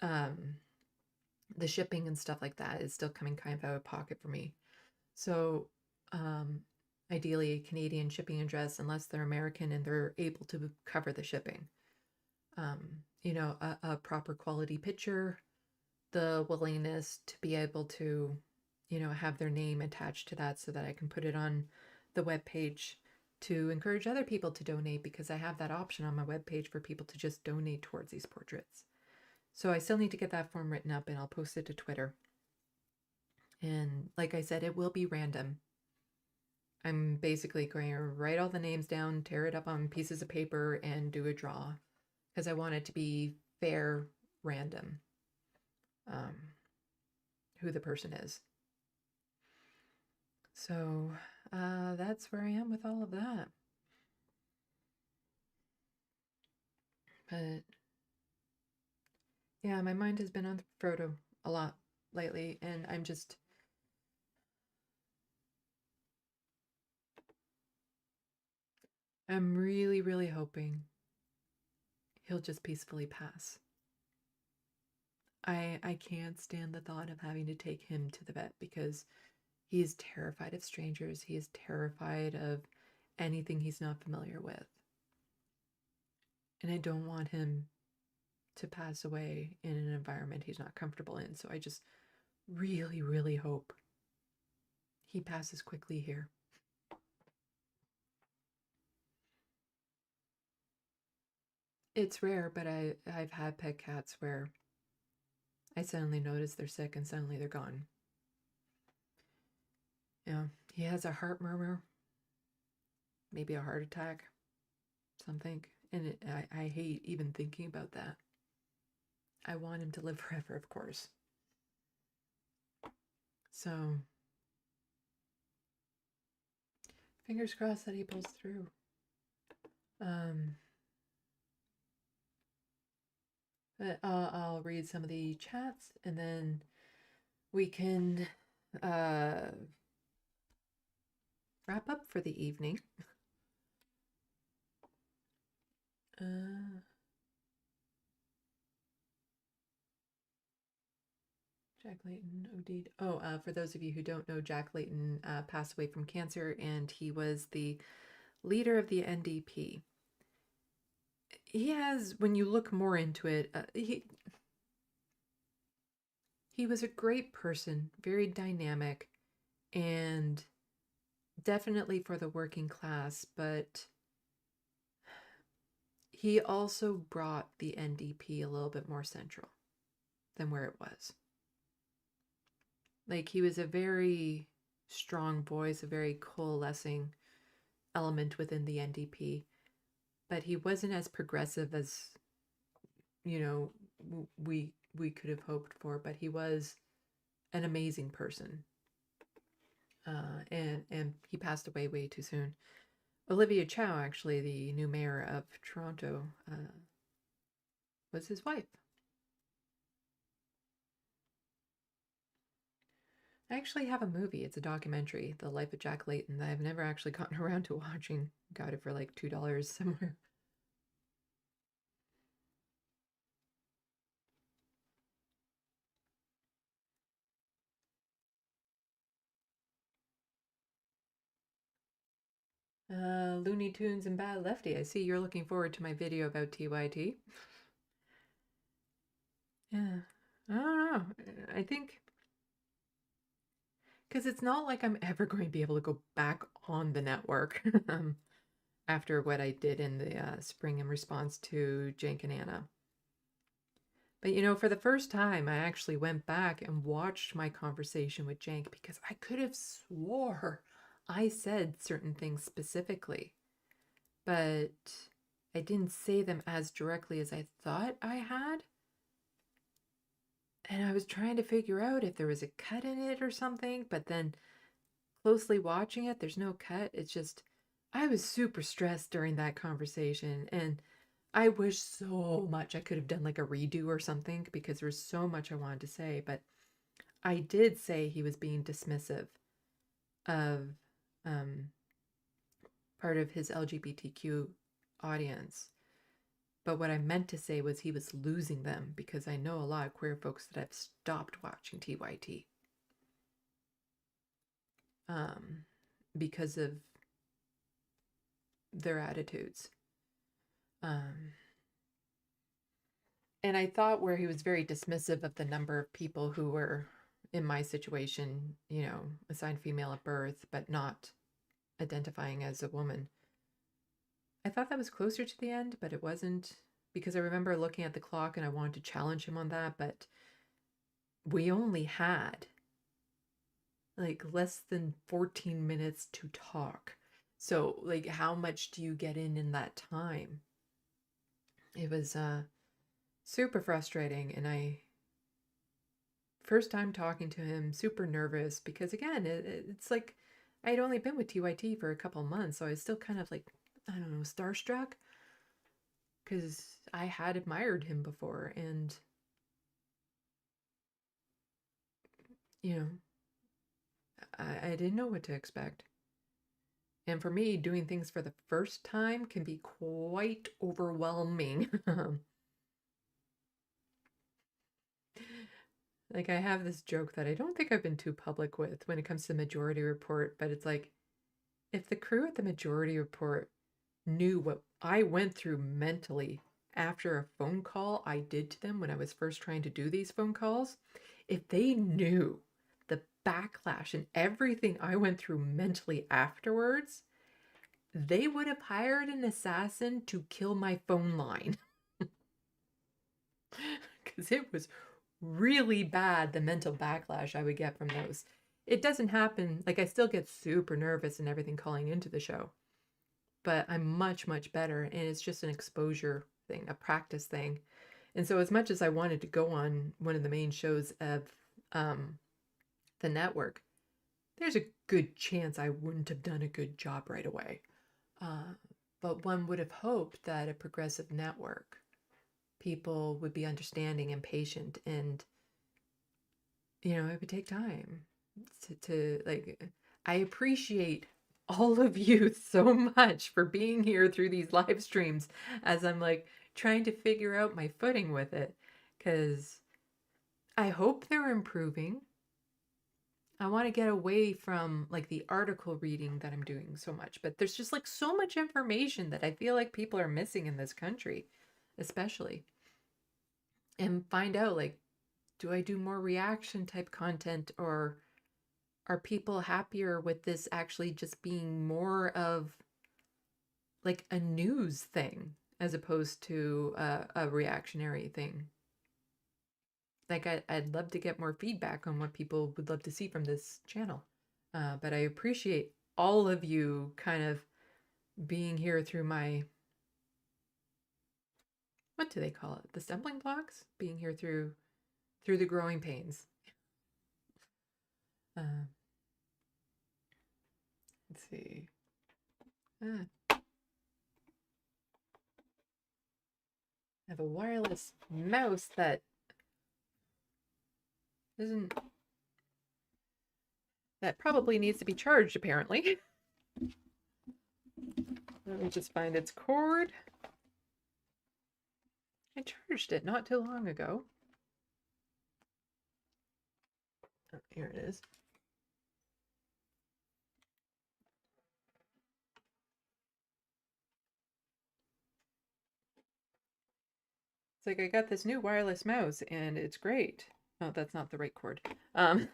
the shipping and stuff like that is still coming kind of out of pocket for me. So ideally a Canadian shipping address, unless they're American and they're able to cover the shipping. You know, a proper quality picture, the willingness to be able to, you know, have their name attached to that so that I can put it on the webpage to encourage other people to donate, because I have that option on my webpage for people to just donate towards these portraits. So I still need to get that form written up, and I'll post it to Twitter. And like I said, it will be random. I'm basically going to write all the names down, tear it up on pieces of paper, and do a draw, because I want it to be fair, random, who the person is. So that's where I am with all of that. But yeah, my mind has been on Frodo a lot lately, and I'm really, really hoping he'll just peacefully pass. I can't stand the thought of having to take him to the vet, because he is terrified of strangers. He is terrified of anything he's not familiar with. And I don't want him to pass away in an environment he's not comfortable in. So I just really, really hope he passes quickly here. It's rare, but I've had pet cats where I suddenly notice they're sick and suddenly they're gone. Yeah, he has a heart murmur, maybe a heart attack, something. And I hate even thinking about that. I want him to live forever, of course. So, fingers crossed that he pulls through. But I'll read some of the chats, and then we can wrap up for the evening. Jack Layton OD'd. Oh, for those of you who don't know, Jack Layton passed away from cancer, and he was the leader of the NDP. He has, when you look more into it, he was a great person, very dynamic, and definitely for the working class, but he also brought the NDP a little bit more central than where it was. Like, he was a very strong voice, a very coalescing element within the NDP, but he wasn't as progressive as, you know, we could have hoped for, but he was an amazing person. And he passed away way too soon. Olivia Chow, actually, the new mayor of Toronto, was his wife. I actually have a movie. It's a documentary, The Life of Jack Layton, that I've never actually gotten around to watching. Got it for like $2 somewhere. Looney Tunes and Bad Lefty. I see you're looking forward to my video about TYT. Yeah, I don't know. I think because it's not like I'm ever going to be able to go back on the network after what I did in the spring in response to Cenk and Anna. But, you know, for the first time, I actually went back and watched my conversation with Cenk, because I could have swore I said certain things specifically, but I didn't say them as directly as I thought I had. And I was trying to figure out if there was a cut in it or something, but then closely watching it, there's no cut. It's just, I was super stressed during that conversation, and I wish so much I could have done like a redo or something, because there was so much I wanted to say, but I did say he was being dismissive of part of his LGBTQ audience. But what I meant to say was he was losing them, because I know a lot of queer folks that have stopped watching TYT because of their attitudes. And I thought where he was very dismissive of the number of people who were in my situation, you know, assigned female at birth, but not identifying as a woman. I thought that was closer to the end, but it wasn't, because I remember looking at the clock and I wanted to challenge him on that, but we only had like less than 14 minutes to talk. So like, how much do you get in that time? It was super frustrating, and first time talking to him, super nervous, because again, it's like I'd only been with TYT for a couple months, so I was still kind of like, I don't know, starstruck, because I had admired him before, and you know, I didn't know what to expect. And for me, doing things for the first time can be quite overwhelming. Like, I have this joke that I don't think I've been too public with when it comes to Majority Report, but it's like, if the crew at the Majority Report knew what I went through mentally after a phone call I did to them when I was first trying to do these phone calls, if they knew the backlash and everything I went through mentally afterwards, they would have hired an assassin to kill my phone line. Because it was really bad, the mental backlash I would get from those. It doesn't happen, like, I still get super nervous and everything calling into the show, but I'm much, much better, and it's just an exposure thing, a practice thing. And so as much as I wanted to go on one of the main shows of the network, there's a good chance I wouldn't have done a good job right away. But one would have hoped that a progressive network, people would be understanding and patient, and you know, it would take time to like, I appreciate all of you so much for being here through these live streams as I'm like trying to figure out my footing with it, because I hope they're improving. I want to get away from like the article reading that I'm doing so much, but there's just like so much information that I feel like people are missing in this country, especially. And find out, like, do I do more reaction type content, or are people happier with this actually just being more of like a news thing as opposed to a reactionary thing? Like, I'd love to get more feedback on what people would love to see from this channel. But I appreciate all of you kind of being here through my, what do they call it? The stumbling blocks? Being here through the growing pains. Let's see. I have a wireless mouse that probably needs to be charged, apparently. Let me just find its cord. I charged it not too long ago. Oh, here it is. It's like I got this new wireless mouse and it's great. Oh, that's not the right cord. But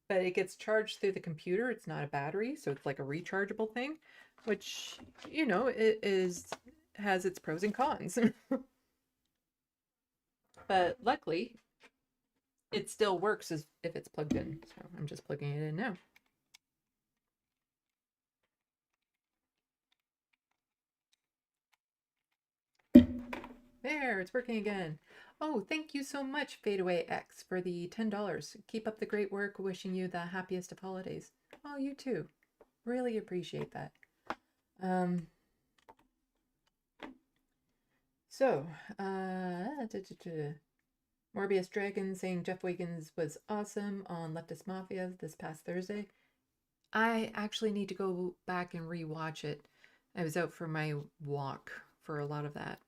it gets charged through the computer. It's not a battery, so it's like a rechargeable thing, which, you know, it has its pros and cons. But luckily, it still works as if it's plugged in. So I'm just plugging it in now. There, it's working again. Oh, thank you so much, FadeAwayX, for the $10. Keep up the great work. Wishing you the happiest of holidays. Oh, you too. Really appreciate that. Morbius Dragon saying Jeff Wiggins was awesome on Leftist Mafia this past Thursday. I actually need to go back and rewatch it. I was out for my walk for a lot of that.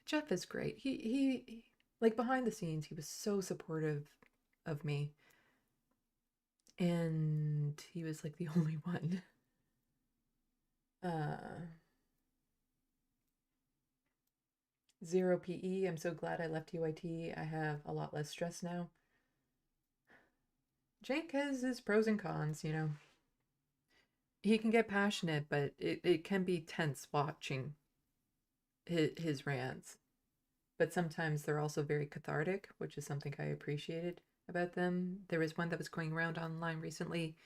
Jeff is great. He like behind the scenes, he was so supportive of me. And he was like the only one. Zero PE. I'm so glad I left UIT. I have a lot less stress now. Jake has his pros and cons, you know. He can get passionate, but it can be tense watching his rants. But sometimes they're also very cathartic, which is something I appreciated about them. There was one that was going around online recently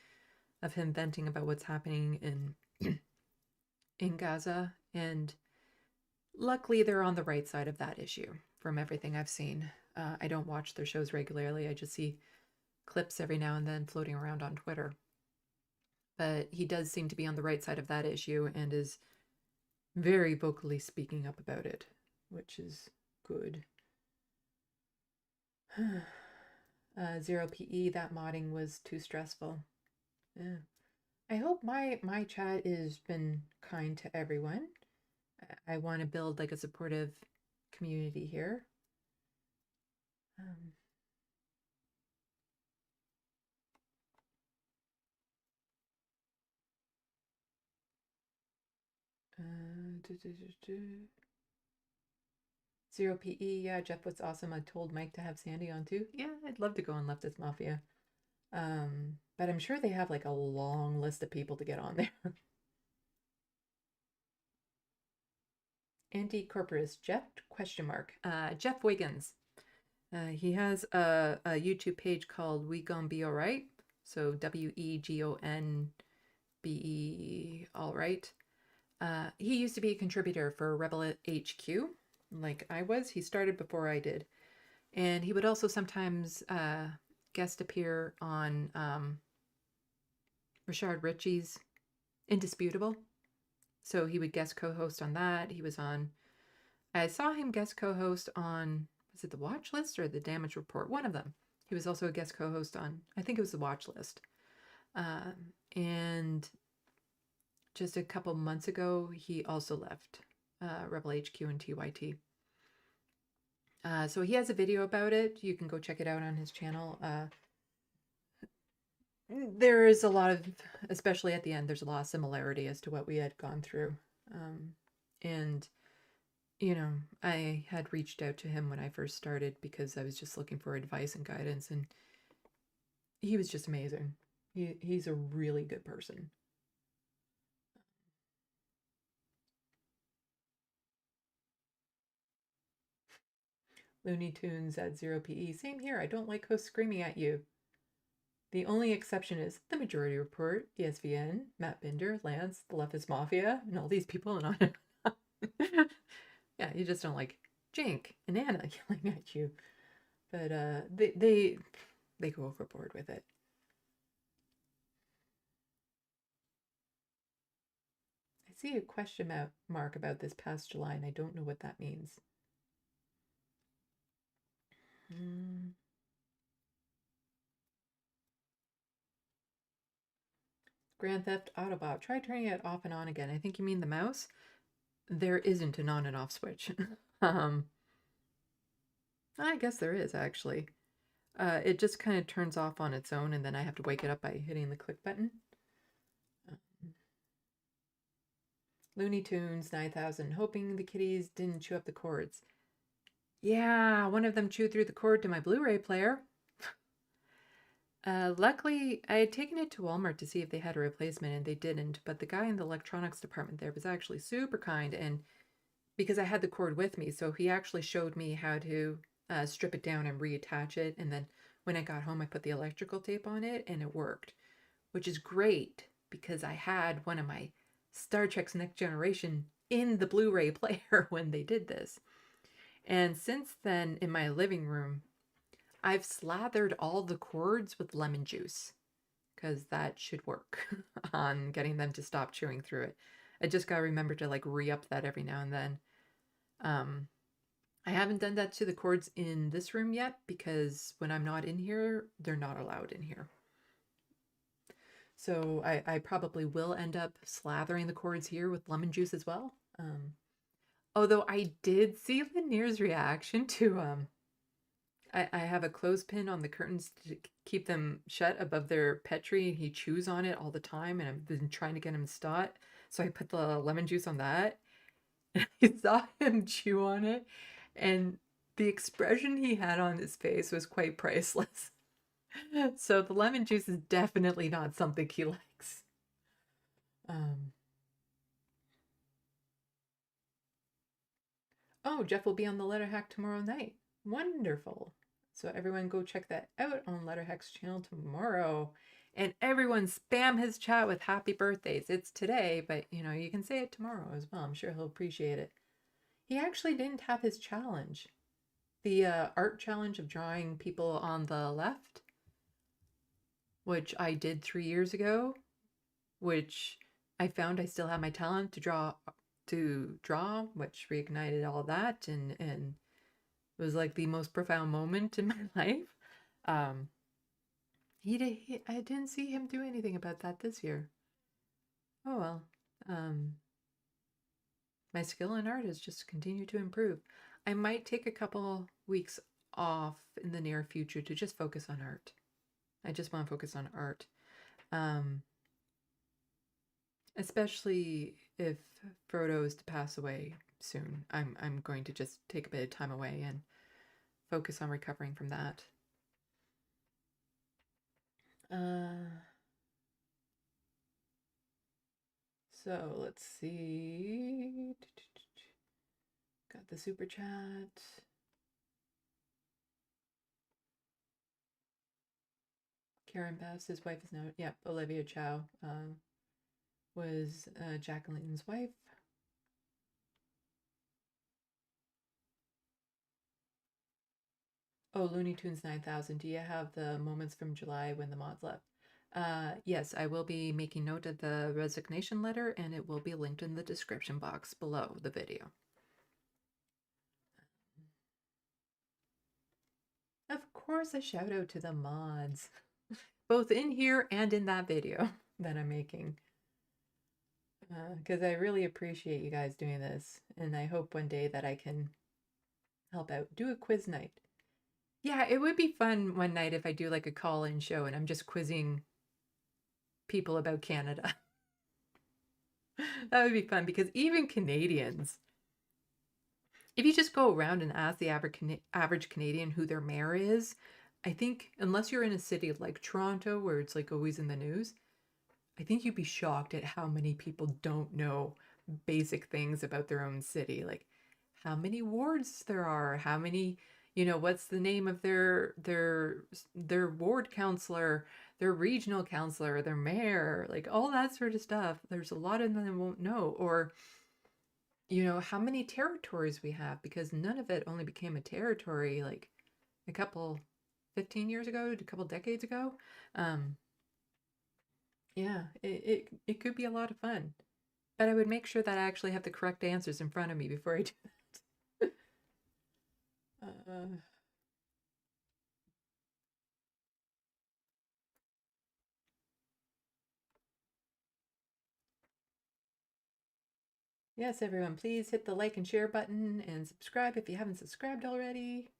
of him venting about what's happening in Gaza, and luckily they're on the right side of that issue from everything I've seen. I don't watch their shows regularly. I just see clips every now and then floating around on Twitter. But he does seem to be on the right side of that issue and is very vocally speaking up about it, which is good. Zero PE, that modding was too stressful. Yeah. I hope my chat has been kind to everyone. I want to build like a supportive community here. Zero PE, yeah, Jeff, what's awesome. I told Mike to have Sandy on too. Yeah, I'd love to go on Leftist Mafia. But I'm sure they have like a long list of people to get on there. Anti-corporatist Jeff, question mark. Jeff Wiggins. He has a YouTube page called We Gon Be Alright. So WEGONBE Alright. He used to be a contributor for Rebel HQ, like I was. He started before I did. And he would also sometimes guest appear on Rashard Ritchie's Indisputable. So he would guest co-host on that. He was on, I saw him guest co-host on, was it The Watch List or The Damage Report? One of them. He was also a guest co-host on, I think it was The Watch List. And just a couple months ago, he also left Rebel HQ and TYT. So he has a video about it. You can go check it out on his channel. There is a lot of, especially at the end, there's a lot of similarity as to what we had gone through. And, you know, I had reached out to him when I first started because I was just looking for advice and guidance, and he was just amazing. He's a really good person. Looney Tunes at Zero PE. Same here. I don't like hosts screaming at you. The only exception is The Majority Report, ESVN, Matt Binder, Lance, the Leftist Mafia, and all these people. And on. Yeah, you just don't like Jink and Anna yelling at you. But they go overboard with it. I see a question mark about this past July, and I don't know what that means. Grand Theft Autobot. Try turning it off and on again. I think you mean the mouse. There isn't an on and off switch. I guess there is, actually. It just kind of turns off on its own, and then I have to wake it up by hitting the click button. Looney Tunes 9000. Hoping the kitties didn't chew up the cords. Yeah, one of them chewed through the cord to my Blu-ray player. Luckily, I had taken it to Walmart to see if they had a replacement, and they didn't, but the guy in the electronics department there was actually super kind, and because I had the cord with me, so he actually showed me how to strip it down and reattach it, and then when I got home, I put the electrical tape on it, and it worked, which is great, because I had one of my Star Trek's Next Generation in the Blu-ray player when they did this. And since then, in my living room, I've slathered all the cords with lemon juice because that should work on getting them to stop chewing through it. I just got to remember to like re-up that every now and then. I haven't done that to the cords in this room yet because when I'm not in here, they're not allowed in here. So I probably will end up slathering the cords here with lemon juice as well. Although I did see Lanier's reaction to I have a clothespin on the curtains to keep them shut above their pet tree, and he chews on it all the time, and I've been trying to get him to stop. So I put the lemon juice on that, and I saw him chew on it, and the expression he had on his face was quite priceless. So the lemon juice is definitely not something he likes. Oh, Jeff will be on the Letter Hack tomorrow night. Wonderful. So everyone go check that out on Letterhack's channel tomorrow. And everyone spam his chat with happy birthdays. It's today, but you know, you can say it tomorrow as well. I'm sure he'll appreciate it. He actually didn't have his challenge. The art challenge of drawing people on the left, which I did 3 years ago, which I found I still have my talent to draw, which reignited all that, and it was like the most profound moment in my life. I didn't see him do anything about that this year. Oh well. My skill in art has just continued to improve. I might take a couple weeks off in the near future to just focus on art. I just want to focus on art. Especially if Frodo is to pass away soon. I'm going to just take a bit of time away and focus on recovering from that. So let's see. Got the super chat. Karen Bass, his wife is now, yep, Olivia Chow was Jacqueline's wife. Oh, Looney Tunes 9000. Do you have the moments from July when the mods left? Yes, I will be making note of the resignation letter, and it will be linked in the description box below the video. Of course, a shout out to the mods, both in here and in that video that I'm making. Because I really appreciate you guys doing this, and I hope one day that I can help out. Do a quiz night. Yeah, it would be fun one night if I do like a call-in show and I'm just quizzing people about Canada. That would be fun, because even Canadians, if you just go around and ask the average Canadian who their mayor is, I think unless you're in a city like Toronto where it's like always in the news, I think you'd be shocked at how many people don't know basic things about their own city, like how many wards there are, how many, you know, what's the name of their ward councillor, their regional councillor, their mayor, like all that sort of stuff. There's a lot of them won't know. Or, you know, how many territories we have, because none of it only became a territory like a couple 15 years ago, a couple decades ago. Yeah, it could be a lot of fun, but I would make sure that I actually have the correct answers in front of me before I do that. Yes, everyone, please hit the like and share button and subscribe if you haven't subscribed already.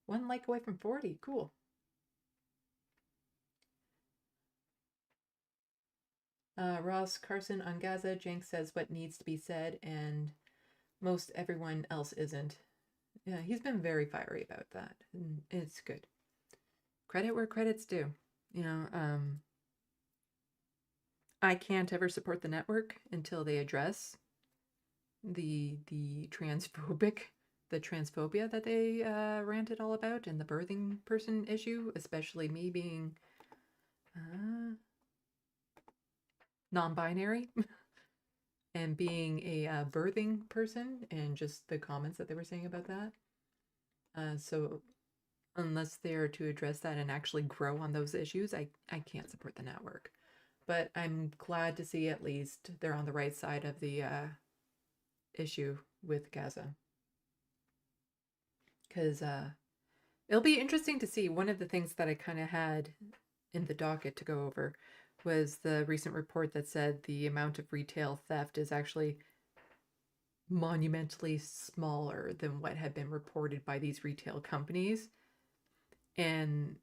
1 like away from 40. Cool. Ross Carson on Gaza. Jenks says what needs to be said, and most everyone else isn't. Yeah, he's been very fiery about that, and it's good. Credit where credit's due. You know, I can't ever support the network until they address the transphobia that they ranted all about, and the birthing person issue, especially me being non-binary and being a birthing person, and just the comments that they were saying about that. So unless they're to address that and actually grow on those issues, I can't support the network. But I'm glad to see at least they're on the right side of the issue with Gaza. Because it'll be interesting to see. One of the things that I kind of had in the docket to go over was the recent report that said the amount of retail theft is actually monumentally smaller than what had been reported by these retail companies. And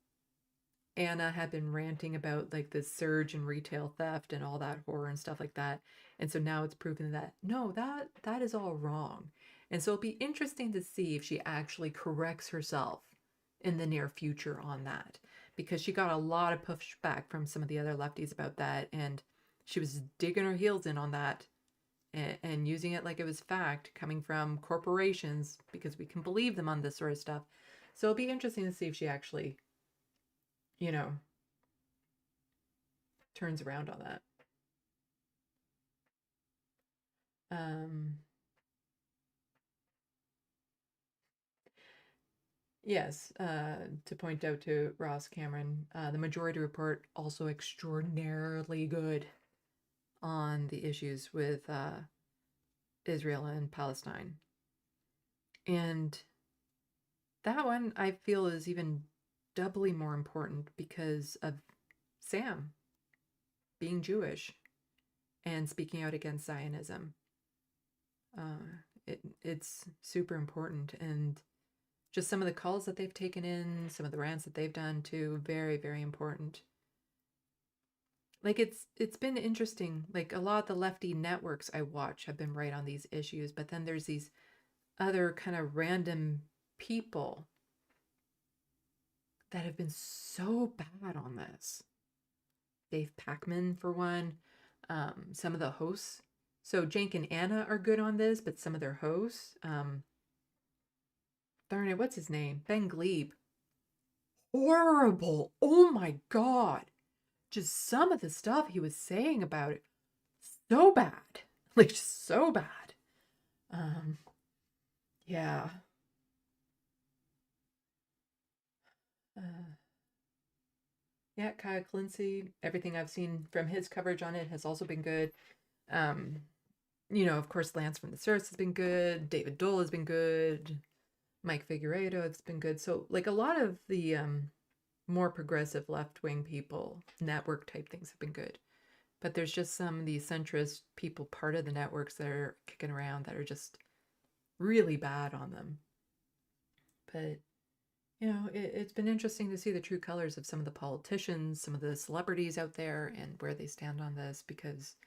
Anna had been ranting about like the surge in retail theft and all that horror and stuff like that. And so now it's proven that no, that is all wrong. And so it'll be interesting to see if she actually corrects herself in the near future on that, because she got a lot of pushback from some of the other lefties about that, and she was digging her heels in on that and using it like it was fact coming from corporations, because we can believe them on this sort of stuff. So it'll be interesting to see if she actually, you know, turns around on that. Yes, to point out to Ross Cameron, the majority report also extraordinarily good on the issues with Israel and Palestine. And that one I feel is even doubly more important because of Sam being Jewish and speaking out against Zionism. It's super important, and just some of the calls that they've taken in, some of the rants that they've done too, very, very important. Like it's been interesting. Like a lot of the lefty networks I watch have been right on these issues, but then there's these other kind of random people that have been so bad on this. Dave Pacman, for one, some of the hosts. So Cenk and Anna are good on this, but some of their hosts, darn it, what's his name? Ben Glebe. Horrible. Oh my God. Just some of the stuff he was saying about it. So bad. Like, just so bad. Yeah. Yeah, Kyle Clancy, everything I've seen from his coverage on it has also been good. You know, of course, Lance from the Source has been good. David Dole has been good. Mike Figueredo has been good. So, like, a lot of the more progressive left-wing people, network type things have been good. But there's just some of the centrist people, part of the networks that are kicking around that are just really bad on them. But, you know, it's been interesting to see the true colors of some of the politicians, some of the celebrities out there, and where they stand on this, because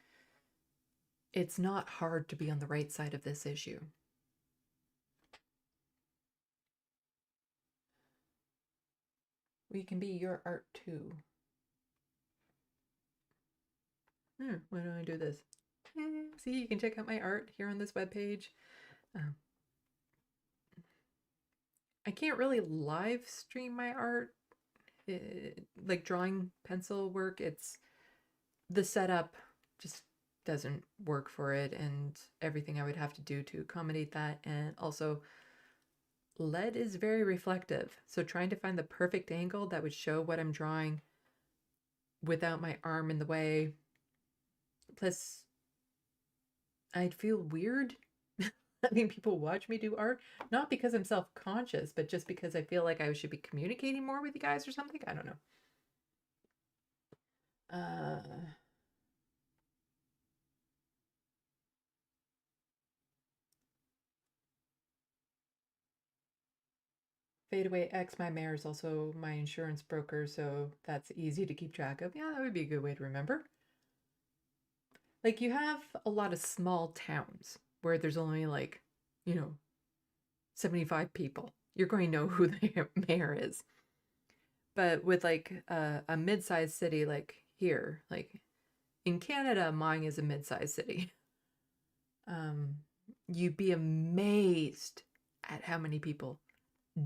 it's not hard to be on the right side of this issue. We can be your art too. Why don't I do this? See, you can check out my art here on this webpage. I can't really live stream my art, like drawing pencil work. It's the setup just doesn't work for it, and everything I would have to do to accommodate that. And also, lead is very reflective, so trying to find the perfect angle that would show what I'm drawing without my arm in the way. Plus, I'd feel weird letting people watch me do art, not because I'm self-conscious, but just because I feel like I should be communicating more with you guys or something. I don't know. Fadeaway X, my mayor, is also my insurance broker, so that's easy to keep track of. Yeah, that would be a good way to remember. Like, you have a lot of small towns where there's only, like, you know, 75 people. You're going to know who the mayor is. But with, like, a mid-sized city like here, like in Canada, mine is a mid-sized city. You'd be amazed at how many people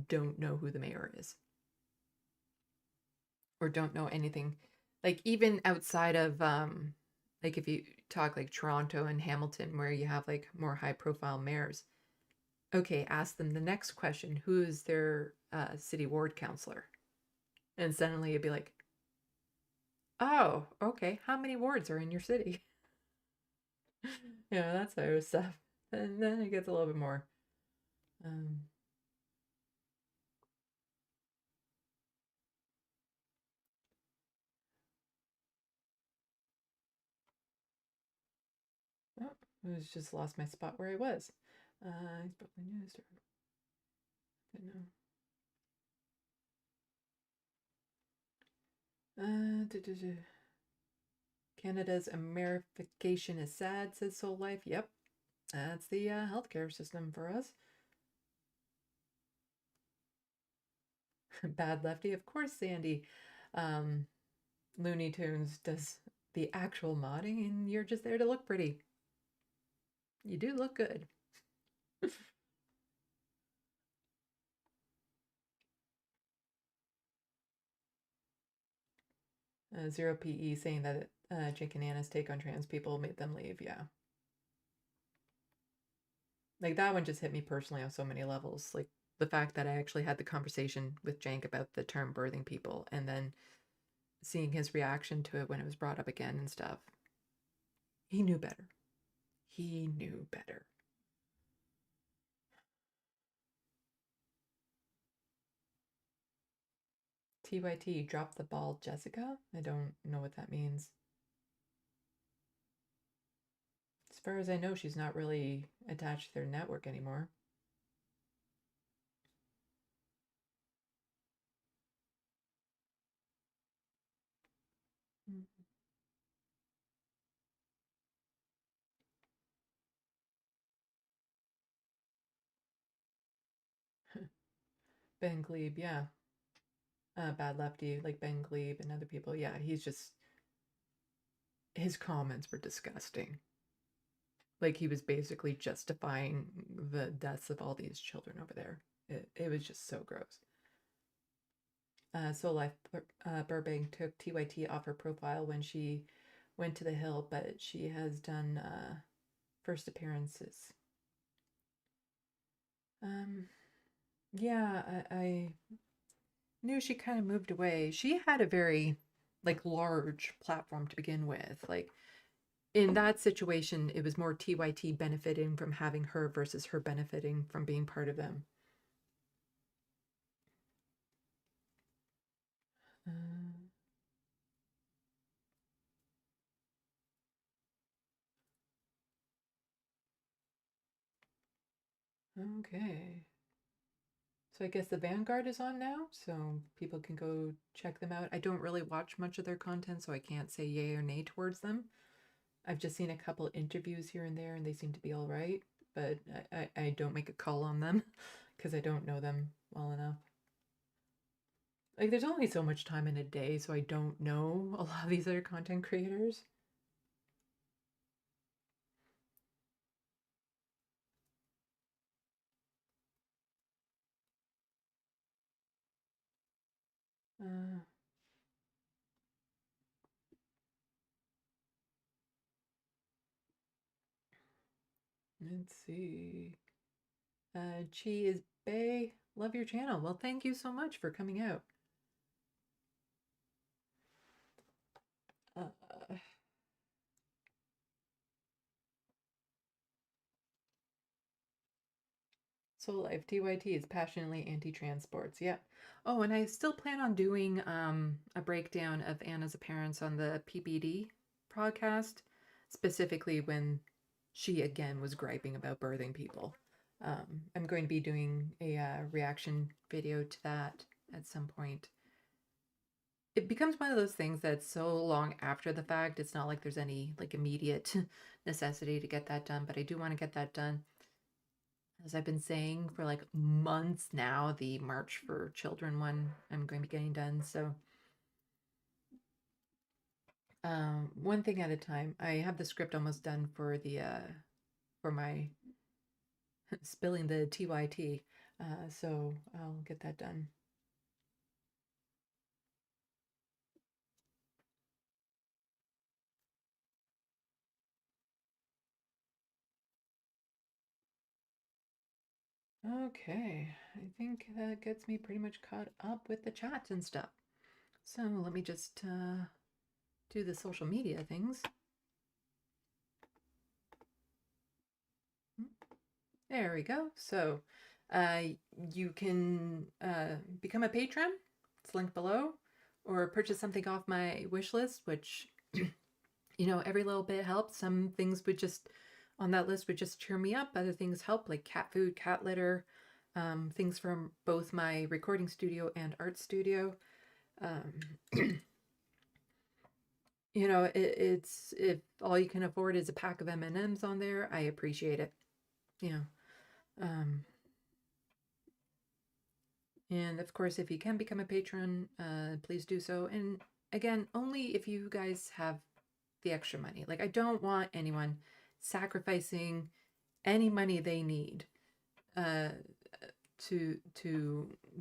don't know who the mayor is. Or don't know anything. Like, even outside of, like, if you talk like Toronto and Hamilton, where you have like more high-profile mayors, okay, ask them the next question: who is their city ward councillor? And suddenly you'd be like, oh, okay, how many wards are in your city? You know, that sort of stuff. And then it gets a little bit more I was just lost my spot where I was. He's probably news. I know. Canada's Amerification is sad, says Soul Life. Yep, that's the healthcare system for us. Bad Lefty, of course, Sandy. Looney Tunes does the actual modding, and you're just there to look pretty. You do look good. Zero PE saying that Jake and Anna's take on trans people made them leave. Yeah. Like, that one just hit me personally on so many levels. Like, the fact that I actually had the conversation with Jank about the term birthing people, and then seeing his reaction to it when it was brought up again and stuff. He knew better. He knew better. TYT, drop the ball, Jessica? I don't know what that means. As far as I know, she's not really attached to their network anymore. Ben Glebe, yeah. Bad Lefty, like Ben Glebe and other people. Yeah, he's just... His comments were disgusting. Like, he was basically justifying the deaths of all these children over there. It was just so gross. Soul Life Burbank took TYT off her profile when she went to the Hill, but she has done first appearances. Yeah, I knew she kind of moved away. She had a very, like, large platform to begin with. Like, in that situation, it was more TYT benefiting from having her versus her benefiting from being part of them. Okay. So I guess the Vanguard is on now, so people can go check them out. I don't really watch much of their content, so I can't say yay or nay towards them. I've just seen a couple interviews here and there, and they seem to be all right, but I don't make a call on them because I don't know them well enough. Like, there's only so much time in a day, so I don't know a lot of these other content creators. Let's see. Chi is Bay. Love your channel. Well, thank you so much for coming out. Soul Life TYT is passionately anti-trans sports. Yeah. Oh, and I still plan on doing a breakdown of Anna's appearance on the PBD podcast, specifically when she again was griping about birthing people. I'm going to be doing a reaction video to that at some point. It becomes one of those things that's so long after the fact. It's not like there's any like immediate necessity to get that done, but I do want to get that done. As I've been saying for like months now, the March for Children one I'm going to be getting done. So one thing at a time. I have the script almost done for the for my spilling the TYT. So I'll get that done. Okay, I think that gets me pretty much caught up with the chats and stuff. So let me just do the social media things. There we go. So you can become a patron. It's linked below, or purchase something off my wish list, which, you know, every little bit helps. Some things would just on that list would just cheer me up. Other things help, like cat food, cat litter, things from both my recording studio and art studio. You know, it's if all you can afford is a pack of M&Ms on there, I appreciate it. You know, and of course, if you can become a patron, please do so. And again, only if you guys have the extra money. Like, I don't want anyone sacrificing any money they need to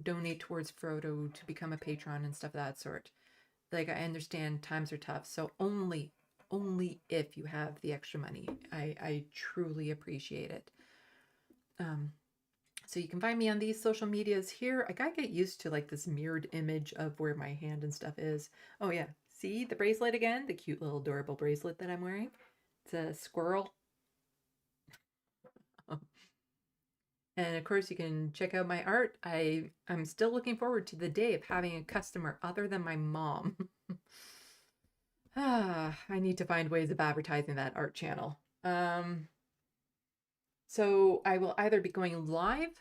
donate towards Frodo, to become a patron and stuff of that sort. Like, I understand times are tough, so only if you have the extra money. I truly appreciate it. So you can find me on these social medias here. I gotta get used to like this mirrored image of where my hand and stuff is. Oh yeah, see the bracelet again? The cute little adorable bracelet that I'm wearing. It's a squirrel. And of course you can check out my art. I'm still looking forward to the day of having a customer other than my mom. I need to find ways of advertising that art channel. So I will either be going live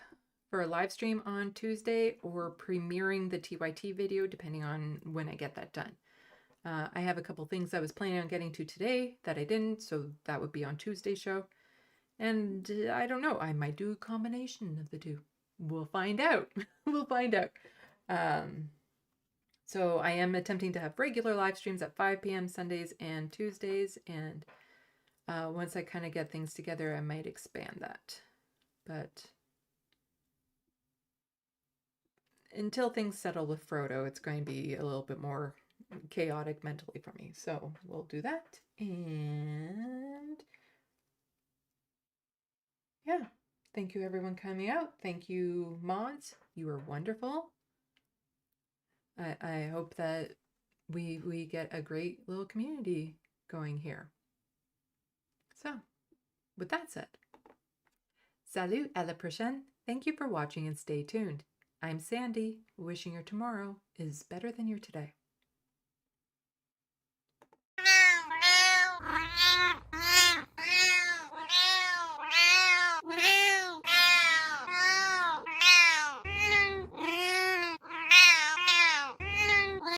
for a live stream on Tuesday or premiering the TYT video, depending on when I get that done. I have a couple things I was planning on getting to today that I didn't, so that would be on Tuesday's show. And I don't know, I might do a combination of the two. We'll find out. We'll find out. So I am attempting to have regular live streams at 5 p.m. Sundays and Tuesdays, and once I kind of get things together, I might expand that. But until things settle with Frodo, it's going to be a little bit more chaotic mentally for me. So we'll do that. And yeah, thank you everyone coming out. Thank you, mods. You were wonderful. I hope that we get a great little community going here. So, with that said, salut, à la prochaine. Thank you for watching and stay tuned. I'm Sandy, wishing your tomorrow is better than your today.